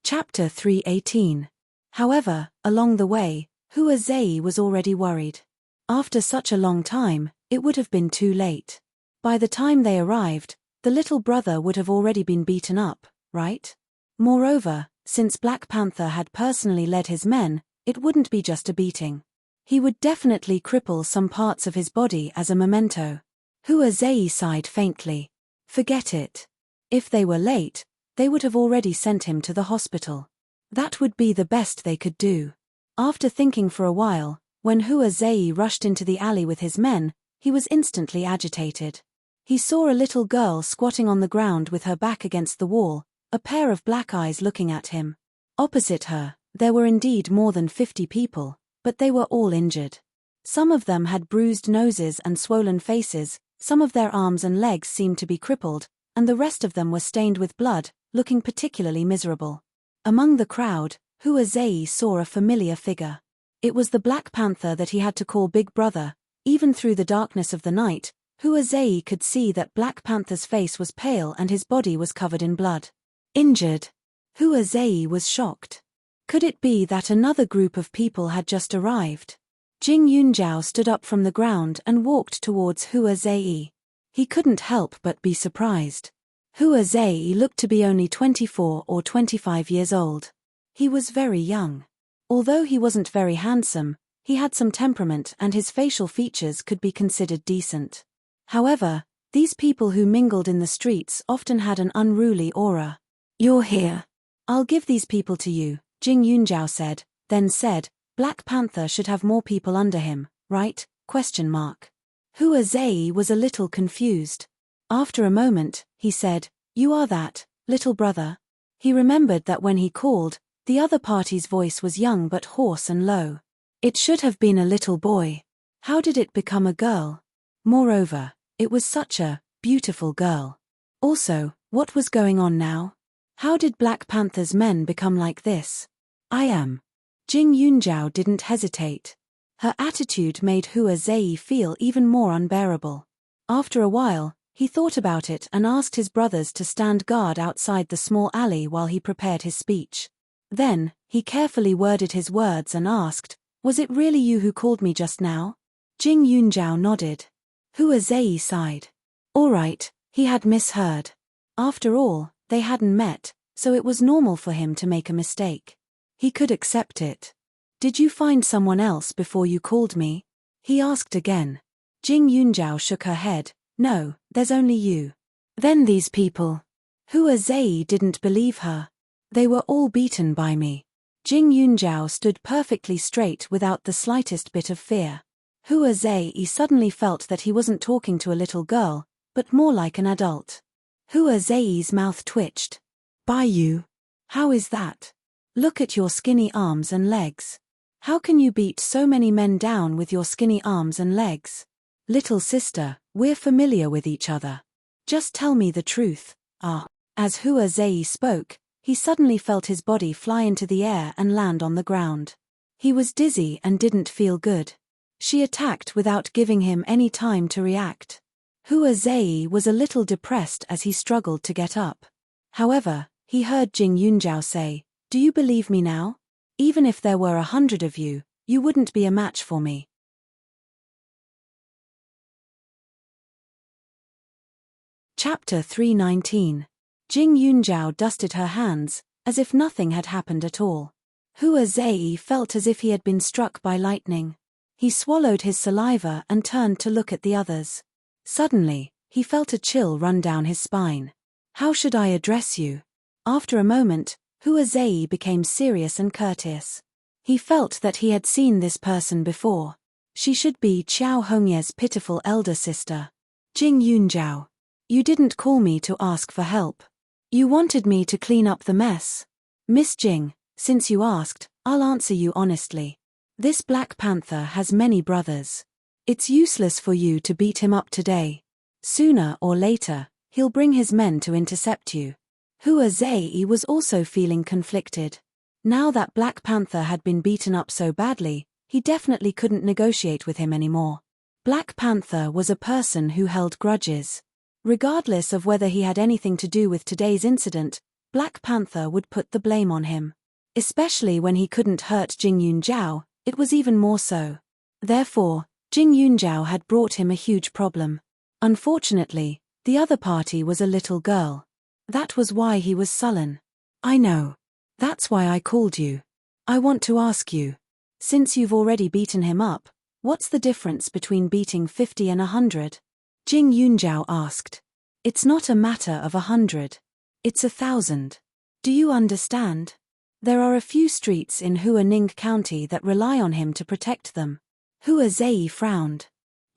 Chapter 318. However, along the way, Hua Zei was already worried. After such a long time, it would have been too late. By the time they arrived, the little brother would have already been beaten up, right? Moreover, since Black Panther had personally led his men, it wouldn't be just a beating. He would definitely cripple some parts of his body as a memento. Hua Zei sighed faintly. Forget it. If they were late, they would have already sent him to the hospital. That would be the best they could do. After thinking for a while, when Hua Zei rushed into the alley with his men, he was instantly agitated. He saw a little girl squatting on the ground with her back against the wall, a pair of black eyes looking at him. Opposite her, there were indeed more than 50 people, but they were all injured. Some of them had bruised noses and swollen faces, some of their arms and legs seemed to be crippled, and the rest of them were stained with blood, looking particularly miserable. Among the crowd, Hua Zei saw a familiar figure. It was the Black Panther that he had to call Big Brother. Even through the darkness of the night, Hua Zei could see that Black Panther's face was pale and his body was covered in blood. Injured. Hua Zei was shocked. Could it be that another group of people had just arrived? Jing Yunjiao stood up from the ground and walked towards Hua Zei. He couldn't help but be surprised. Hua Zei looked to be only 24 or 25 years old. He was very young. Although he wasn't very handsome, he had some temperament and his facial features could be considered decent. However, these people who mingled in the streets often had an unruly aura. "You're here. I'll give these people to you," Jing Yunjiao said, then said, "Black Panther should have more people under him, right? ? Hua Zei was a little confused. After a moment, he said, "You are that, little brother?" He remembered that when he called, the other party's voice was young but hoarse and low. It should have been a little boy. How did it become a girl? Moreover, it was such a beautiful girl. Also, what was going on now? How did Black Panther's men become like this? "I am." Jing Yunjiao didn't hesitate. Her attitude made Hua Zei feel even more unbearable. After a while, he thought about it and asked his brothers to stand guard outside the small alley while he prepared his speech. Then, he carefully worded his words and asked, "Was it really you who called me just now?" Jing Yunjiao nodded. Hua Zei sighed. All right, he had misheard. After all, they hadn't met, so it was normal for him to make a mistake. He could accept it. "Did you find someone else before you called me?" he asked again. Jing Yunjiao shook her head. "No, there's only you." "Then these people." Hua Zei didn't believe her. "They were all beaten by me." Jing Yunjiao stood perfectly straight without the slightest bit of fear. Hua Zei suddenly felt that he wasn't talking to a little girl, but more like an adult. Hua Zei's mouth twitched. "By you?" How is that? Look at your skinny arms and legs. How can you beat so many men down with your skinny arms and legs? Little sister, we're familiar with each other. Just tell me the truth. As Hua Zei spoke, he suddenly felt his body fly into the air and land on the ground. He was dizzy and didn't feel good. She attacked without giving him any time to react. Hua Zei was a little depressed as he struggled to get up. However, he heard Jing Yunjiao say, "Do you believe me now? Even if there were 100 of you, you wouldn't be a match for me." Chapter 319. Jing Yunjiao dusted her hands, as if nothing had happened at all. Hua Zei felt as if he had been struck by lightning. He swallowed his saliva and turned to look at the others. Suddenly, he felt a chill run down his spine. How should I address you? After a moment, Hua Zei became serious and courteous. He felt that he had seen this person before. She should be Qiao Hongye's pitiful elder sister. Jing Yunjiao. You didn't call me to ask for help. You wanted me to clean up the mess. Miss Jing, since you asked, I'll answer you honestly. This Black Panther has many brothers. It's useless for you to beat him up today. Sooner or later, he'll bring his men to intercept you. Hua Zei was also feeling conflicted. Now that Black Panther had been beaten up so badly, he definitely couldn't negotiate with him anymore. Black Panther was a person who held grudges. Regardless of whether he had anything to do with today's incident, Black Panther would put the blame on him. Especially when he couldn't hurt Jing Yunjiao, it was even more so. Therefore, Jing Yunjiao had brought him a huge problem. Unfortunately, the other party was a little girl. That was why he was sullen. I know. That's why I called you. I want to ask you. Since you've already beaten him up, what's the difference between beating 50 and 100? Jing Yunjiao asked. It's not a matter of 100. It's 1,000. Do you understand? There are a few streets in Huaning County that rely on him to protect them. Hua Zei frowned.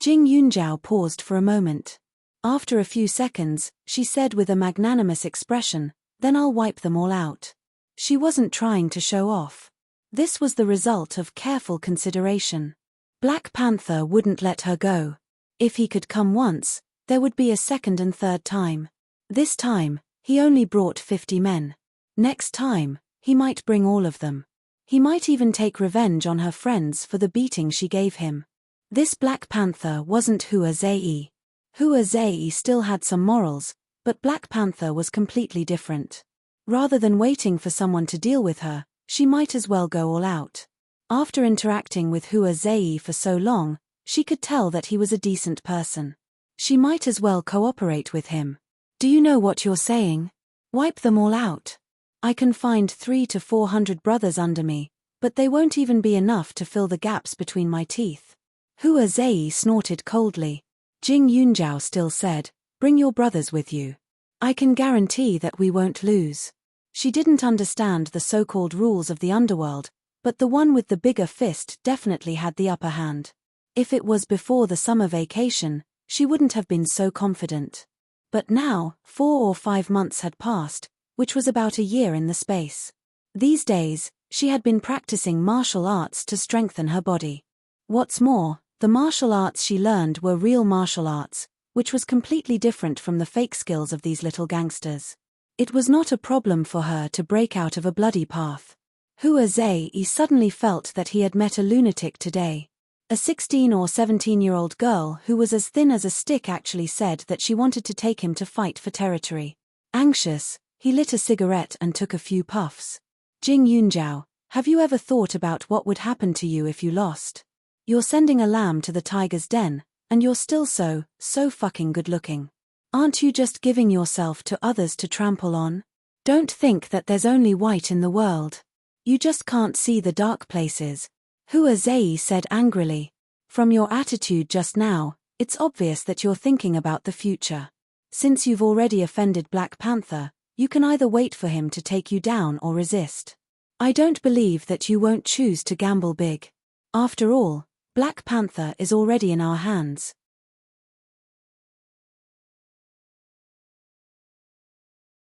Jing Yunjiao paused for a moment. After a few seconds, she said with a magnanimous expression, "Then I'll wipe them all out." She wasn't trying to show off. This was the result of careful consideration. Black Panther wouldn't let her go. If he could come once, there would be a second and third time. This time, he only brought 50 men. Next time, he might bring all of them. He might even take revenge on her friends for the beating she gave him. This Black Panther wasn't Hua Zei. Hua Zei still had some morals, but Black Panther was completely different. Rather than waiting for someone to deal with her, she might as well go all out. After interacting with Hua Zei for so long, she could tell that he was a decent person. She might as well cooperate with him. Do you know what you're saying? Wipe them all out. I can find 300 to 400 brothers under me, but they won't even be enough to fill the gaps between my teeth. Hua Zei snorted coldly. Jing Yunjiao still said, "Bring your brothers with you. I can guarantee that we won't lose." She didn't understand the so-called rules of the underworld, but the one with the bigger fist definitely had the upper hand. If it was before the summer vacation, she wouldn't have been so confident. But now, 4 or 5 months had passed, which was about a year in the space. These days, she had been practicing martial arts to strengthen her body. What's more, the martial arts she learned were real martial arts, which was completely different from the fake skills of these little gangsters. It was not a problem for her to break out of a bloody path. Hua Zei suddenly felt that he had met a lunatic today. A 16 or 17-year-old girl who was as thin as a stick actually said that she wanted to take him to fight for territory. Anxious, he lit a cigarette and took a few puffs. Jing Yunjiao, have you ever thought about what would happen to you if you lost? You're sending a lamb to the tiger's den, and you're still so fucking good looking. Aren't you just giving yourself to others to trample on? Don't think that there's only white in the world. You just can't see the dark places. Hua Zei said angrily. From your attitude just now, it's obvious that you're thinking about the future. Since you've already offended Black Panther, you can either wait for him to take you down or resist. I don't believe that you won't choose to gamble big. After all, Black Panther is already in our hands.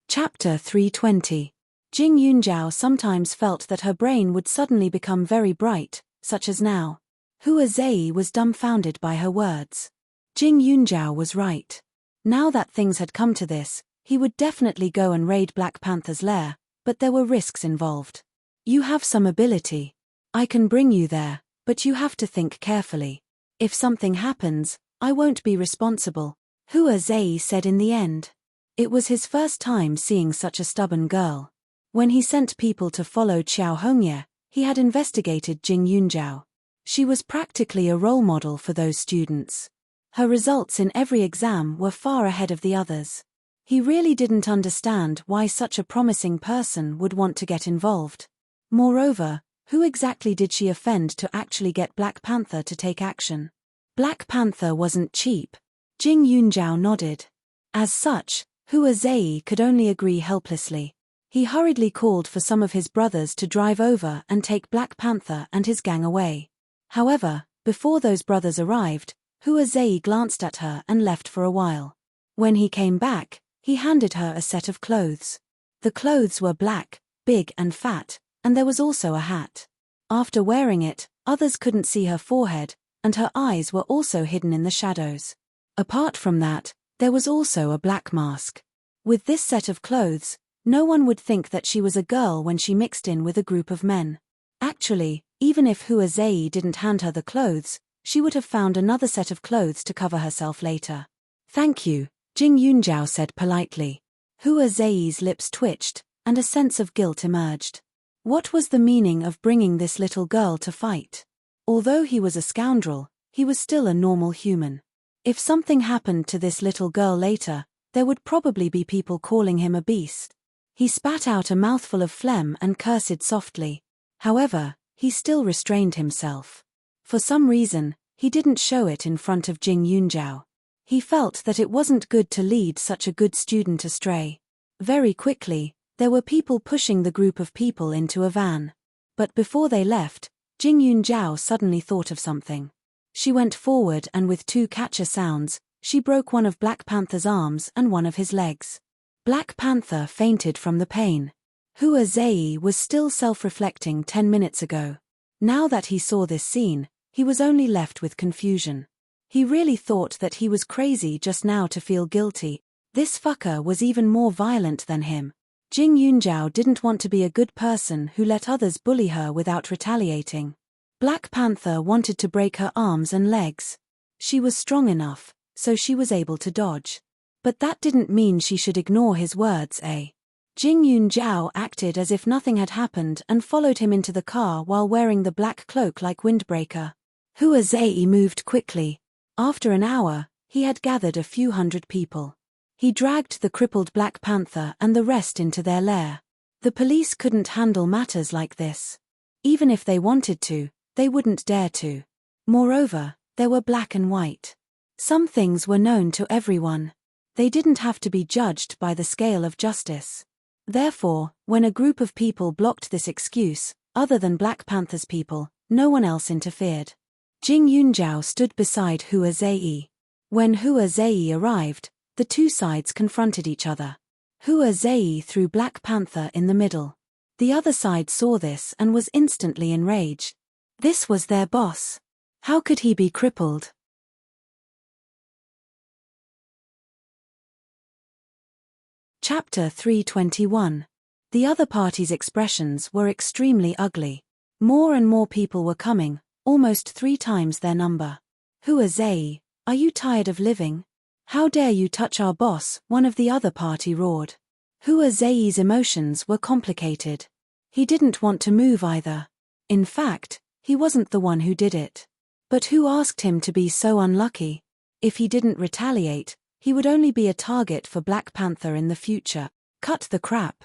Chapter 320. Jing Yunjiao sometimes felt that her brain would suddenly become very bright, such as now. Hua Zei was dumbfounded by her words. Jing Yunjiao was right. Now that things had come to this, he would definitely go and raid Black Panther's lair, but there were risks involved. You have some ability. I can bring you there, but you have to think carefully. If something happens, I won't be responsible, Hua Zei said in the end. It was his first time seeing such a stubborn girl. When he sent people to follow Qiao Hongye, he had investigated Jing Yunjiao. She was practically a role model for those students. Her results in every exam were far ahead of the others. He really didn't understand why such a promising person would want to get involved. Moreover, who exactly did she offend to actually get Black Panther to take action? Black Panther wasn't cheap. Jing Yunjiao nodded. As such, Hua Zei could only agree helplessly. He hurriedly called for some of his brothers to drive over and take Black Panther and his gang away. However, before those brothers arrived, Hua Zei glanced at her and left for a while. When he came back, he handed her a set of clothes. The clothes were black, big and fat, and there was also a hat. After wearing it, others couldn't see her forehead, and her eyes were also hidden in the shadows. Apart from that, there was also a black mask. With this set of clothes, no one would think that she was a girl when she mixed in with a group of men. Actually, even if Hua Zei didn't hand her the clothes, she would have found another set of clothes to cover herself later. Thank you, Jing Yunjiao said politely. Hua Zei's lips twitched, and a sense of guilt emerged. What was the meaning of bringing this little girl to fight? Although he was a scoundrel, he was still a normal human. If something happened to this little girl later, there would probably be people calling him a beast. He spat out a mouthful of phlegm and cursed softly. However, he still restrained himself. For some reason, he didn't show it in front of Jing Yunjiao. He felt that it wasn't good to lead such a good student astray. Very quickly, there were people pushing the group of people into a van. But before they left, Jing Yunjiao suddenly thought of something. She went forward and with two catcher sounds, she broke one of Black Panther's arms and one of his legs. Black Panther fainted from the pain. Hua Zei was still self-reflecting 10 minutes ago. Now that he saw this scene, he was only left with confusion. He really thought that he was crazy just now to feel guilty. This fucker was even more violent than him. Jing Yunjiao didn't want to be a good person who let others bully her without retaliating. Black Panther wanted to break her arms and legs. She was strong enough, so she was able to dodge. But that didn't mean she should ignore his words, eh? Jing Yunjiao acted as if nothing had happened and followed him into the car while wearing the black cloak like windbreaker. Hua Zei moved quickly. After an hour, he had gathered a few hundred people. He dragged the crippled Black Panther and the rest into their lair. The police couldn't handle matters like this. Even if they wanted to, they wouldn't dare to. Moreover, there were black and white. Some things were known to everyone. They didn't have to be judged by the scale of justice. Therefore, when a group of people blocked this excuse, other than Black Panther's people, no one else interfered. Jing Yunjiao stood beside Hua Zei. When Hua Zei arrived, the two sides confronted each other. Hua Zei threw Black Panther in the middle. The other side saw this and was instantly enraged. This was their boss. How could he be crippled? Chapter 321. The other party's expressions were extremely ugly. More and more people were coming, almost 3 times their number. Hua Zei, are you tired of living? How dare you touch our boss? One of the other party roared. Hua Zei's emotions were complicated. He didn't want to move either. In fact, he wasn't the one who did it. But who asked him to be so unlucky? If he didn't retaliate, he would only be a target for Black Panther in the future. Cut the crap.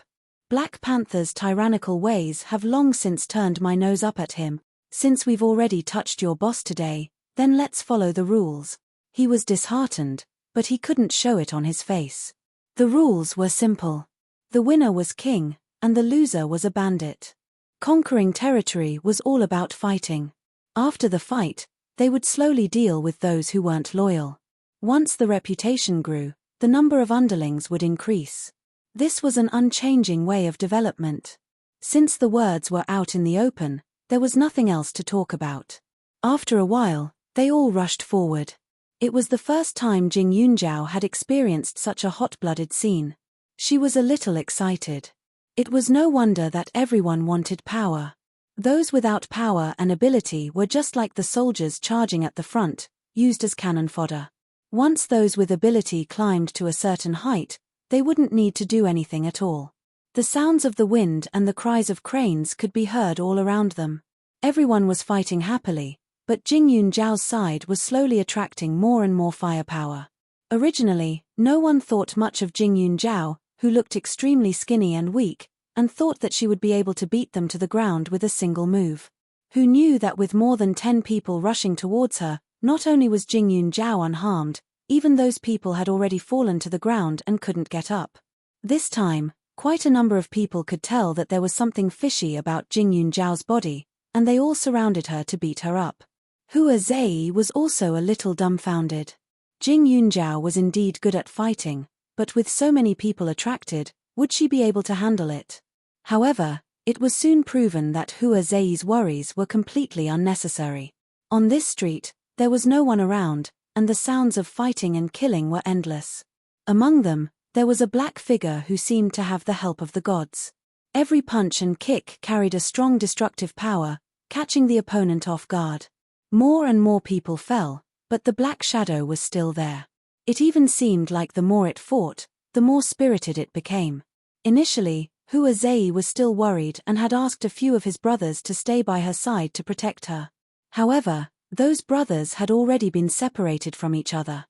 Black Panther's tyrannical ways have long since turned my nose up at him. Since we've already touched your boss today, then let's follow the rules. He was disheartened, but he couldn't show it on his face. The rules were simple. The winner was king, and the loser was a bandit. Conquering territory was all about fighting. After the fight, they would slowly deal with those who weren't loyal. Once the reputation grew, the number of underlings would increase. This was an unchanging way of development. Since the words were out in the open, there was nothing else to talk about. After a while, they all rushed forward. It was the first time Jing Yunjiao had experienced such a hot-blooded scene. She was a little excited. It was no wonder that everyone wanted power. Those without power and ability were just like the soldiers charging at the front, used as cannon fodder. Once those with ability climbed to a certain height, they wouldn't need to do anything at all. The sounds of the wind and the cries of cranes could be heard all around them. Everyone was fighting happily, but Jing Yunjiao's side was slowly attracting more and more firepower. Originally, no one thought much of Jing Yunjiao, who looked extremely skinny and weak, and thought that she would be able to beat them to the ground with a single move. Who knew that with more than 10 people rushing towards her, not only was Jing Yunjiao unharmed, even those people had already fallen to the ground and couldn't get up. This time, quite a number of people could tell that there was something fishy about Jing Yunjiao's body, and they all surrounded her to beat her up. Hua Zei was also a little dumbfounded. Jing Yunjiao was indeed good at fighting, but with so many people attracted, would she be able to handle it? However, it was soon proven that Hua Zei's worries were completely unnecessary. On this street, there was no one around, and the sounds of fighting and killing were endless. Among them, there was a black figure who seemed to have the help of the gods. Every punch and kick carried a strong destructive power, catching the opponent off guard. More and more people fell, but the black shadow was still there. It even seemed like the more it fought, the more spirited it became. Initially, Hua Zei was still worried and had asked a few of his brothers to stay by her side to protect her. However, those brothers had already been separated from each other.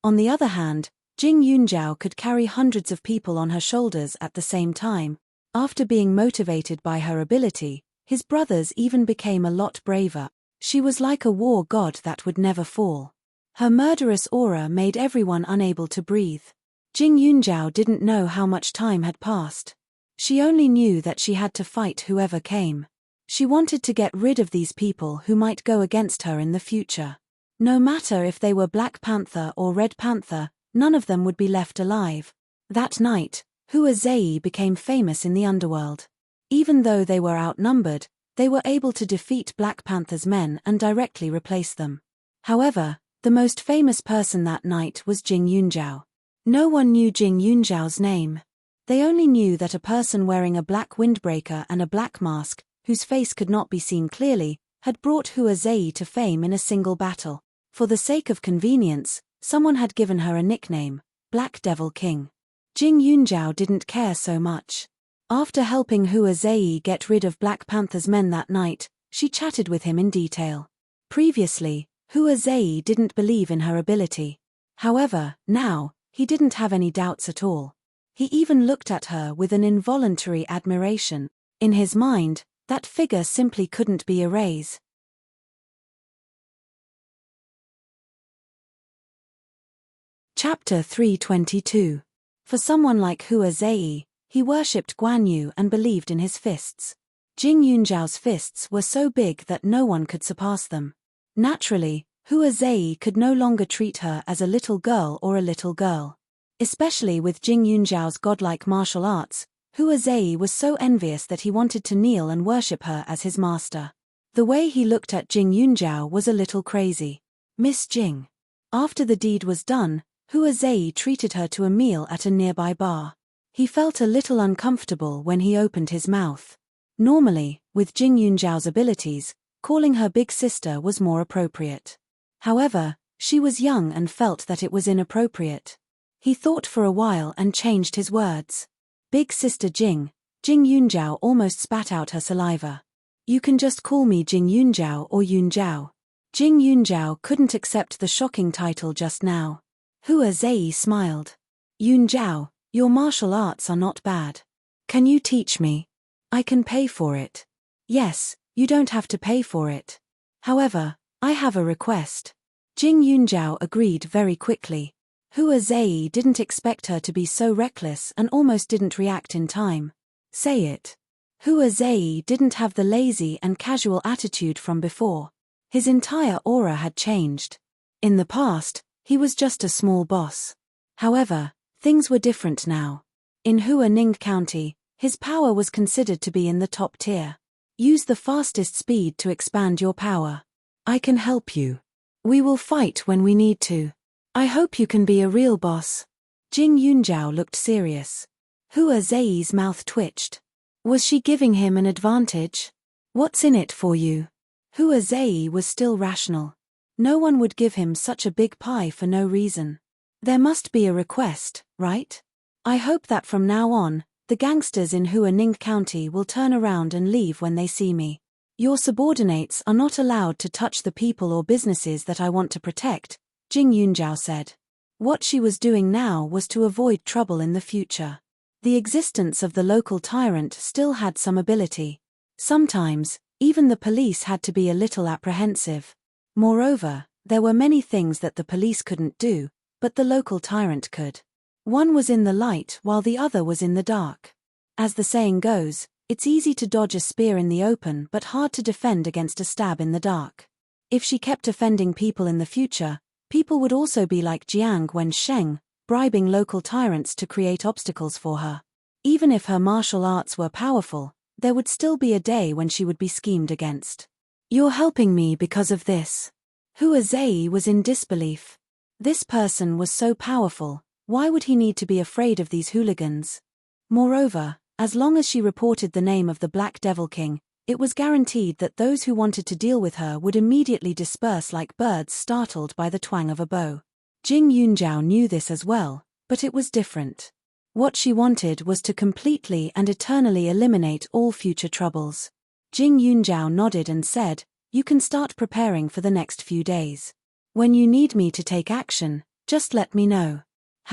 On the other hand, Jing Yunjiao could carry hundreds of people on her shoulders at the same time. After being motivated by her ability, his brothers even became a lot braver. She was like a war god that would never fall. Her murderous aura made everyone unable to breathe. Jing Yunjiao didn't know how much time had passed. She only knew that she had to fight whoever came. She wanted to get rid of these people who might go against her in the future. No matter if they were Black Panther or Red Panther, none of them would be left alive. That night, Hua Zei became famous in the underworld. Even though they were outnumbered, they were able to defeat Black Panther's men and directly replace them. However, the most famous person that night was Jing Yunjiao. No one knew Jing Yunjiao's name. They only knew that a person wearing a black windbreaker and a black mask, whose face could not be seen clearly, had brought Hua Zei to fame in a single battle. For the sake of convenience, someone had given her a nickname, Black Devil King. Jing Yunjiao didn't care so much. After helping Hua Zei get rid of Black Panther's men that night, she chatted with him in detail. Previously, Hua Zei didn't believe in her ability. However, now, he didn't have any doubts at all. He even looked at her with an involuntary admiration. In his mind, that figure simply couldn't be erased. Chapter 322. For someone like Hua Zei, he worshipped Guan Yu and believed in his fists. Jing Yunjiao's fists were so big that no one could surpass them. Naturally, Hua Zei could no longer treat her as a little girl or a little girl. Especially with Jing Yunjiao's godlike martial arts, Hua Zei was so envious that he wanted to kneel and worship her as his master. The way he looked at Jing Yunjiao was a little crazy. Miss Jing. After the deed was done, Hua Zei treated her to a meal at a nearby bar. He felt a little uncomfortable when he opened his mouth. Normally, with Jing Yunjiao's abilities, calling her big sister was more appropriate. However, she was young and felt that it was inappropriate. He thought for a while and changed his words. Big sister Jing. Jing Yunjiao almost spat out her saliva. You can just call me Jing Yunjiao or Yunjiao. Jing Yunjiao couldn't accept the shocking title just now. Hua Zei smiled. Yunjiao, your martial arts are not bad. Can you teach me? I can pay for it. Yes, you don't have to pay for it. However, I have a request. Jing Yunjiao agreed very quickly. Hua Zei didn't expect her to be so reckless and almost didn't react in time. Say it. Hua Zei didn't have the lazy and casual attitude from before. His entire aura had changed. In the past, he was just a small boss. However, things were different now. In Hua Ning County, his power was considered to be in the top tier. Use the fastest speed to expand your power. I can help you. We will fight when we need to. I hope you can be a real boss. Jing Yunjiao looked serious. Hua Zei's mouth twitched. Was she giving him an advantage? What's in it for you? Hua Zei was still rational. No one would give him such a big pie for no reason. There must be a request, right? I hope that from now on, the gangsters in Hua Ning County will turn around and leave when they see me. Your subordinates are not allowed to touch the people or businesses that I want to protect, Jing Yunjiao said. What she was doing now was to avoid trouble in the future. The existence of the local tyrant still had some ability. Sometimes, even the police had to be a little apprehensive. Moreover, there were many things that the police couldn't do, but the local tyrant could. One was in the light while the other was in the dark. As the saying goes, it's easy to dodge a spear in the open but hard to defend against a stab in the dark. If she kept offending people in the future, people would also be like Jiang Wensheng, bribing local tyrants to create obstacles for her. Even if her martial arts were powerful, there would still be a day when she would be schemed against. You're helping me because of this. Hua Zei was in disbelief. This person was so powerful, why would he need to be afraid of these hooligans? Moreover, as long as she reported the name of the Black Devil King, it was guaranteed that those who wanted to deal with her would immediately disperse like birds startled by the twang of a bow. Jing Yunjiao knew this as well, but it was different. What she wanted was to completely and eternally eliminate all future troubles. Jing Yunjiao nodded and said, "You can start preparing for the next few days. When you need me to take action, just let me know.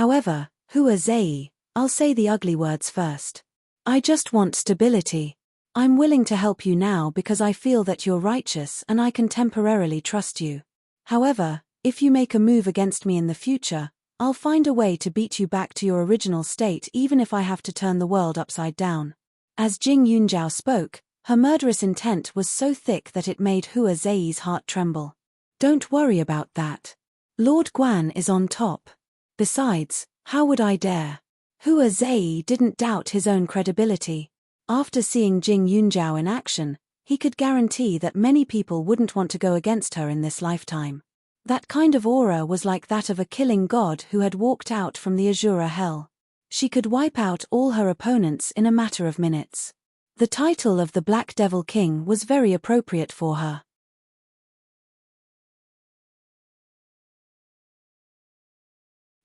However, Hua Zei, I'll say the ugly words first. I just want stability. I'm willing to help you now because I feel that you're righteous and I can temporarily trust you. However, if you make a move against me in the future, I'll find a way to beat you back to your original state even if I have to turn the world upside down." As Jing Yunjiao spoke, her murderous intent was so thick that it made Hua Zei's heart tremble. Don't worry about that. Lord Guan is on top. Besides, how would I dare? Hua Zei didn't doubt his own credibility. After seeing Jing Yunjiao in action, he could guarantee that many people wouldn't want to go against her in this lifetime. That kind of aura was like that of a killing god who had walked out from the Azura hell. She could wipe out all her opponents in a matter of minutes. The title of the Black Devil King was very appropriate for her.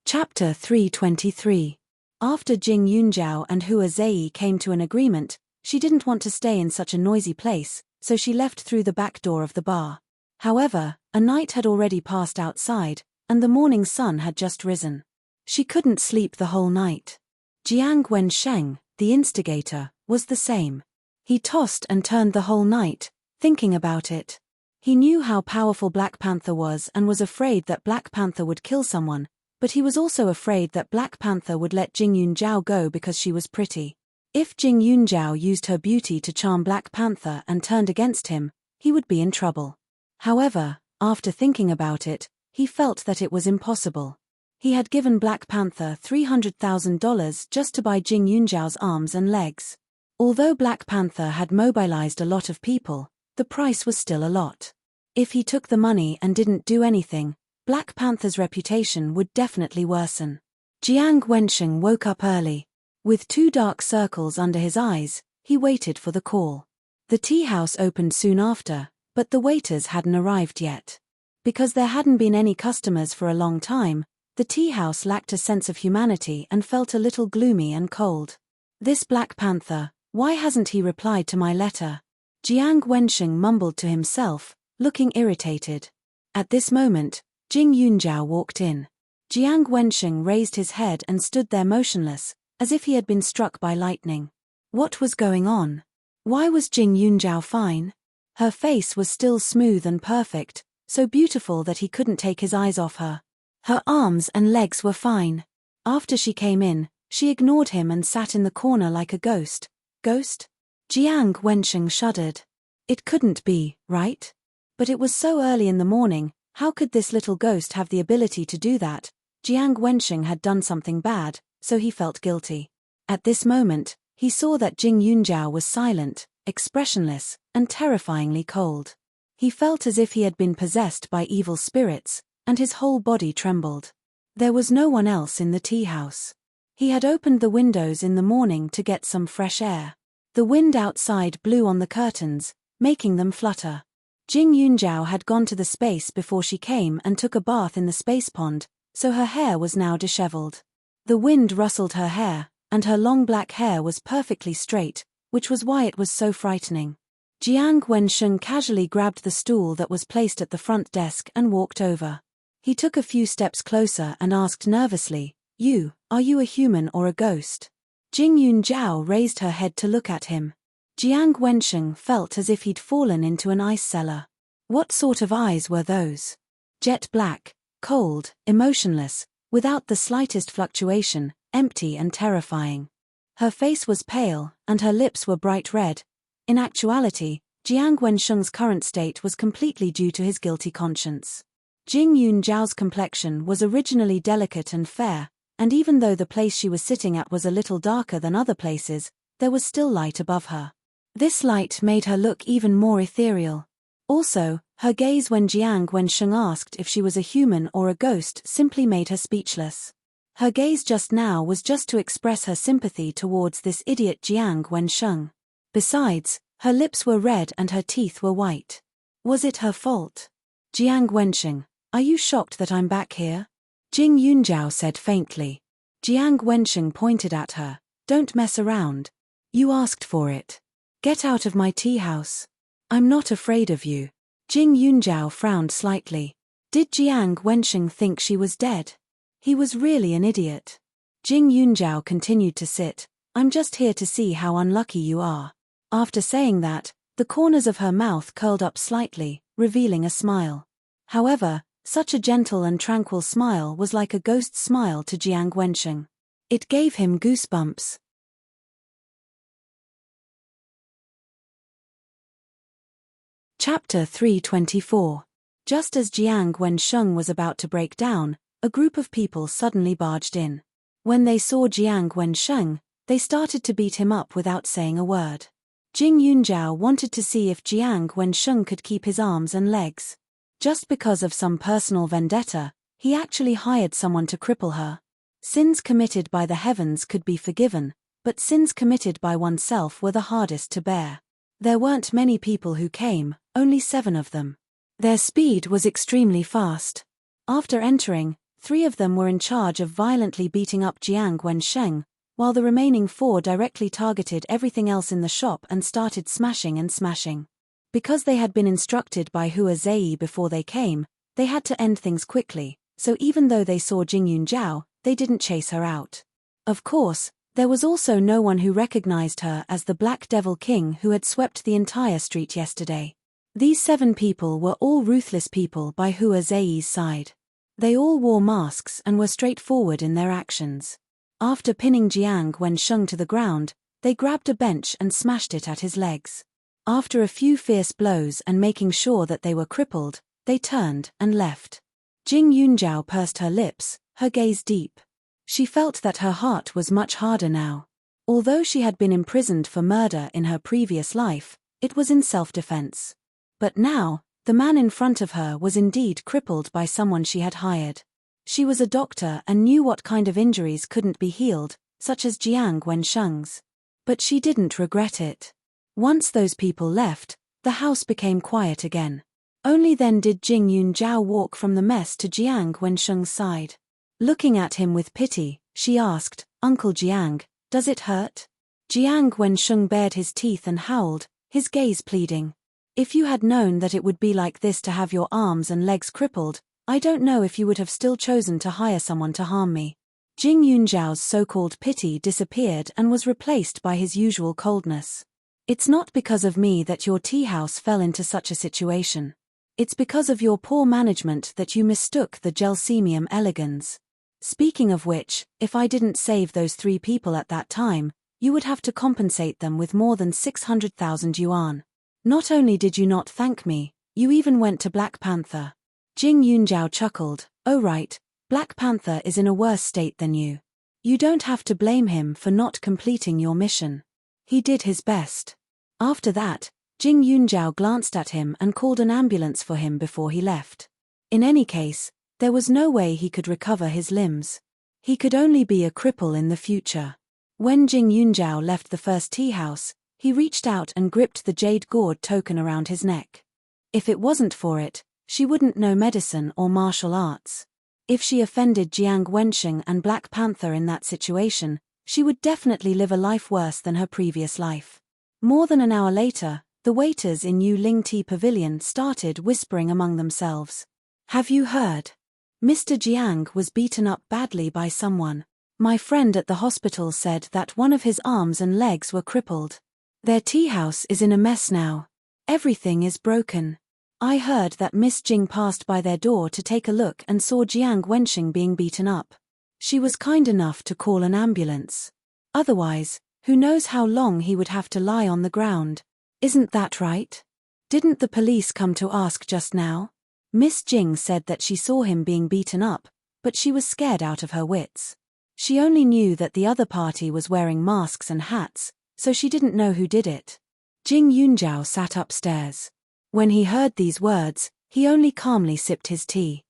Chapter 323. After Jing Yunjiao and Hua Zei came to an agreement, she didn't want to stay in such a noisy place, so she left through the back door of the bar. However, a night had already passed outside, and the morning sun had just risen. She couldn't sleep the whole night. Jiang Wensheng, the instigator, was the same. He tossed and turned the whole night, thinking about it. He knew how powerful Black Panther was and was afraid that Black Panther would kill someone, but he was also afraid that Black Panther would let Jing Yunjiao go because she was pretty. If Jing Yunjiao used her beauty to charm Black Panther and turned against him, he would be in trouble. However, after thinking about it, he felt that it was impossible. He had given Black Panther $300,000 just to buy Jing Yunjiao's arms and legs. Although Black Panther had mobilized a lot of people, the price was still a lot. If he took the money and didn't do anything, Black Panther's reputation would definitely worsen. Jiang Wensheng woke up early. With 2 dark circles under his eyes, he waited for the call. The tea house opened soon after, but the waiters hadn't arrived yet. Because there hadn't been any customers for a long time, the tea house lacked a sense of humanity and felt a little gloomy and cold. This Black Panther, why hasn't he replied to my letter? Jiang Wensheng mumbled to himself, looking irritated. At this moment, Jing Yunjiao walked in. Jiang Wensheng raised his head and stood there motionless, as if he had been struck by lightning. What was going on? Why was Jing Yunjiao fine? Her face was still smooth and perfect, so beautiful that he couldn't take his eyes off her. Her arms and legs were fine. After she came in, she ignored him and sat in the corner like a ghost. Ghost? Jiang Wensheng shuddered. It couldn't be, right? But it was so early in the morning. How could this little ghost have the ability to do that? Jiang Wensheng had done something bad, so he felt guilty. At this moment, he saw that Jing Yunjiao was silent, expressionless, and terrifyingly cold. He felt as if he had been possessed by evil spirits, and his whole body trembled. There was no one else in the tea house. He had opened the windows in the morning to get some fresh air. The wind outside blew on the curtains, making them flutter. Jing Yunjiao had gone to the space before she came and took a bath in the space pond, so her hair was now disheveled. The wind rustled her hair, and her long black hair was perfectly straight, which was why it was so frightening. Jiang Wensheng casually grabbed the stool that was placed at the front desk and walked over. He took a few steps closer and asked nervously, "Are you a human or a ghost?" Jing Yunjiao raised her head to look at him. Jiang Wensheng felt as if he'd fallen into an ice cellar. What sort of eyes were those? Jet black, cold, emotionless, without the slightest fluctuation, empty and terrifying. Her face was pale, and her lips were bright red. In actuality, Jiang Wensheng's current state was completely due to his guilty conscience. Jing Yunjiao's complexion was originally delicate and fair, and even though the place she was sitting at was a little darker than other places, there was still light above her. This light made her look even more ethereal. Also, her gaze when Jiang Wensheng asked if she was a human or a ghost simply made her speechless. Her gaze just now was just to express her sympathy towards this idiot Jiang Wensheng. Besides, her lips were red and her teeth were white. Was it her fault? "Jiang Wensheng, are you shocked that I'm back here?" Jing Yunjiao said faintly. Jiang Wensheng pointed at her. "Don't mess around. You asked for it. Get out of my tea house. I'm not afraid of you." Jing Yunjiao frowned slightly. Did Jiang Wensheng think she was dead? He was really an idiot. Jing Yunjiao continued to sit. "I'm just here to see how unlucky you are." After saying that, the corners of her mouth curled up slightly, revealing a smile. However, such a gentle and tranquil smile was like a ghost smile to Jiang Wensheng. It gave him goosebumps. Chapter 324. Just as Jiang Wensheng was about to break down, a group of people suddenly barged in. When they saw Jiang Wensheng, they started to beat him up without saying a word. Jing Yunjiao wanted to see if Jiang Wensheng could keep his arms and legs. Just because of some personal vendetta, he actually hired someone to cripple her. Sins committed by the heavens could be forgiven, but sins committed by oneself were the hardest to bear. There weren't many people who came, only 7 of them. Their speed was extremely fast. After entering, 3 of them were in charge of violently beating up Jiang Wensheng, while the remaining 4 directly targeted everything else in the shop and started smashing and smashing. Because they had been instructed by Hua Zei before they came, they had to end things quickly, so even though they saw Jing Yunjiao, they didn't chase her out. Of course, there was also no one who recognized her as the Black Devil King who had swept the entire street yesterday. These 7 people were all ruthless people by Hua Zei's side. They all wore masks and were straightforward in their actions. After pinning Jiang Wensheng to the ground, they grabbed a bench and smashed it at his legs. After a few fierce blows and making sure that they were crippled, they turned and left. Jing Yunjiao pursed her lips, her gaze deep. She felt that her heart was much harder now. Although she had been imprisoned for murder in her previous life, it was in self-defense. But now, the man in front of her was indeed crippled by someone she had hired. She was a doctor and knew what kind of injuries couldn't be healed, such as Jiang Wensheng's. But she didn't regret it. Once those people left, the house became quiet again. Only then did Jing Yunjiao walk from the mess to Jiang Wensheng's side. Looking at him with pity, she asked, "Uncle Jiang, does it hurt?" Jiang Wensheng bared his teeth and howled, his gaze pleading. "If you had known that it would be like this to have your arms and legs crippled, I don't know if you would have still chosen to hire someone to harm me." Jing Yunjiao's so-called pity disappeared and was replaced by his usual coldness. "It's not because of me that your tea house fell into such a situation. It's because of your poor management that you mistook the Gelsemium elegans. Speaking of which, if I didn't save those 3 people at that time, you would have to compensate them with more than 600,000 yuan. Not only did you not thank me, you even went to Black Panther." Jing Yunjiao chuckled. "Oh right, Black Panther is in a worse state than you. You don't have to blame him for not completing your mission. He did his best. After that, Jing Yunjiao glanced at him and called an ambulance for him before he left. In any case, there was no way he could recover his limbs. He could only be a cripple in the future. When Jing Yunjiao left the first tea house, he reached out and gripped the jade gourd token around his neck. If it wasn't for it, she wouldn't know medicine or martial arts. If she offended Jiang Wensheng and Black Panther in that situation, she would definitely live a life worse than her previous life. More than an hour later, the waiters in Yu Ling Tea Pavilion started whispering among themselves. Have you heard? Mr. Jiang was beaten up badly by someone. My friend at the hospital said that one of his arms and legs were crippled. Their tea house is in a mess now. Everything is broken. I heard that Miss Jing passed by their door to take a look and saw Jiang Wensheng being beaten up. She was kind enough to call an ambulance. Otherwise, who knows how long he would have to lie on the ground. Isn't that right? Didn't the police come to ask just now? Miss Jing said that she saw him being beaten up, but she was scared out of her wits. She only knew that the other party was wearing masks and hats, so she didn't know who did it. Jing Yunjiao sat upstairs. When he heard these words, he only calmly sipped his tea.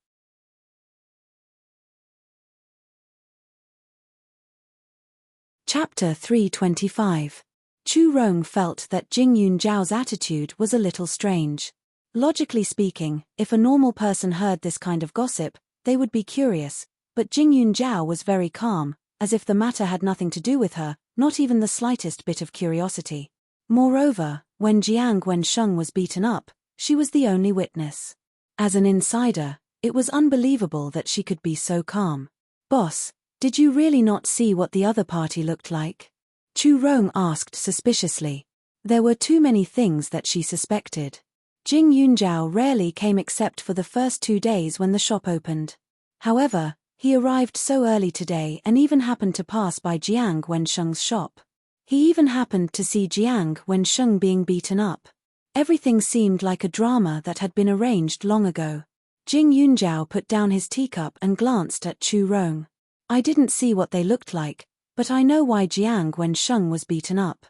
Chapter 325. Chu Rong felt that Jing Yunjiao's attitude was a little strange. Logically speaking, if a normal person heard this kind of gossip, they would be curious, but Jing Yunjiao was very calm, as if the matter had nothing to do with her, not even the slightest bit of curiosity. Moreover, when Jiang Wensheng was beaten up, she was the only witness. As an insider, it was unbelievable that she could be so calm. Boss, did you really not see what the other party looked like? Chu Rong asked suspiciously. There were too many things that she suspected. Jing Yunjiao rarely came except for the first 2 days when the shop opened. However, he arrived so early today and even happened to pass by Jiang Wensheng's shop. He even happened to see Jiang Wensheng being beaten up. Everything seemed like a drama that had been arranged long ago. Jing Yunjiao put down his teacup and glanced at Chu Rong. I didn't see what they looked like, but I know why Jiang Wensheng was beaten up.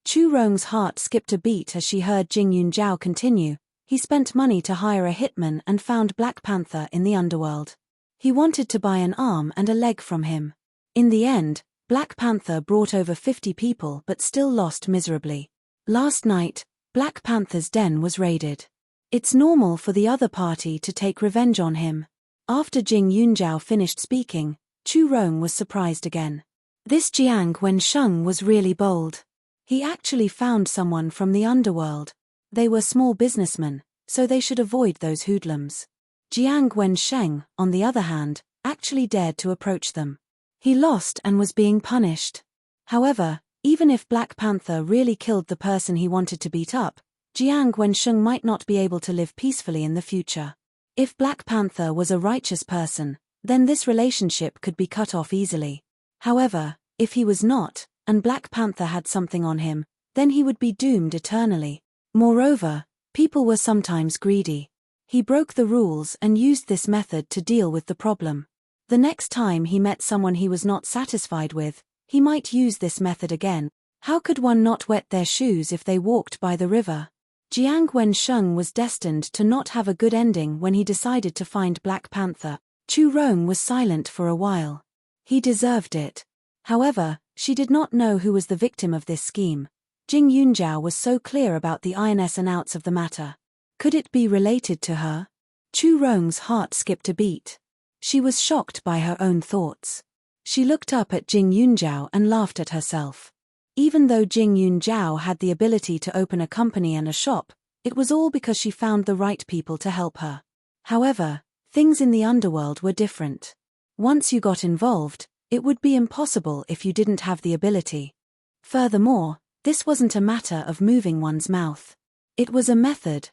Chu Rong's heart skipped a beat as she heard Jing Yunjiao continue. He spent money to hire a hitman and found Black Panther in the underworld. He wanted to buy an arm and a leg from him. In the end, Black Panther brought over 50 people but still lost miserably. Last night, Black Panther's den was raided. It's normal for the other party to take revenge on him. After Jing Yunjiao finished speaking, Chu Rong was surprised again. This Jiang Wensheng was really bold. He actually found someone from the underworld. They were small businessmen, so they should avoid those hoodlums. Jiang Wensheng, on the other hand, actually dared to approach them. He lost and was being punished. However, even if Black Panther really killed the person he wanted to beat up, Jiang Wensheng might not be able to live peacefully in the future. If Black Panther was a righteous person, then this relationship could be cut off easily. However, if he was not, and Black Panther had something on him, then he would be doomed eternally. Moreover, people were sometimes greedy. He broke the rules and used this method to deal with the problem. The next time he met someone he was not satisfied with, he might use this method again. How could one not wet their shoes if they walked by the river? Jiang Wensheng was destined to not have a good ending when he decided to find Black Panther. Chu Rong was silent for a while. He deserved it. However, she did not know who was the victim of this scheme. Jing Yunjiao was so clear about the ins and outs of the matter. Could it be related to her? Chu Rong's heart skipped a beat. She was shocked by her own thoughts. She looked up at Jing Yunjiao and laughed at herself. Even though Jing Yunjiao had the ability to open a company and a shop, it was all because she found the right people to help her. However, things in the underworld were different. Once you got involved, it would be impossible if you didn't have the ability. Furthermore, this wasn't a matter of moving one's mouth. It was a method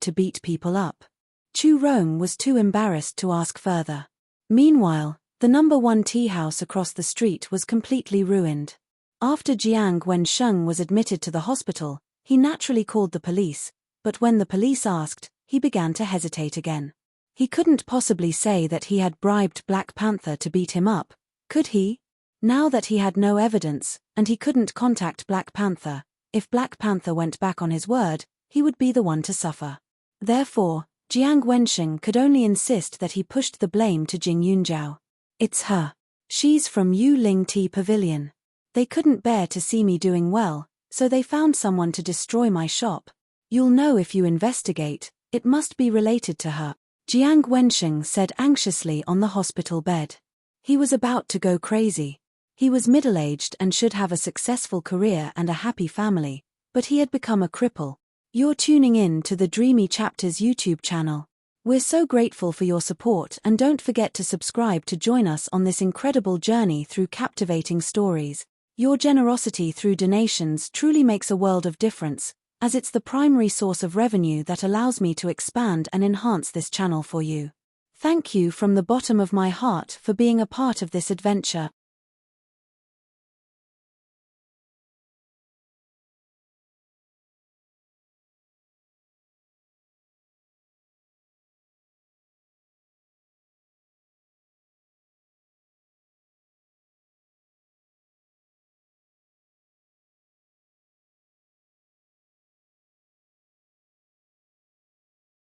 to beat people up. Chu Rong was too embarrassed to ask further. Meanwhile, the number 1 tea house across the street was completely ruined. After Jiang Wensheng was admitted to the hospital, he naturally called the police, but when the police asked, he began to hesitate again. He couldn't possibly say that he had bribed Black Panther to beat him up, could he? Now that he had no evidence, and he couldn't contact Black Panther, if Black Panther went back on his word, he would be the one to suffer. Therefore, Jiang Wensheng could only insist that he pushed the blame to Jing Yunjiao. It's her. She's from Yu Ling Tea Pavilion. They couldn't bear to see me doing well, so they found someone to destroy my shop. You'll know if you investigate, it must be related to her, Jiang Wensheng said anxiously on the hospital bed. He was about to go crazy. He was middle-aged and should have a successful career and a happy family, but he had become a cripple. You're tuning in to the Dreamy Chapters YouTube channel. We're so grateful for your support, and don't forget to subscribe to join us on this incredible journey through captivating stories. Your generosity through donations truly makes a world of difference, as it's the primary source of revenue that allows me to expand and enhance this channel for you. Thank you from the bottom of my heart for being a part of this adventure.